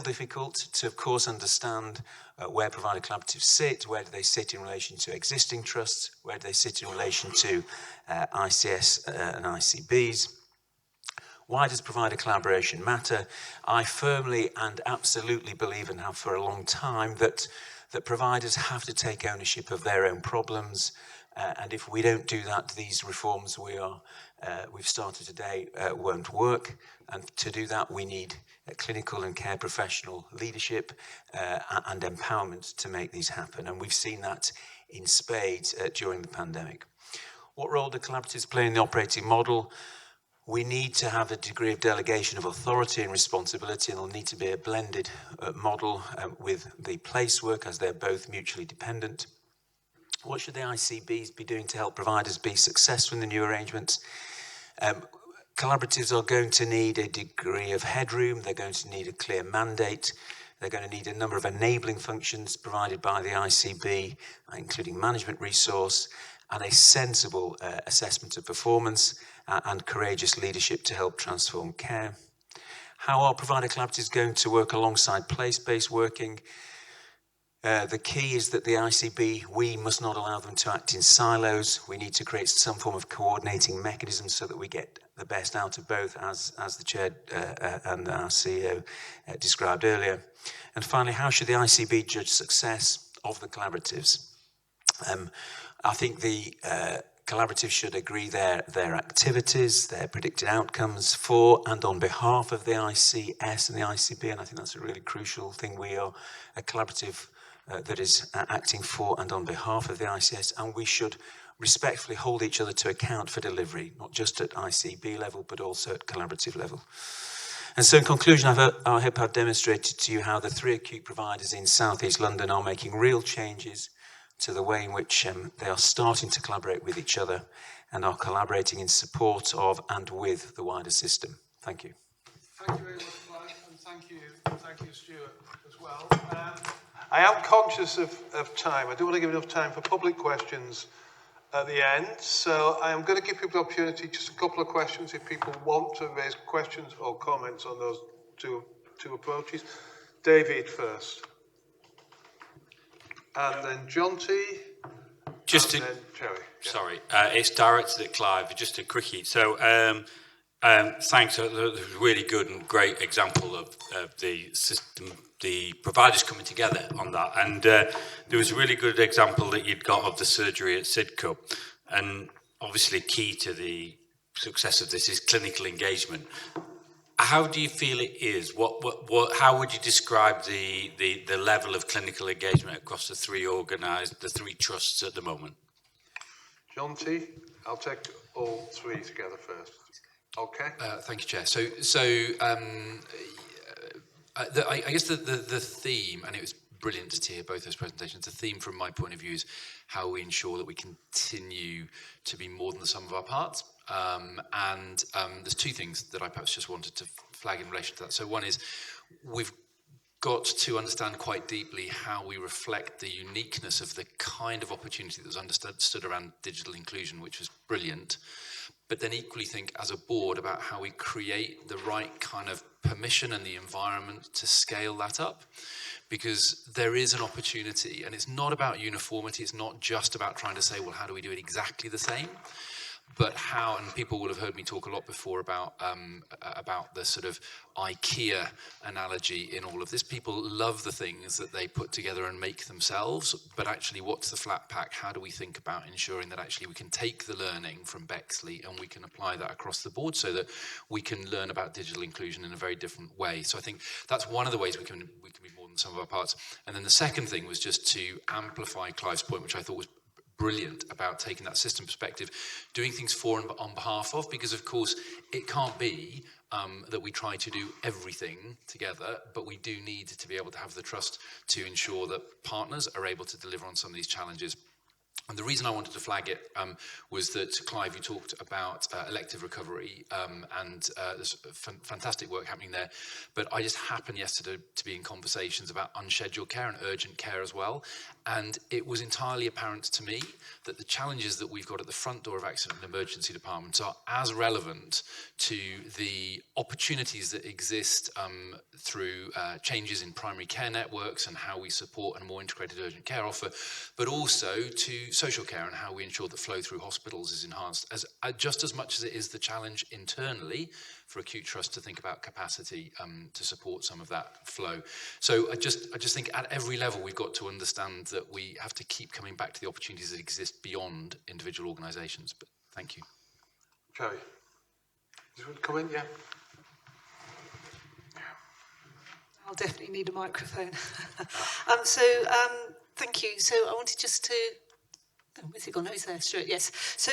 difficult to, of course, understand where provider collaboratives sit, where do they sit in relation to existing trusts, where do they sit in relation to ICS and ICBs. Why does provider collaboration matter? I firmly and absolutely believe, and have for a long time, that providers have to take ownership of their own problems. And if we don't do that, these reforms we've started today won't work. And to do that, we need clinical and care professional leadership and empowerment to make these happen. And we've seen that in spades during the pandemic. What role do collaboratives play in the operating model? We need to have a degree of delegation of authority and responsibility, and there'll need to be a blended model with the place work, as they're both mutually dependent. What should the ICBs be doing to help providers be successful in the new arrangements? Collaboratives are going to need a degree of headroom. They're going to need a clear mandate. They're going to need a number of enabling functions provided by the ICB, including management resource, and a sensible assessment of performance and courageous leadership to help transform care. How are provider collaboratives going to work alongside place-based working? The key is that the ICB, we must not allow them to act in silos. We need to create some form of coordinating mechanism so that we get the best out of both, as the Chair and our CEO described earlier. And finally, how should the ICB judge success of the collaboratives? I think the collaboratives should agree their activities, their predicted outcomes for and on behalf of the ICS and the ICB, and I think that's a really crucial thing. We are a collaborative that is acting for and on behalf of the ICS, and we should respectfully hold each other to account for delivery, not just at ICB level, but also at collaborative level. And so in conclusion, I hope I've demonstrated to you how the 3 acute providers in South East London are making real changes to the way in which they are starting to collaborate with each other and are collaborating in support of and with the wider system. Thank you. Thank you very much, Mike, and thank you, Stuart, as well. I am conscious of time. I do want to give enough time for public questions at the end, so I am going to give people the opportunity, just a couple of questions, if people want to raise questions or comments on those two approaches. David first. And then John T. Just and then Cherry. Yeah. Sorry, it's directed at Clive. Just a quickie. So, thanks. That was a really good and great example of the system, the providers coming together on that. And there was a really good example that you'd got of the surgery at Sidcup. And obviously, key to the success of this is clinical engagement. How do you feel it is? How would you describe the level of clinical engagement across the 3 trusts at the moment? John T. I'll take all 3 together first. Okay. Thank you, Chair. I guess the theme, and it was brilliant to hear both those presentations, the theme from my point of view is how we ensure that we continue to be more than the sum of our parts. There's 2 things that I perhaps just wanted to flag in relation to that. So one is we've got to understand quite deeply how we reflect the uniqueness of the kind of opportunity that was understood around digital inclusion, which was brilliant, but then equally think as a board about how we create the right kind of permission and the environment to scale that up. Because there is an opportunity, and it's not about uniformity, it's not just about trying to say, well, how do we do it exactly the same? But how, and people will have heard me talk a lot before about the sort of IKEA analogy in all of this. People love the things that they put together and make themselves, but actually what's the flat pack? How do we think about ensuring that actually we can take the learning from Bexley and we can apply that across the board so that we can learn about digital inclusion in a very different way? So I think that's one of the ways we can be more than some of our parts. And then the second thing was just to amplify Clive's point, which I thought was brilliant, about taking that system perspective, doing things for and on behalf of, because of course it can't be that we try to do everything together, but we do need to be able to have the trust to ensure that partners are able to deliver on some of these challenges. And the reason I wanted to flag it was that, Clive, you talked about elective recovery, and there's fantastic work happening there. But I just happened yesterday to be in conversations about unscheduled care and urgent care as well. And it was entirely apparent to me that the challenges that we've got at the front door of accident and emergency departments are as relevant to the opportunities that exist through changes in primary care networks and how we support a more integrated urgent care offer, but also to social care and how we ensure that flow through hospitals is enhanced, as just as much as it is the challenge internally for acute trust to think about capacity to support some of that flow. So I just think at every level we've got to understand that we have to keep coming back to the opportunities that exist beyond individual organisations. But thank you. Jerry, do you want to come in? Yeah. I'll definitely need a microphone. Thank you. So I wanted just to... Oh, where's it gone? Oh, it's there, Stuart, yes. So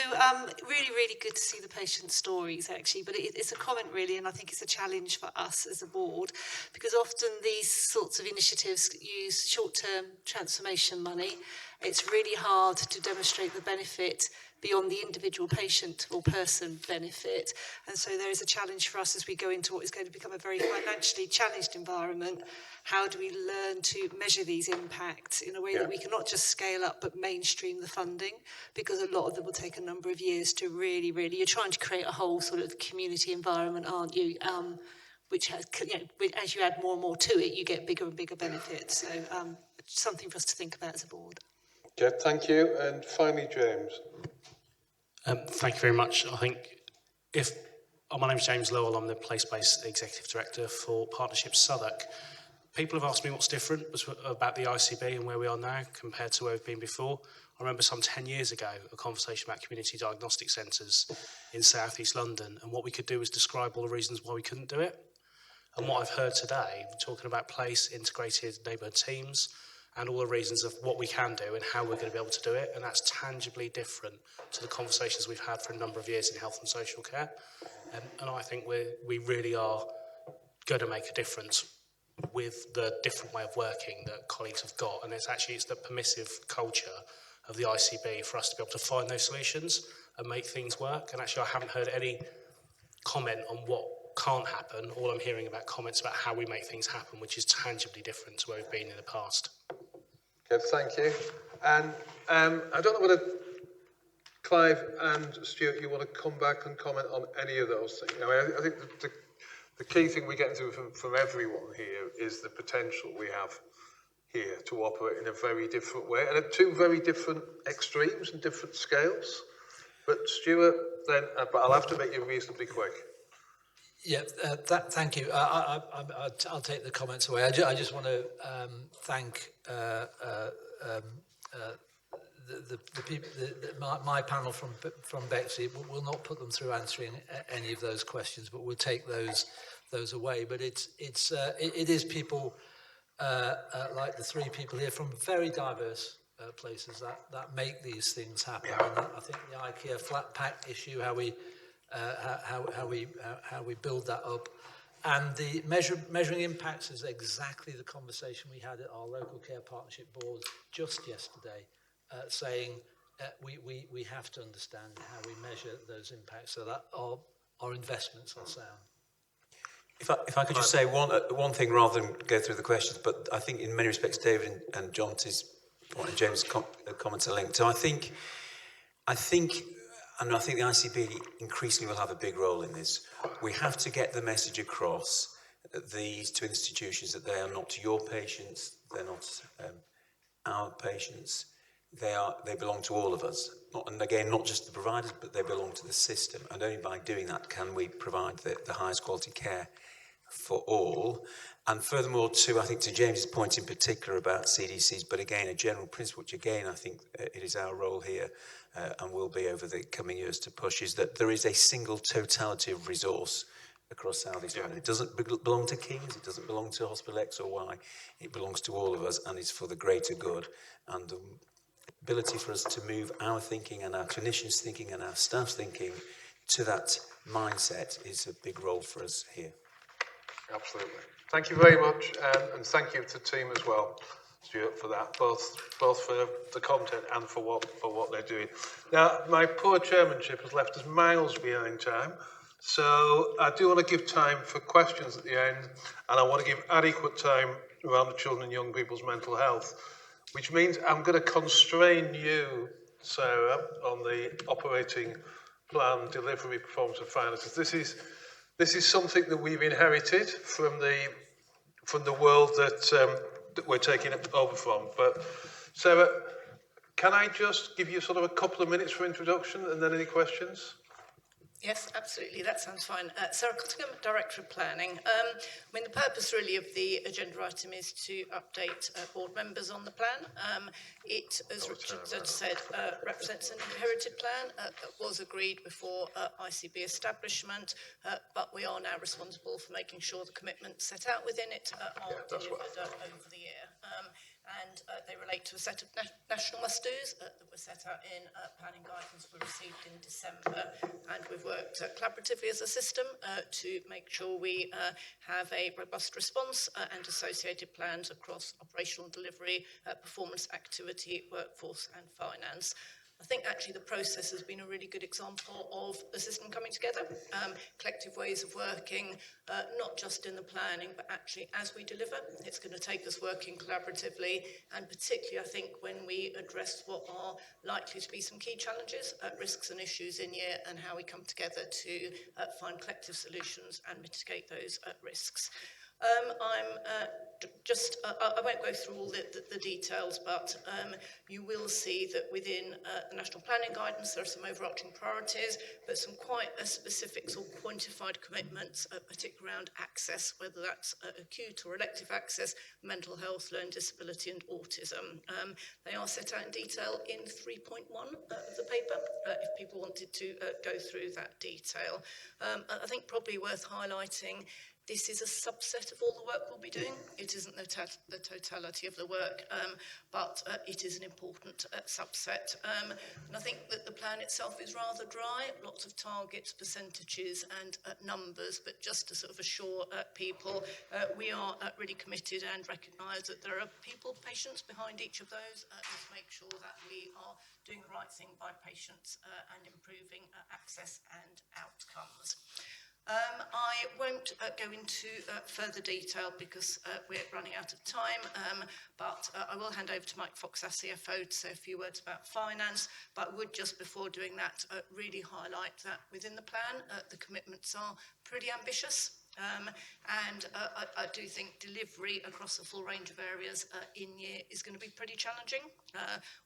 really, really good to see the patient stories, actually, but it's a comment, really, and I think it's a challenge for us as a board, because often these sorts of initiatives use short-term transformation money. It's really hard to demonstrate the benefit beyond the individual patient or person benefit. And so there is a challenge for us as we go into what is going to become a very financially challenged environment. How do we learn to measure these impacts in a way that we can not just scale up but mainstream the funding? Because a lot of them will take a number of years to really, you're trying to create a whole sort of community environment, aren't you? Which has, as you add more and more to it, you get bigger and bigger benefits. So something for us to think about as a board. Okay, thank you. And finally, James. Thank you very much. I think my name's James Lowell, I'm the place-based executive director for Partnerships Southwark. People have asked me what's different about the ICB and where we are now compared to where we've been before. I remember some 10 years ago, a conversation about community diagnostic centres in South East London, and what we could do was describe all the reasons why we couldn't do it. And what I've heard today, talking about place, integrated neighbourhood teams, and all the reasons of what we can do and how we're going to be able to do it, and that's tangibly different to the conversations we've had for a number of years in health and social care. And I think we really are going to make a difference with the different way of working that colleagues have got, and it's the permissive culture of the ICB for us to be able to find those solutions and make things work. And actually I haven't heard any comment on what can't happen. All I'm hearing about comments about how we make things happen, which is tangibly different to where we've been in the past. Good, thank you. And I don't know whether Clive and Stuart, you want to come back and comment on any of those things. I think the key thing we get through from everyone here is the potential we have here to operate in a very different way, and at two very different extremes and different scales. But Stuart, then, but I'll have to make you reasonably quick. Yeah, thank you. I'll take the comments away. I just want to thank the people, my panel from Bexley. We'll not put them through answering any of those questions, but we'll take those away. But it is people like the three people here from very diverse places that make these things happen. And I think the IKEA flat pack issue, how we build that up, and the measuring impacts is exactly the conversation we had at our local care partnership board just yesterday, saying we have to understand how we measure those impacts so that our investments are sound. If I could just say one thing rather than go through the questions, but I think in many respects David and Jonty's point and James' comments are linked. So I think the ICB increasingly will have a big role in this. We have to get the message across these two institutions that they are not your patients, they're not our patients, they belong to all of us. And again, not just the providers, but they belong to the system. And only by doing that can we provide the highest quality care for all. And furthermore, I think to James's point in particular about CDCs, but again, a general principle, which again, I think it is our role here and will be over the coming years to push, is that there is a single totality of resource across South East London. It doesn't belong to Kings, it doesn't belong to Hospital X or Y, it belongs to all of us, and it's for the greater good. And the ability for us to move our thinking and our clinicians' thinking and our staff's thinking to that mindset is a big role for us here. Absolutely. Thank you very much, and thank you to the team as well. Stuart, for that, both for the content and for what they're doing. Now, my poor chairmanship has left us miles behind time, so I do want to give time for questions at the end, and I want to give adequate time around the children and young people's mental health, which means I'm going to constrain you, Sarah, on the operating plan, delivery, performance and finances. This is something that we've inherited from the world that we're taking it over from. But Sarah, can I just give you sort of a couple of minutes for introduction and then any questions? Yes, absolutely. That sounds fine. Sarah Cottingham, Director of Planning. The purpose really of the agenda item is to update board members on the plan. It, as Richard said, represents an inherited plan that was agreed before ICB establishment, but we are now responsible for making sure the commitments set out within it are delivered over the year. And they relate to a set of national must-dos that were set out in planning guidance we received in December, and we've worked collaboratively as a system to make sure we have a robust response and associated plans across operational delivery, performance, activity, workforce and finance. I think actually the process has been a really good example of the system coming together, collective ways of working, not just in the planning, but actually as we deliver. It's going to take us working collaboratively, and particularly I think when we address what are likely to be some key challenges, risks and issues in year, and how we come together to find collective solutions and mitigate those risks. I won't go through all the details, but you will see that within the National Planning Guidance there are some overarching priorities, but some quite specific or quantified commitments, particularly around access, whether that's acute or elective access, mental health, learning disability and autism. They are set out in detail in 3.1 of the paper, if people wanted to go through that detail. I think probably worth highlighting, this is a subset of all the work we'll be doing. It isn't the totality of the work, but it is an important subset. And I think that the plan itself is rather dry, lots of targets, percentages and numbers, but just to sort of assure people, we are really committed and recognise that there are people, patients behind each of those, to make sure that we are doing the right thing by patients and improving access and outcomes. I won't go into further detail because we're running out of time, but I will hand over to Mike Fox, our CFO, to say a few words about finance, but would just before doing that really highlight that within the plan the commitments are pretty ambitious. And I do think delivery across a full range of areas in year is going to be pretty challenging.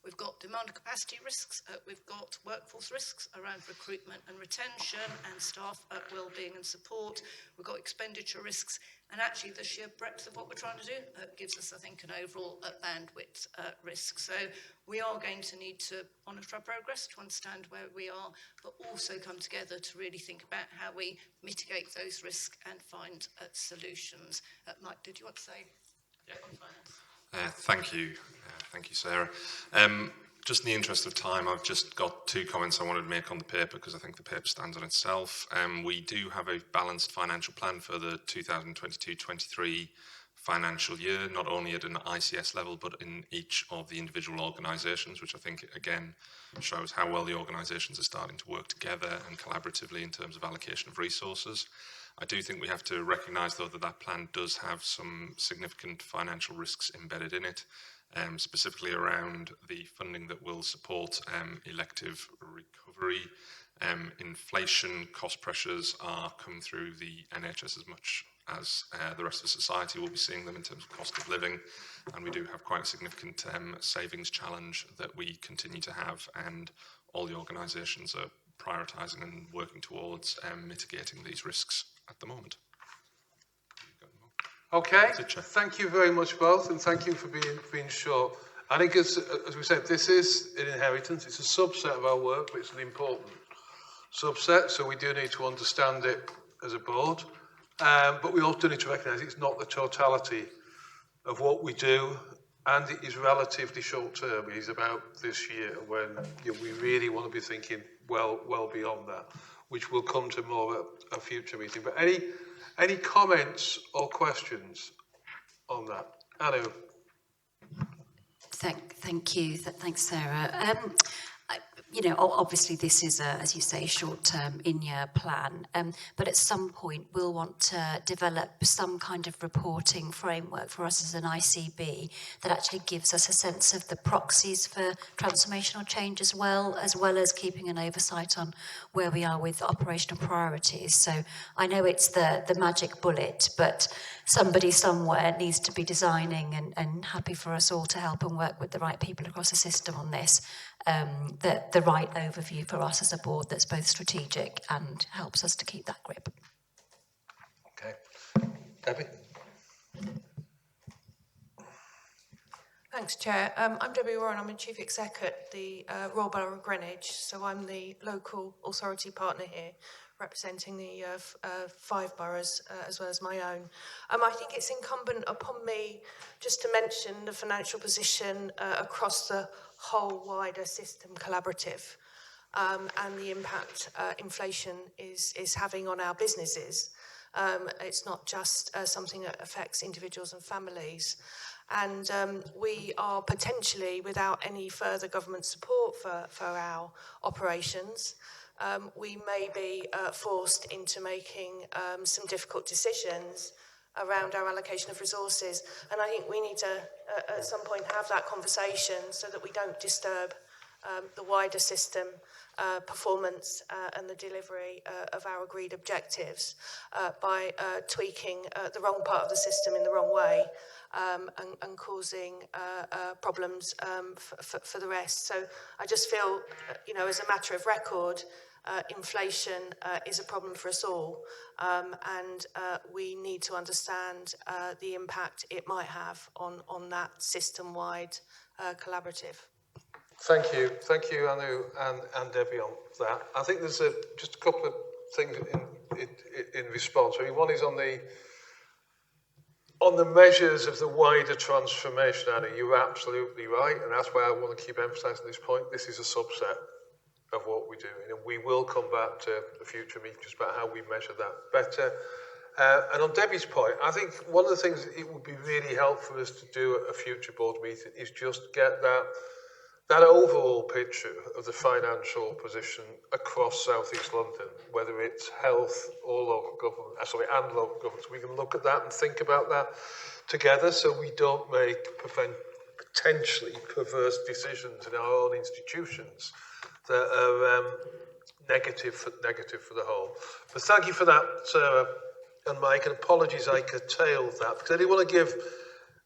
We've got demand capacity risks, we've got workforce risks around recruitment and retention and staff wellbeing and support, we've got expenditure risks, and actually the sheer breadth of what we're trying to do gives us, I think, an overall bandwidth risk. So we are going to need to monitor our progress to understand where we are, but also come together to really think about how we mitigate those risks and find solutions. Mike, did you want to say on finance? Thank you, Sarah. Just in the interest of time, I've just got two comments I wanted to make on the paper because I think the paper stands on itself. We do have a balanced financial plan for the 2022-23 financial year, not only at an ICS level, but in each of the individual organisations, which I think, again, shows how well the organisations are starting to work together and collaboratively in terms of allocation of resources. I do think we have to recognise, though, that that plan does have some significant financial risks embedded in it, specifically around the funding that will support elective recovery. Inflation, cost pressures are coming through the NHS as much as the rest of society will be seeing them in terms of cost of living, and we do have quite a significant savings challenge that we continue to have, and all the organisations are prioritising and working towards mitigating these risks at the moment. Okay, thank you very much both, and thank you for being short. I think as we said, this is an inheritance, it's a subset of our work, but it's an important subset, so we do need to understand it as a board, but we also need to recognise it's not the totality of what we do, and it is relatively short term. It is about this year when we really want to be thinking well beyond that, which will come to more at a future meeting. But any comments or questions on that? Anu? Thank you. Thanks, Sarah. You know, obviously this is, as you say, short-term in-year plan, but at some point we'll want to develop some kind of reporting framework for us as an ICB that actually gives us a sense of the proxies for transformational change as well as keeping an oversight on where we are with operational priorities. So I know it's the magic bullet, but somebody somewhere needs to be designing and happy for us all to help and work with the right people across the system on this. The right overview for us as a board that's both strategic and helps us to keep that grip. Okay. Debbie? Thanks, Chair. I'm Debbie Warren. I'm a Chief Exec at the Royal Borough of Greenwich, so I'm the local authority partner here, representing the 5 boroughs as well as my own. I think it's incumbent upon me just to mention the financial position across the whole wider system collaborative and the impact inflation is having on our businesses. It's not just something that affects individuals and families. And we are potentially, without any further government support for our operations, we may be forced into making some difficult decisions around our allocation of resources. And I think we need to, at some point, have that conversation so that we don't disturb the wider system performance and the delivery of our agreed objectives by tweaking the wrong part of the system in the wrong way and causing problems for the rest. So I just feel, you know, as a matter of record, inflation is a problem for us all, and we need to understand the impact it might have on that system-wide collaborative. Thank you, Anu and Debbie on that. I think there's just a couple of things in response. I mean, one is on the measures of the wider transformation, Anu. You're absolutely right, and that's why I want to keep emphasising this point. This is a subset of what we do, and we will come back to the future meeting just about how we measure that better. And on Debbie's point, I think one of the things it would be really helpful for us to do at a future board meeting is just get that overall picture of the financial position across South East London, whether it's health or local government, and local governments. We can look at that and think about that together so we don't make potentially perverse decisions in our own institutions that are negative for the whole. But thank you for that, Sarah and Mike, and apologies I curtailed that, because I did want to give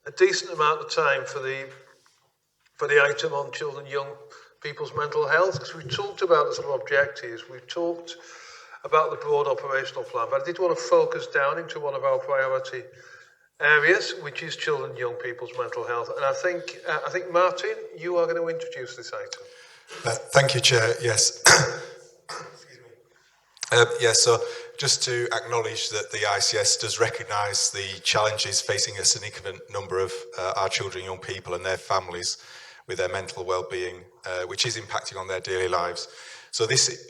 a decent amount of time for the item on children and young people's mental health, because we talked about some objectives, we've talked about the broad operational plan, but I did want to focus down into one of our priority areas, which is children and young people's mental health. And I think Martin, you are going to introduce this item. Thank you, Chair. Yes. Yes, so just to acknowledge that the ICS does recognise the challenges facing a significant number of our children and young people and their families with their mental well-being, which is impacting on their daily lives. So this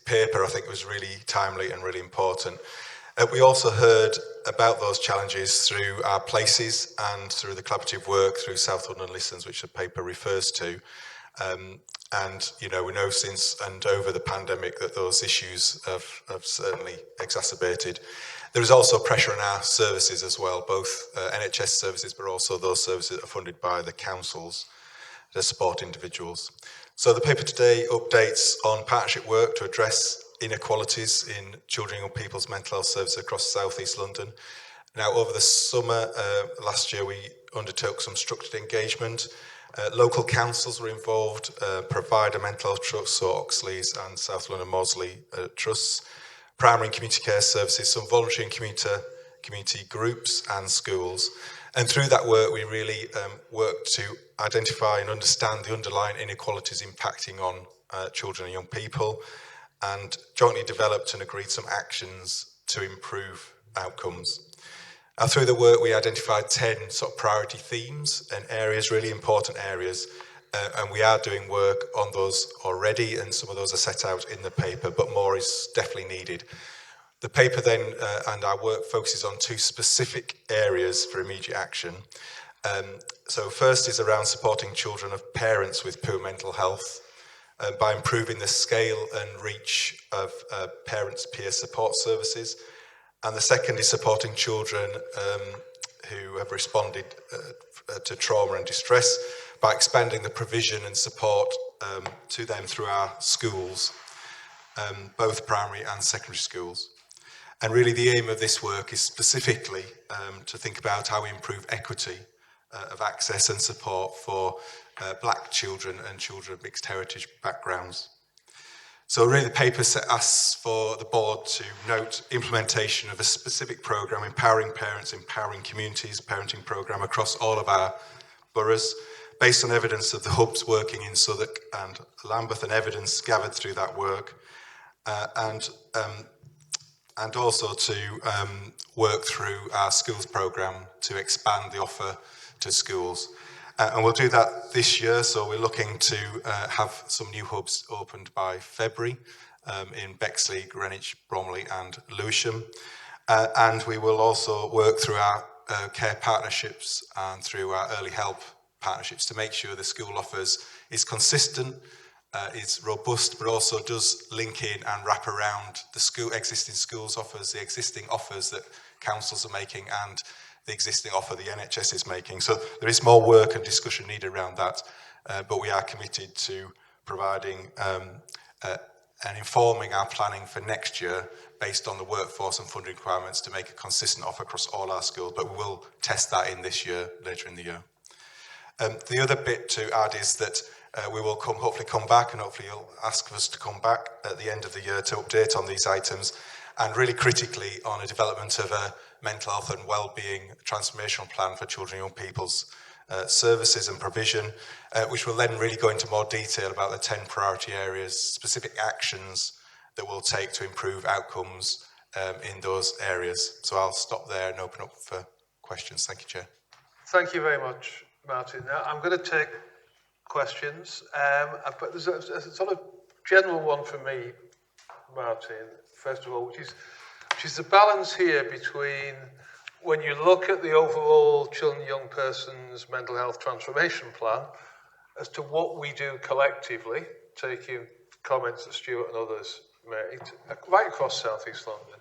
paper, I think, was really timely and really important. We also heard about those challenges through our places and through the collaborative work through South London Listens, which the paper refers to. And, you know, we know since and over the pandemic that those issues have certainly exacerbated. There is also pressure on our services as well, both NHS services, but also those services that are funded by the councils that support individuals. So the paper today updates on partnership work to address inequalities in children and young people's mental health services across South East London. Now, over the summer last year, we undertook some structured engagement. Local councils were involved, provider mental health trusts, so Oxley's and South London Mosley trusts, primary and community care services, some voluntary and community groups and schools. And through that work, we really worked to identify and understand the underlying inequalities impacting on children and young people, and jointly developed and agreed some actions to improve outcomes. Through the work, we identified 10 sort of priority themes and areas, really important areas, and we are doing work on those already, and some of those are set out in the paper, but more is definitely needed. The paper then, and our work focuses on 2 specific areas for immediate action, So first is around supporting children of parents with poor mental health by improving the scale and reach of parents' peer support services. And the second is supporting children who have responded to trauma and distress by expanding the provision and support to them through our schools, both primary and secondary schools. And really the aim of this work is specifically to think about how we improve equity of access and support for black children and children of mixed heritage backgrounds. So really the paper asks for the board to note implementation of a specific programme, empowering parents, empowering communities, parenting programme across all of our boroughs, based on evidence of the hubs working in Southwark and Lambeth and evidence gathered through that work, and also to work through our schools programme to expand the offer to schools. And we'll do that this year, so we're looking to have some new hubs opened by February in Bexley, Greenwich, Bromley and Lewisham. And we will also work through our care partnerships and through our early help partnerships to make sure the school offers is consistent, is robust, but also does link in and wrap around the existing schools offers, the existing offers that councils are making and the existing offer the NHS is making. So there is more work and discussion needed around that, but we are committed to providing and informing our planning for next year based on the workforce and funding requirements to make a consistent offer across all our schools, but we will test that in this year, later in the year. The other bit to add is that we will hopefully come back, and hopefully you'll ask us to come back at the end of the year to update on these items, and really critically on a development of a mental health and wellbeing transformational plan for children and young people's services and provision, which will then really go into more detail about the 10 priority areas, specific actions that we'll take to improve outcomes in those areas. So I'll stop there and open up for questions. Thank you, Chair. Thank you very much, Martin. Now, I'm going to take questions, but there's a sort of general one for me, Martin, first of all, which is the balance here between when you look at the overall children and young persons mental health transformation plan as to what we do collectively, taking comments that Stuart and others made, right across South East London,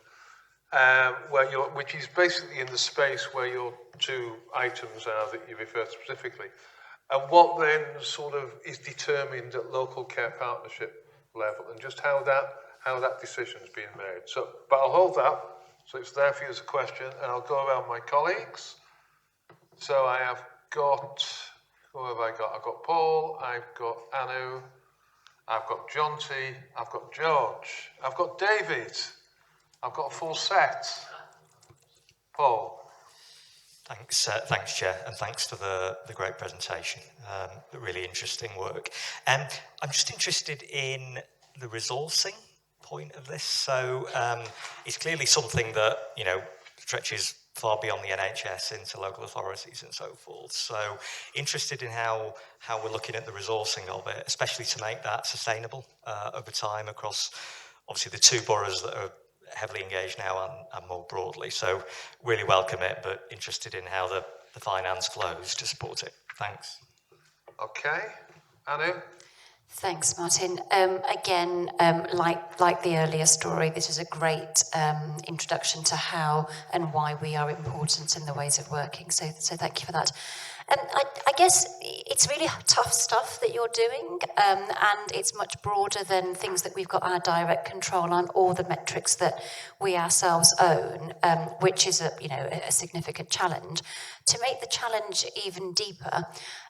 which is basically in the space where your two items are that you refer to specifically, and what then sort of is determined at local care partnership level, and just how that decision is being made. So, but I'll hold that, so it's there for you as a question, and I'll go around my colleagues. So I have got, who have I got? I've got Paul, I've got Anu, I've got Jonty, I've got George, I've got David, I've got a full set. Paul. Thanks, Chair, and thanks for the great presentation. Really interesting work. I'm just interested in the resourcing point of this. So it's clearly something that, you know, stretches far beyond the NHS into local authorities and so forth. So interested in how we're looking at the resourcing of it, especially to make that sustainable over time across, obviously, the two boroughs that are heavily engaged now and more broadly. So really welcome it, but interested in how the finance flows to support it. Thanks. Okay. Anu? Thanks, Martin. Again, like the earlier story, this is a great introduction to how and why we are important in the ways of working. So thank you for that. I guess it's really tough stuff that you're doing, and it's much broader than things that we've got our direct control on, or the metrics that we ourselves own, which is a significant challenge. To make the challenge even deeper,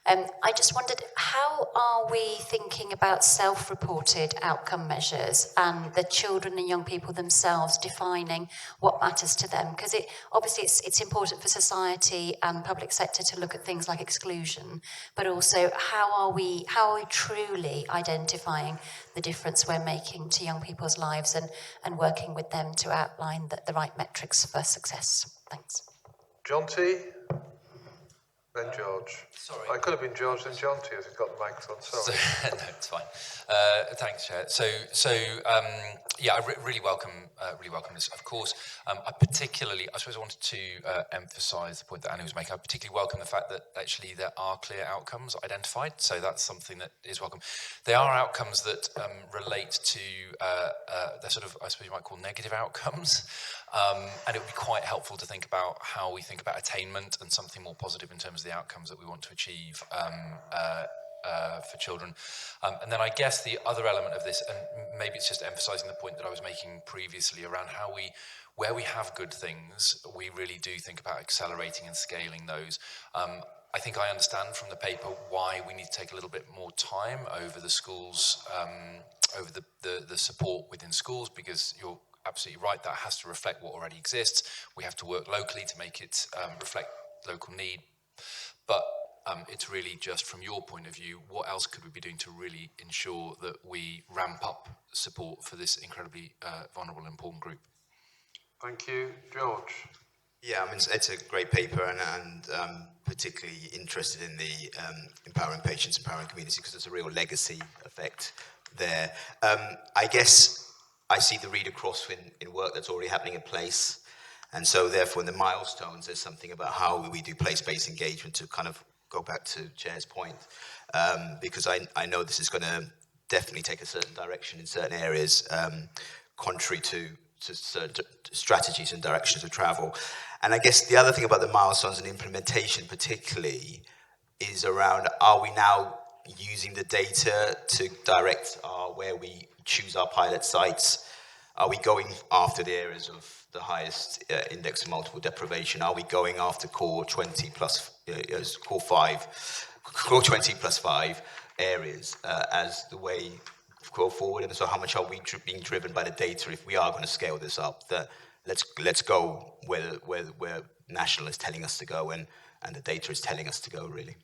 I just wondered, how are we thinking about self-reported outcome measures and the children and young people themselves defining what matters to them? Because obviously it's important for society and public sector to look at things like exclusion, but also how are we truly identifying the difference we're making to young people's lives and working with them to outline the right metrics for success? Thanks. Jonty? Then George. Sorry. Oh, it could have been George then John T as he's got the microphone. Sorry. No, it's fine. Thanks, Chair. Yeah, I really welcome this. Of course, I suppose I wanted to emphasise the point that Annie was making. I particularly welcome the fact that actually there are clear outcomes identified. So that's something that is welcome. There are outcomes that relate to they're sort of, I suppose you might call negative outcomes. And it would be quite helpful to think about how we think about attainment and something more positive in terms of the outcomes that we want to achieve for children. And then I guess the other element of this, and maybe it's just emphasising the point that I was making previously around how where we have good things, we really do think about accelerating and scaling those. I think I understand from the paper why we need to take a little bit more time over the schools, over the support within schools, because you're absolutely right, that has to reflect what already exists. We have to work locally to make it reflect local need. But it's really just from your point of view, what else could we be doing to really ensure that we ramp up support for this incredibly vulnerable and important group? Thank you. George. Yeah, I mean, it's a great paper, and particularly interested in the empowering patients, empowering community, because there's a real legacy effect there. I guess I see the read across in work that's already happening in place. And so therefore in the milestones, there's something about how we do place-based engagement, to kind of go back to Chair's point, because I know this is going to definitely take a certain direction in certain areas, contrary to certain strategies and directions of travel. And I guess the other thing about the milestones and implementation particularly is around, are we now using the data to direct where we choose our pilot sites? Are we going after the areas of the highest index of multiple deprivation? Are we going after core 20 plus, core 20 plus 5 areas as the way to go forward? And so how much are we being driven by the data if we are going to scale this up? That let's go where national is telling us to go and the data is telling us to go, really.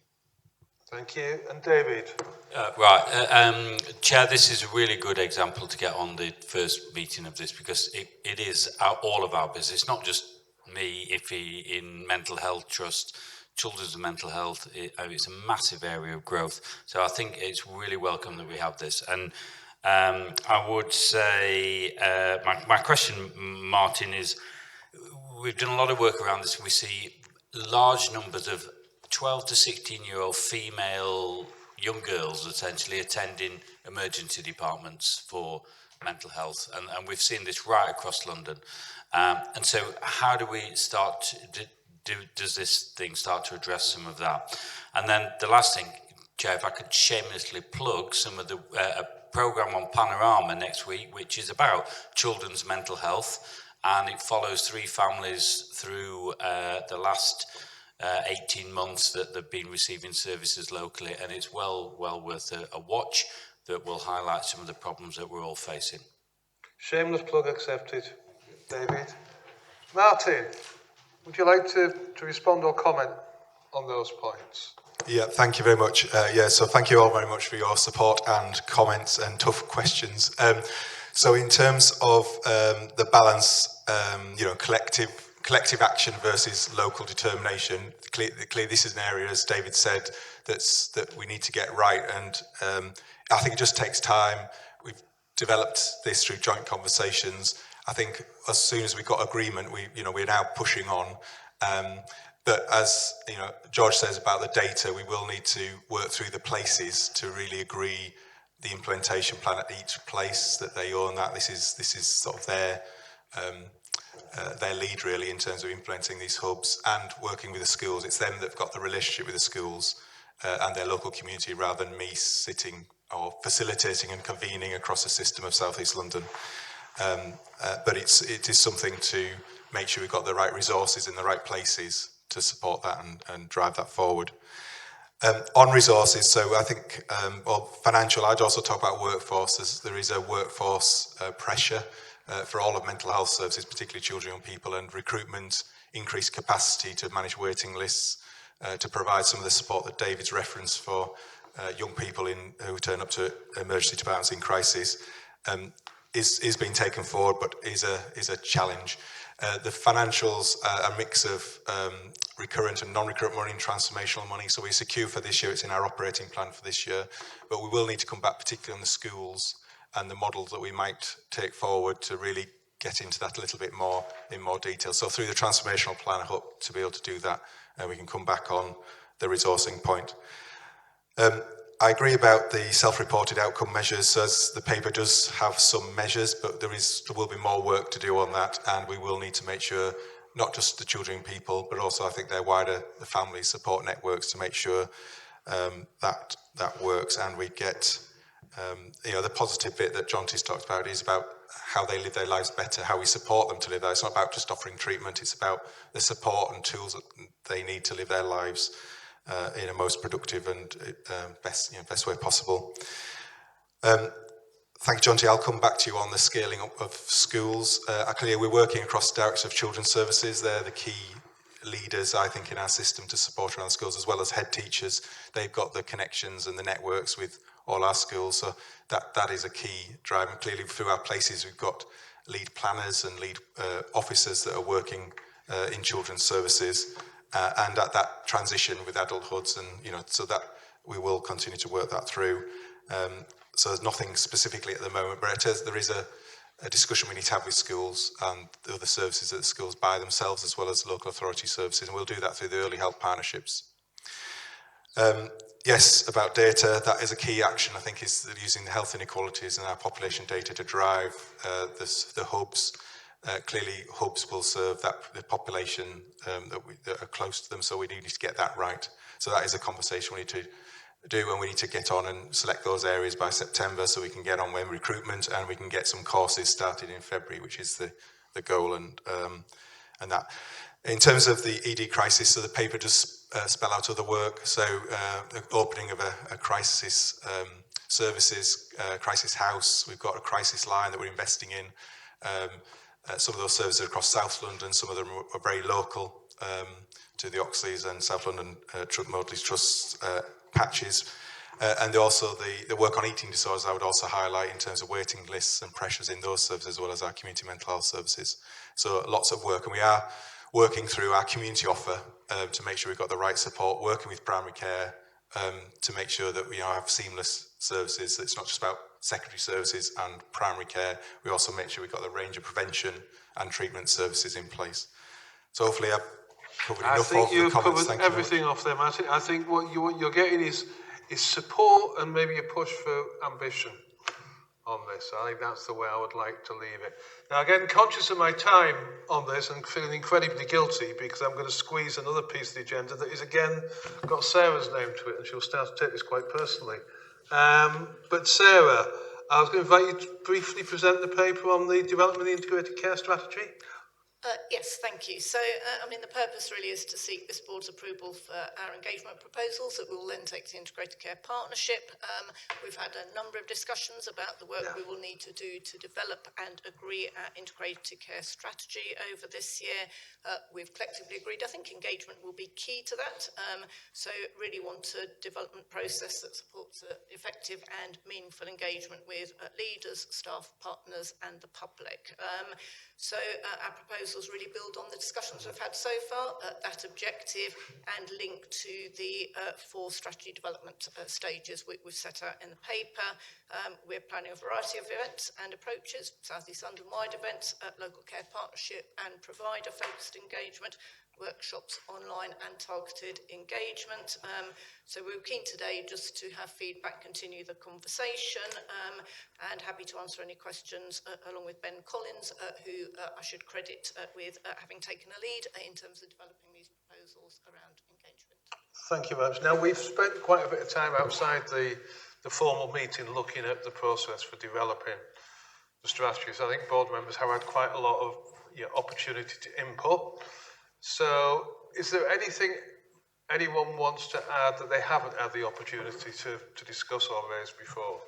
Thank you. And David? Chair, this is a really good example to get on the first meeting of this, because it is all of our business. It's not just me, Iffy, in Mental Health Trust, Children's and Mental Health. It's a massive area of growth. So I think it's really welcome that we have this. And I would say, my question, Martin, is we've done a lot of work around this, and we see large numbers of 12 to 16-year-old female young girls essentially attending emergency departments for mental health, and we've seen this right across London. And so how do we start, does this thing start to address some of that? And then the last thing, Chair, if I could shamelessly plug some of the programme on Panorama next week, which is about children's mental health, and it follows 3 families through the last 18 months that they've been receiving services locally, and it's well worth a watch that will highlight some of the problems that we're all facing. Shameless plug accepted, David. Martin, would you like to respond or comment on those points? Yeah, thank you very much. So thank you all very much for your support and comments and tough questions. So in terms of the balance, collective action versus local determination. Clearly, this is an area, as David said, that we need to get right, and I think it just takes time. We've developed this through joint conversations. I think as soon as we've got agreement, we're now pushing on. But as George says about the data, we will need to work through the places to really agree the implementation plan at each place that they own. That this is sort of their lead really in terms of implementing these hubs and working with the schools. It's them that've got the relationship with the schools and their local community, rather than me sitting or facilitating and convening across the system of South East London. But it is something to make sure we've got the right resources in the right places to support that and drive that forward. On resources, so I think, financial, I'd also talk about workforce. There is a workforce pressure for all of mental health services, particularly children and young people, and recruitment, increased capacity to manage waiting lists, to provide some of the support that David's referenced for young people who turn up to emergency departments in crisis, is being taken forward, but is a challenge. The financials are a mix of recurrent and non-recurrent money and transformational money. So we secure for this year, it's in our operating plan for this year, but we will need to come back particularly on the schools and the models that we might take forward to really get into that a little bit more in more detail. So through the transformational plan, I hope to be able to do that, and we can come back on the resourcing point. I agree about the self-reported outcome measures. So as the paper does have some measures, but there will be more work to do on that, and we will need to make sure not just the children and people, but also I think their wider the family support networks to make sure that works, and we get the positive bit that Jonty's talked about is about how they live their lives better, how we support them to live that. It's not about just offering treatment, it's about the support and tools that they need to live their lives in a most productive and best way possible. Thank you, Jonty. I'll come back to you on the scaling up of schools. Clearly, we're working across Directors of Children's Services. They're the key leaders, I think, in our system to support around schools, as well as head teachers. They've got the connections and the networks with all our schools, so that is a key driver. And clearly, through our places, we've got lead planners and lead officers that are working in children's services, and at that transition with adulthoods, and so that we will continue to work that through. So there's nothing specifically at the moment, but there is a discussion we need to have with schools and the other services that the schools buy themselves, as well as local authority services, and we'll do that through the early help partnerships. Yes, about data, that is a key action, I think, is using the health inequalities and our population data to drive the hubs. Clearly, hubs will serve the population that are close to them, so we do need to get that right. So that is a conversation we need to do, and we need to get on and select those areas by September so we can get on with recruitment and we can get some courses started in February, which is the goal, and that. In terms of the ED crisis, so the paper does spell out other work, so the opening of a crisis services, crisis house, we've got a crisis line that we're investing in. Some of those services are across South London, some of them are very local to the Oxleys and South London Modeley's Trust patches. And also the work on eating disorders I would also highlight in terms of waiting lists and pressures in those services, as well as our community mental health services. So lots of work, and we are working through our community offer to make sure we've got the right support, working with primary care to make sure that we have seamless services. It's not just about secondary services and primary care. We also make sure we've got the range of prevention and treatment services in place. So hopefully I've covered enough of the comments. I think you've covered everything off them. I think what you're getting is support and maybe a push for ambition on this. I think that's the way I would like to leave it. Now, again, conscious of my time on this and feeling incredibly guilty because I'm going to squeeze another piece of the agenda that is, again, got Sarah's name to it, and she'll start to take this quite personally. But Sarah, I was going to invite you to briefly present the paper on the development of the integrated care strategy. Yes, thank you. So, the purpose really is to seek this board's approval for our engagement proposals that we will then take to the Integrated Care Partnership. We've had a number of discussions about the work we will need to do to develop and agree our integrated care strategy over this year. We've collectively agreed, I think engagement will be key to that. So really want a development process that supports effective and meaningful engagement with leaders, staff, partners and the public. So our proposals really build on the discussions we've had so far, that objective, and link to the 4 strategy development stages we've set out in the paper. We're planning a variety of events and approaches, South East London-wide events, local care partnership and provider-focused engagement, workshops, online and targeted engagement. So we're keen today just to have feedback, continue the conversation, and happy to answer any questions along with Ben Collins, who I should credit with having taken a lead in terms of developing these proposals around engagement. Thank you very much. Now, we've spent quite a bit of time outside the formal meeting looking at the process for developing the strategies. I think board members have had quite a lot of opportunity to input. So is there anything anyone wants to add that they haven't had the opportunity to discuss or raise before?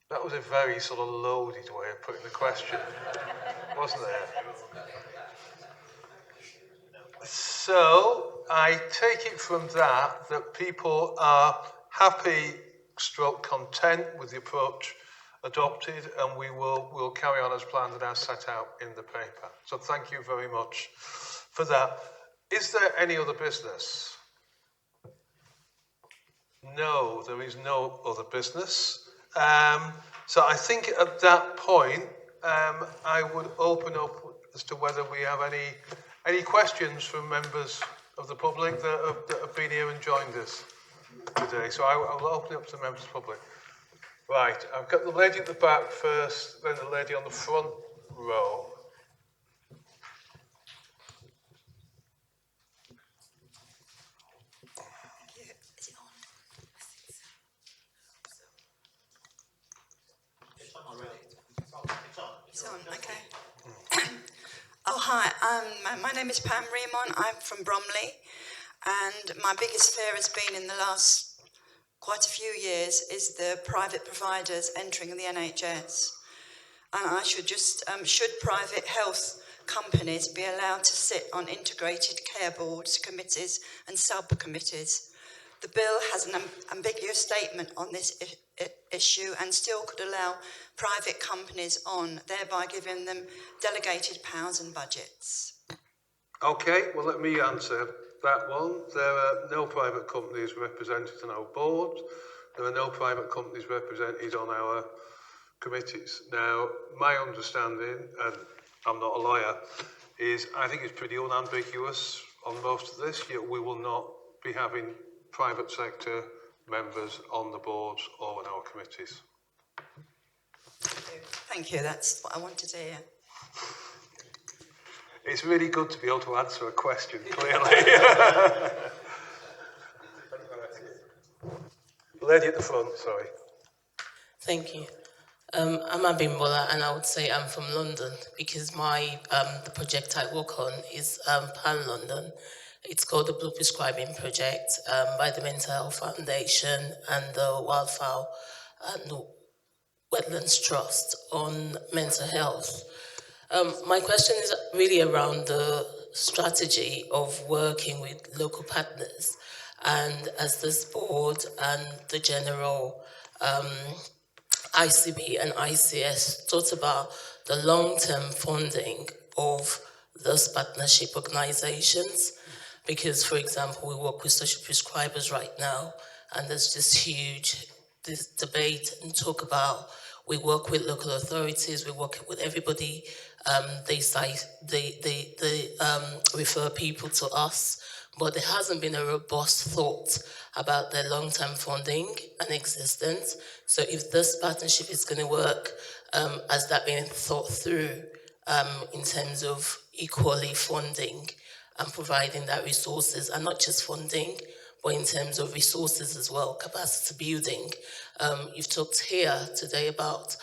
That was a very sort of loaded way of putting the question, wasn't there? So I take it from that people are happy, content with the approach adopted, and we'll carry on as planned and as set out in the paper. So thank you very much for that. Is there any other business? No, there is no other business. So I think at that point, I would open up as to whether we have any questions from members of the public that have been here and joined us today. So I will open it up to the members of the public. Right, I've got the lady at the back first, then the lady on the front row. It's on, okay. Oh, hi, my name is Pam Remon. I'm from Bromley, and my biggest fear has been in the last quite a few years is the private providers entering the NHS. And I should just, should private health companies be allowed to sit on integrated care boards, committees and subcommittees? The bill has an ambiguous statement on this issue and still could allow private companies on, thereby giving them delegated powers and budgets. Okay, well let me answer that one. There are no private companies represented on our board. There are no private companies represented on our committees. Now, my understanding, and I'm not a lawyer, is I think it's pretty unambiguous on most of this, yet we will not be having private sector members on the boards or in our committees. Thank you, that's what I wanted to hear. It's really good to be able to answer a question clearly. Lady at the front, sorry. Thank you. I'm Abimbola, and I would say I'm from London because my the project I work on is Pan London. It's called the Blue Prescribing Project by the Mental Health Foundation and the Wildfowl and the Wetlands Trust on mental health. My question is really around the strategy of working with local partners, and as this board and the general ICB and ICS thought about the long-term funding of those partnership organizations. Because, for example, we work with social prescribers right now, and there's this huge debate and talk about, we work with local authorities, we work with everybody, they refer people to us, but there hasn't been a robust thought about their long-term funding and existence. So if this partnership is going to work, has that been thought through in terms of equally funding and providing that resources, and not just funding, but in terms of resources as well, capacity building. You've talked here today about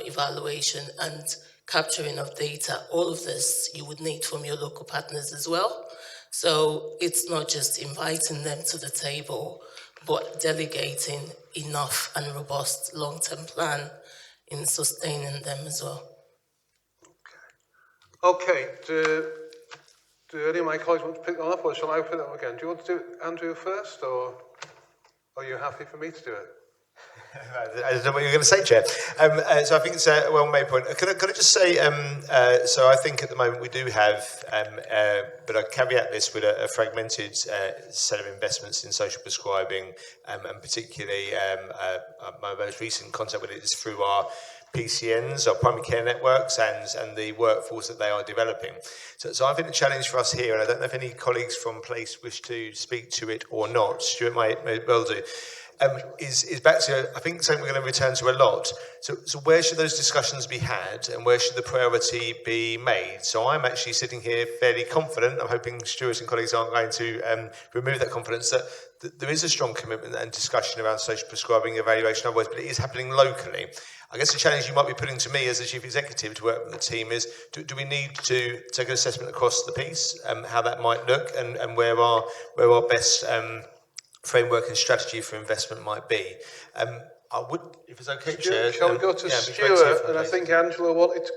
evaluation and capturing of data. All of this you would need from your local partners as well. So it's not just inviting them to the table, but delegating enough and robust long-term plan in sustaining them as well. Okay, do any of my colleagues want to pick that up, or shall I pick it up again? Do you want to do it, Andrew, first, or are you happy for me to do it? I don't know what you were going to say, Chair. So I think it's a well-made point. Could I just say, so I think at the moment we do have, but I caveat this with a fragmented set of investments in social prescribing, and particularly my most recent contact with it is through our PCNs, our primary care networks, and the workforce that they are developing. So I think the challenge for us here, and I don't know if any colleagues from Place wish to speak to it or not, Stuart might well do, is back to, I think, something we're going to return to a lot. So where should those discussions be had, and where should the priority be made? So I'm actually sitting here fairly confident, I'm hoping Stuart and colleagues aren't going to remove that confidence, that there is a strong commitment and discussion around social prescribing, evaluation, otherwise, but it is happening locally. I guess the challenge you might be putting to me as the Chief Executive to work with the team is, do we need to take an assessment across the piece, how that might look, and where our best framework and strategy for investment might be. I would, if it's okay, Chair. Shall we go to Stuart? And I think Angela wanted to...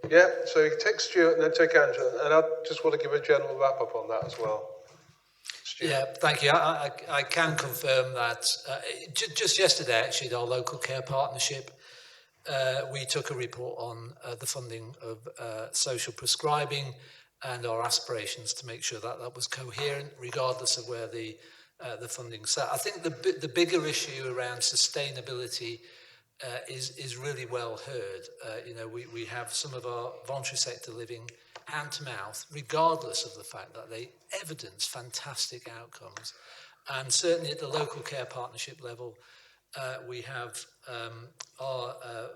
Yeah, so you take Stuart and then take Angela. And I just want to give a general wrap-up on that as well. Stuart. Yeah, thank you. I can confirm that just yesterday, actually, our local care partnership we took a report on the funding of social prescribing and our aspirations to make sure that that was coherent, regardless of where the funding sat. I think the bigger issue around sustainability is really well heard. You know, we have some of our voluntary sector living hand to mouth, regardless of the fact that they evidence fantastic outcomes. And certainly at the local care partnership level, we have our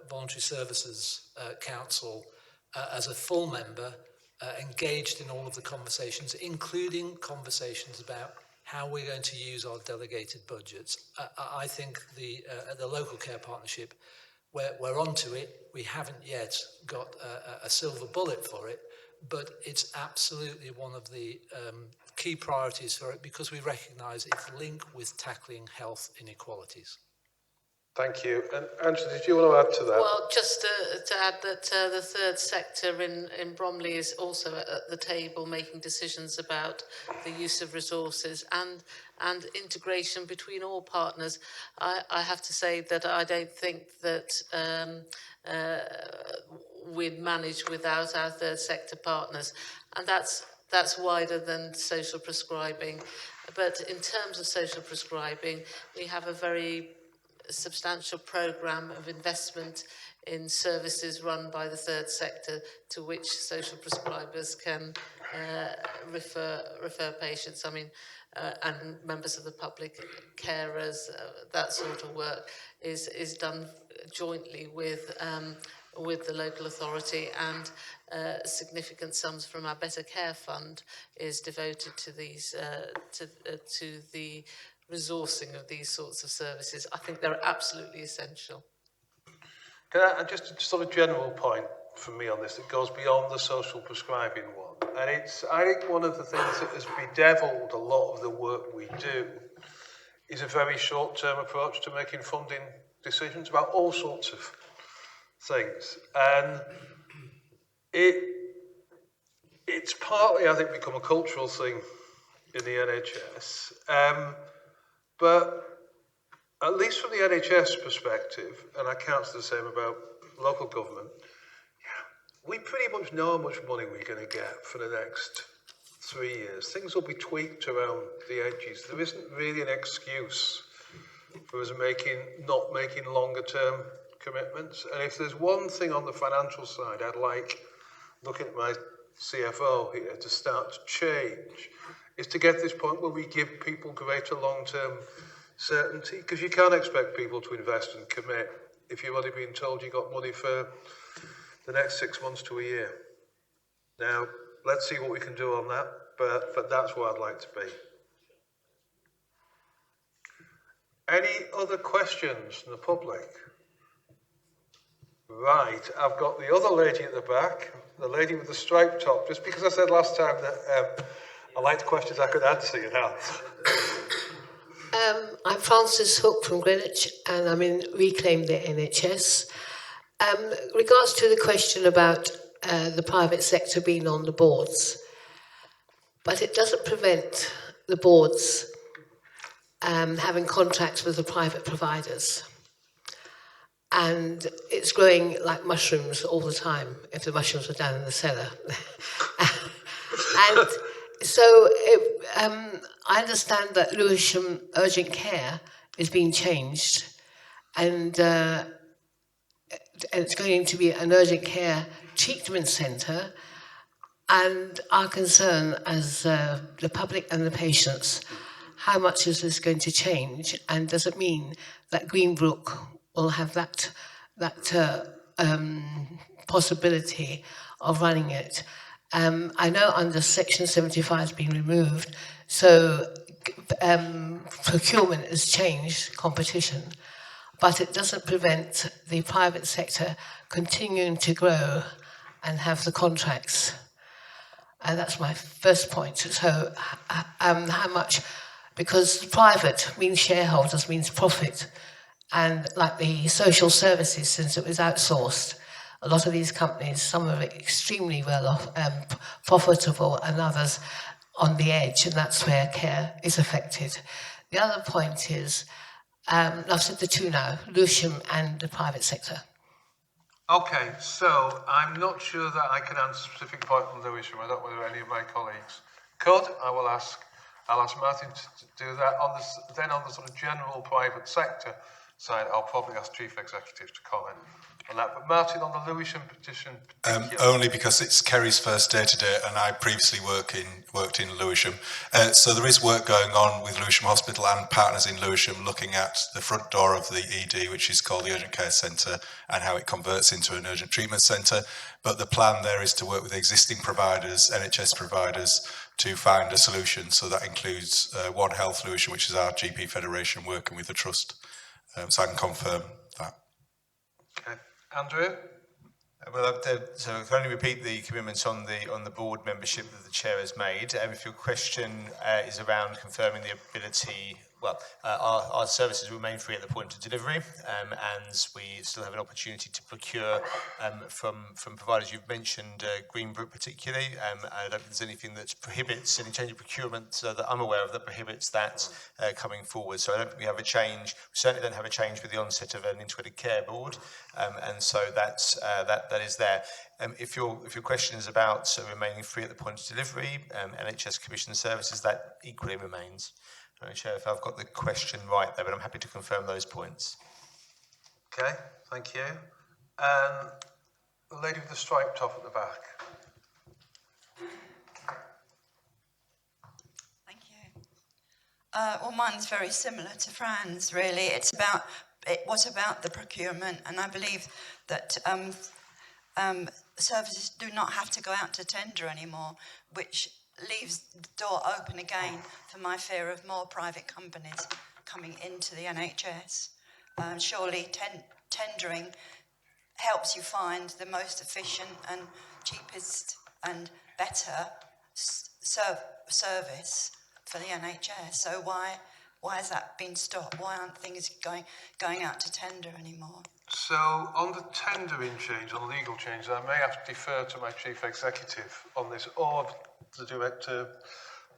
Voluntary Services Council as a full member engaged in all of the conversations, including conversations about how we're going to use our delegated budgets. I think at the local care partnership, we're onto it. We haven't yet got a silver bullet for it, but it's absolutely one of the key priorities for it because we recognise its link with tackling health inequalities. Thank you. And Angela, did you want to add to that? Well, just to add that the third sector in Bromley is also at the table making decisions about the use of resources and integration between all partners. I have to say that I don't think that we'd manage without our third sector partners, and that's wider than social prescribing. But in terms of social prescribing, we have a very substantial programme of investment in services run by the third sector to which social prescribers can refer patients. I mean, and members of the public, carers, that sort of work is done jointly with the local authority, and significant sums from our Better Care Fund is devoted to these to the resourcing of these sorts of services. I think they're absolutely essential. Can I just a sort of general point from me on this that goes beyond the social prescribing one, and it's, I think one of the things that has bedeviled a lot of the work we do is a very short-term approach to making funding decisions about all sorts of things, and it's partly, I think, become a cultural thing in the NHS. But at least from the NHS perspective, and I can't say the same about local government, we pretty much know how much money we're going to get for the next 3 years. Things will be tweaked around the edges. There isn't really an excuse for us not making longer term commitments. And if there's one thing on the financial side I'd like, looking at my CFO here, to start to change, is to get to this point where we give people greater long-term certainty, because you can't expect people to invest and commit if you've only been told you got money for the next 6 months to a year. Now, let's see what we can do on that, but that's where I'd like to be. Any other questions from the public? Right, I've got the other lady at the back, the lady with the striped top, just because I said last time that I liked questions I could answer, you know. I'm Frances Hook from Greenwich, and I'm in Reclaim the NHS. Regards to the question about the private sector being on the boards, but it doesn't prevent the boards having contracts with the private providers. And it's growing like mushrooms all the time, if the mushrooms are down in the cellar. And so I understand that Lewisham Urgent Care is being changed, and it's going to be an urgent care treatment centre, and our concern as the public and the patients, how much is this going to change, and does it mean that Greenbrook will have that possibility of running it? I know under Section 75 has been removed, so procurement has changed, competition, but it doesn't prevent the private sector continuing to grow and have the contracts. And that's my first point. So how much, because private means shareholders, means profit, and like the social services, since it was outsourced, a lot of these companies, some of it extremely well off, profitable, and others on the edge, and that's where care is affected. The other point is, I've said the two now, Lewisham and the private sector. Okay, so I'm not sure that I can answer a specific point on Lewisham. I don't know whether any of my colleagues could. I'll ask Martin to do that. Then on the sort of general private sector side, I'll probably ask Chief Executive to comment on that. But Martin, on the Lewisham petition, only because it's Kerry's first day today, and I previously worked in Lewisham. So there is work going on with Lewisham Hospital and partners in Lewisham, looking at the front door of the ED, which is called the Urgent Care Centre, and how it converts into an urgent treatment centre. But the plan there is to work with existing providers, NHS providers, to find a solution. So that includes One Health Lewisham, which is our GP federation, working with the trust. So I can confirm that. Okay, Andrew. Well, so I can only repeat the commitments on the board membership that the chair has made. If your question is around confirming the ability, well, our services remain free at the point of delivery, and we still have an opportunity to procure from providers. You've mentioned Greenbrook particularly. I don't think there's anything that prohibits any change of procurement that I'm aware of that prohibits that coming forward. So I don't think we have a change. We certainly don't have a change with the onset of an integrated care board, and so that is there. If your question is about remaining free at the point of delivery, NHS commissioned services, that equally remains. I'm not sure if I've got the question right there, but I'm happy to confirm those points. Okay, thank you. The lady with the striped top at the back. Thank you. Well, mine's very similar to Fran's, really. It was about the procurement, and I believe that services do not have to go out to tender anymore, which leaves the door open again for my fear of more private companies coming into the NHS. Surely tendering helps you find the most efficient and cheapest and better service for the NHS. So why has that been stopped? Why aren't things going out to tender anymore? So on the tendering change, on legal change, I may have to defer to my Chief Executive on this, or the Director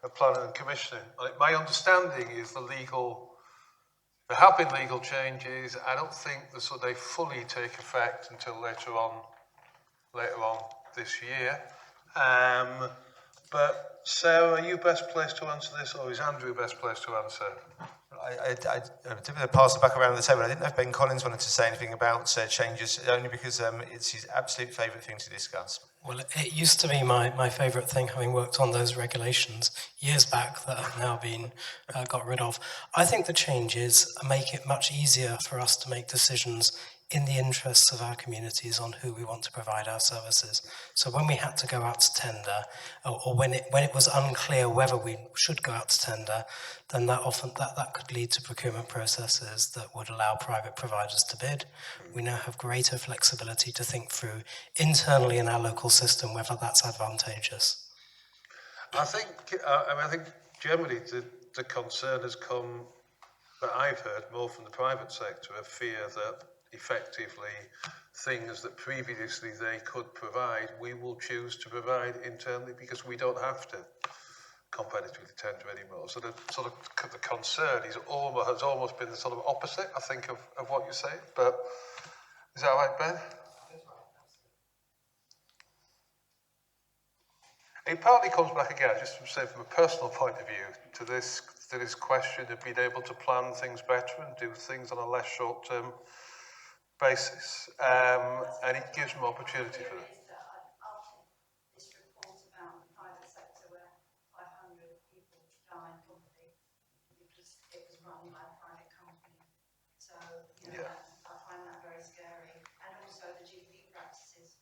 of Planning and Commissioning. My understanding is there have been legal changes. I don't think they fully take effect until later on this year. But Sarah, are you best placed to answer this, or is Andrew best placed to answer? I typically pass it back around the table. I didn't know if Ben Collins wanted to say anything about changes, only because it's his absolute favourite thing to discuss. Well, it used to be my favourite thing, having worked on those regulations years back that have now been got rid of. I think the changes make it much easier for us to make decisions in the interests of our communities on who we want to provide our services. So when we had to go out to tender, or when it was unclear whether we should go out to tender, then that could lead to procurement processes that would allow private providers to bid. We now have greater flexibility to think through internally in our local system whether that's advantageous. I think generally the concern has come, that I've heard more from the private sector, of fear that effectively things that previously they could provide, we will choose to provide internally because we don't have to competitively tender anymore. So the concern has almost been the sort of opposite, I think, of what you say. But is that right, Ben? It partly comes back again, just to say from a personal point of view, to this question of being able to plan things better and do things on a less short-term basis, and it gives them opportunity for that. This report about the private sector where 500 people died probably because it was run by a private company. So I find that very scary. And also the GP practices,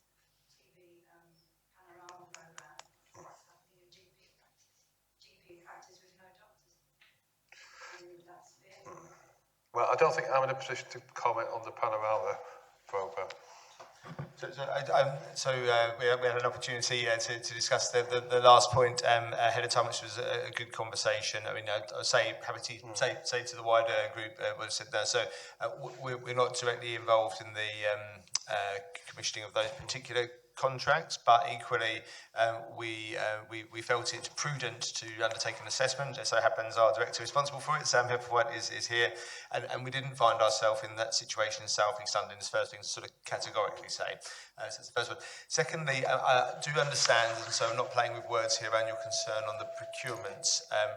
TV panorama program, what's happening in GP practice with no doctors. And that's fear. Well, I don't think I'm in a position to comment on the panorama programme. So we had an opportunity to discuss the last point ahead of time, which was a good conversation. I mean, I'd say happy to say to the wider group what I said there. So we're not directly involved in the commissioning of those particular contracts, but equally we felt it prudent to undertake an assessment. As so happens, our director responsible for it, Sam Hepperwhite, is here, and we didn't find ourselves in that situation in South East London. Is the first thing to sort of categorically say. So that's the first one. Secondly, I do understand, and so I'm not playing with words here, around your concern on the procurement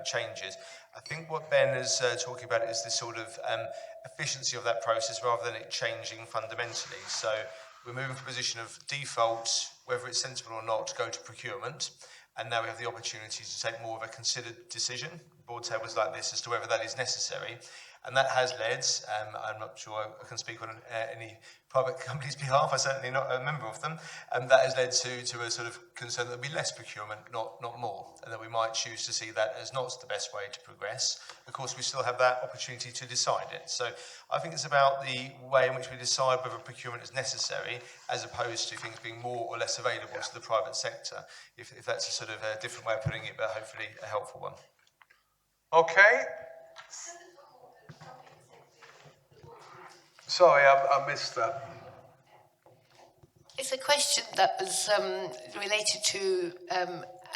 changes. I think what Ben is talking about is this sort of efficiency of that process rather than it changing fundamentally. So we're moving from a position of default, whether it's sensible or not, to go to procurement. And now we have the opportunity to take more of a considered decision. The board tables like this as to whether that is necessary. And that has led, I'm not sure I can speak on any private company's behalf, I'm certainly not a member of them, that has led to a sort of concern that there'll be less procurement, not more, and that we might choose to see that as not the best way to progress. Of course, we still have that opportunity to decide it. So I think it's about the way in which we decide whether procurement is necessary, as opposed to things being more or less available to the private sector, if that's a sort of a different way of putting it, but hopefully a helpful one. Okay. Sorry, I missed that. It's a question that was related to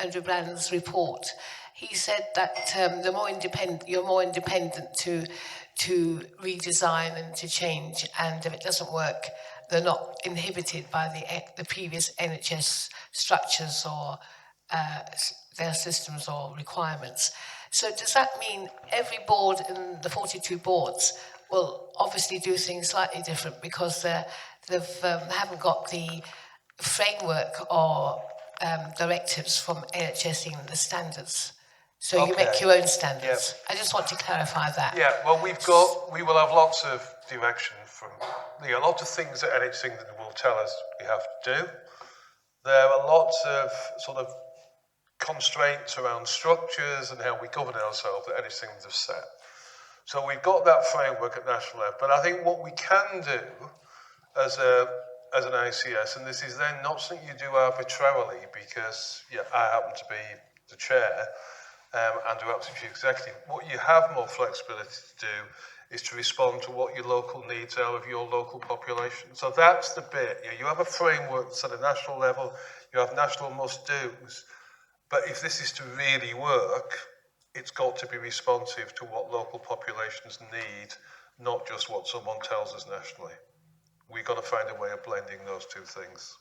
Andrew Bland's report. He said that you're more independent to redesign and to change, and if it doesn't work, they're not inhibited by the previous NHS structures or their systems or requirements. So does that mean every board in the 42 boards will obviously do things slightly different because they haven't got the framework or directives from NHS England, the standards? So you make your own standards. Yeah. I just want to clarify that. Yeah, well, we will have lots of direction from, lots of things that NHS England will tell us we have to do. There are lots of sort of constraints around structures and how we govern ourselves that NHS England have set. So we've got that framework at national level, but I think what we can do as an ICS, and this is then not something you do arbitrarily because I happen to be the chair, Andrew Apps, chief executive. What you have more flexibility to do is to respond to what your local needs are of your local population. So that's the bit. You have a framework that's at a national level, you have national must-dos, but if this is to really work, it's got to be responsive to what local populations need, not just what someone tells us nationally. We've got to find a way of blending those two things.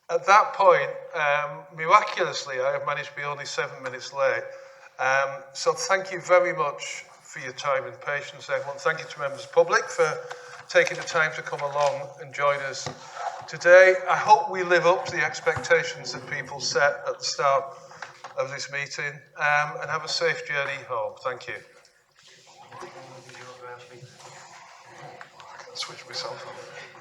At that point, miraculously, I have managed to be only 7 minutes late. So thank you very much for your time and patience, everyone. Thank you to members of the public for taking the time to come along and join us today. I hope we live up to the expectations that people set at the start of this meeting, and have a safe journey home. Thank you. Switch myself on.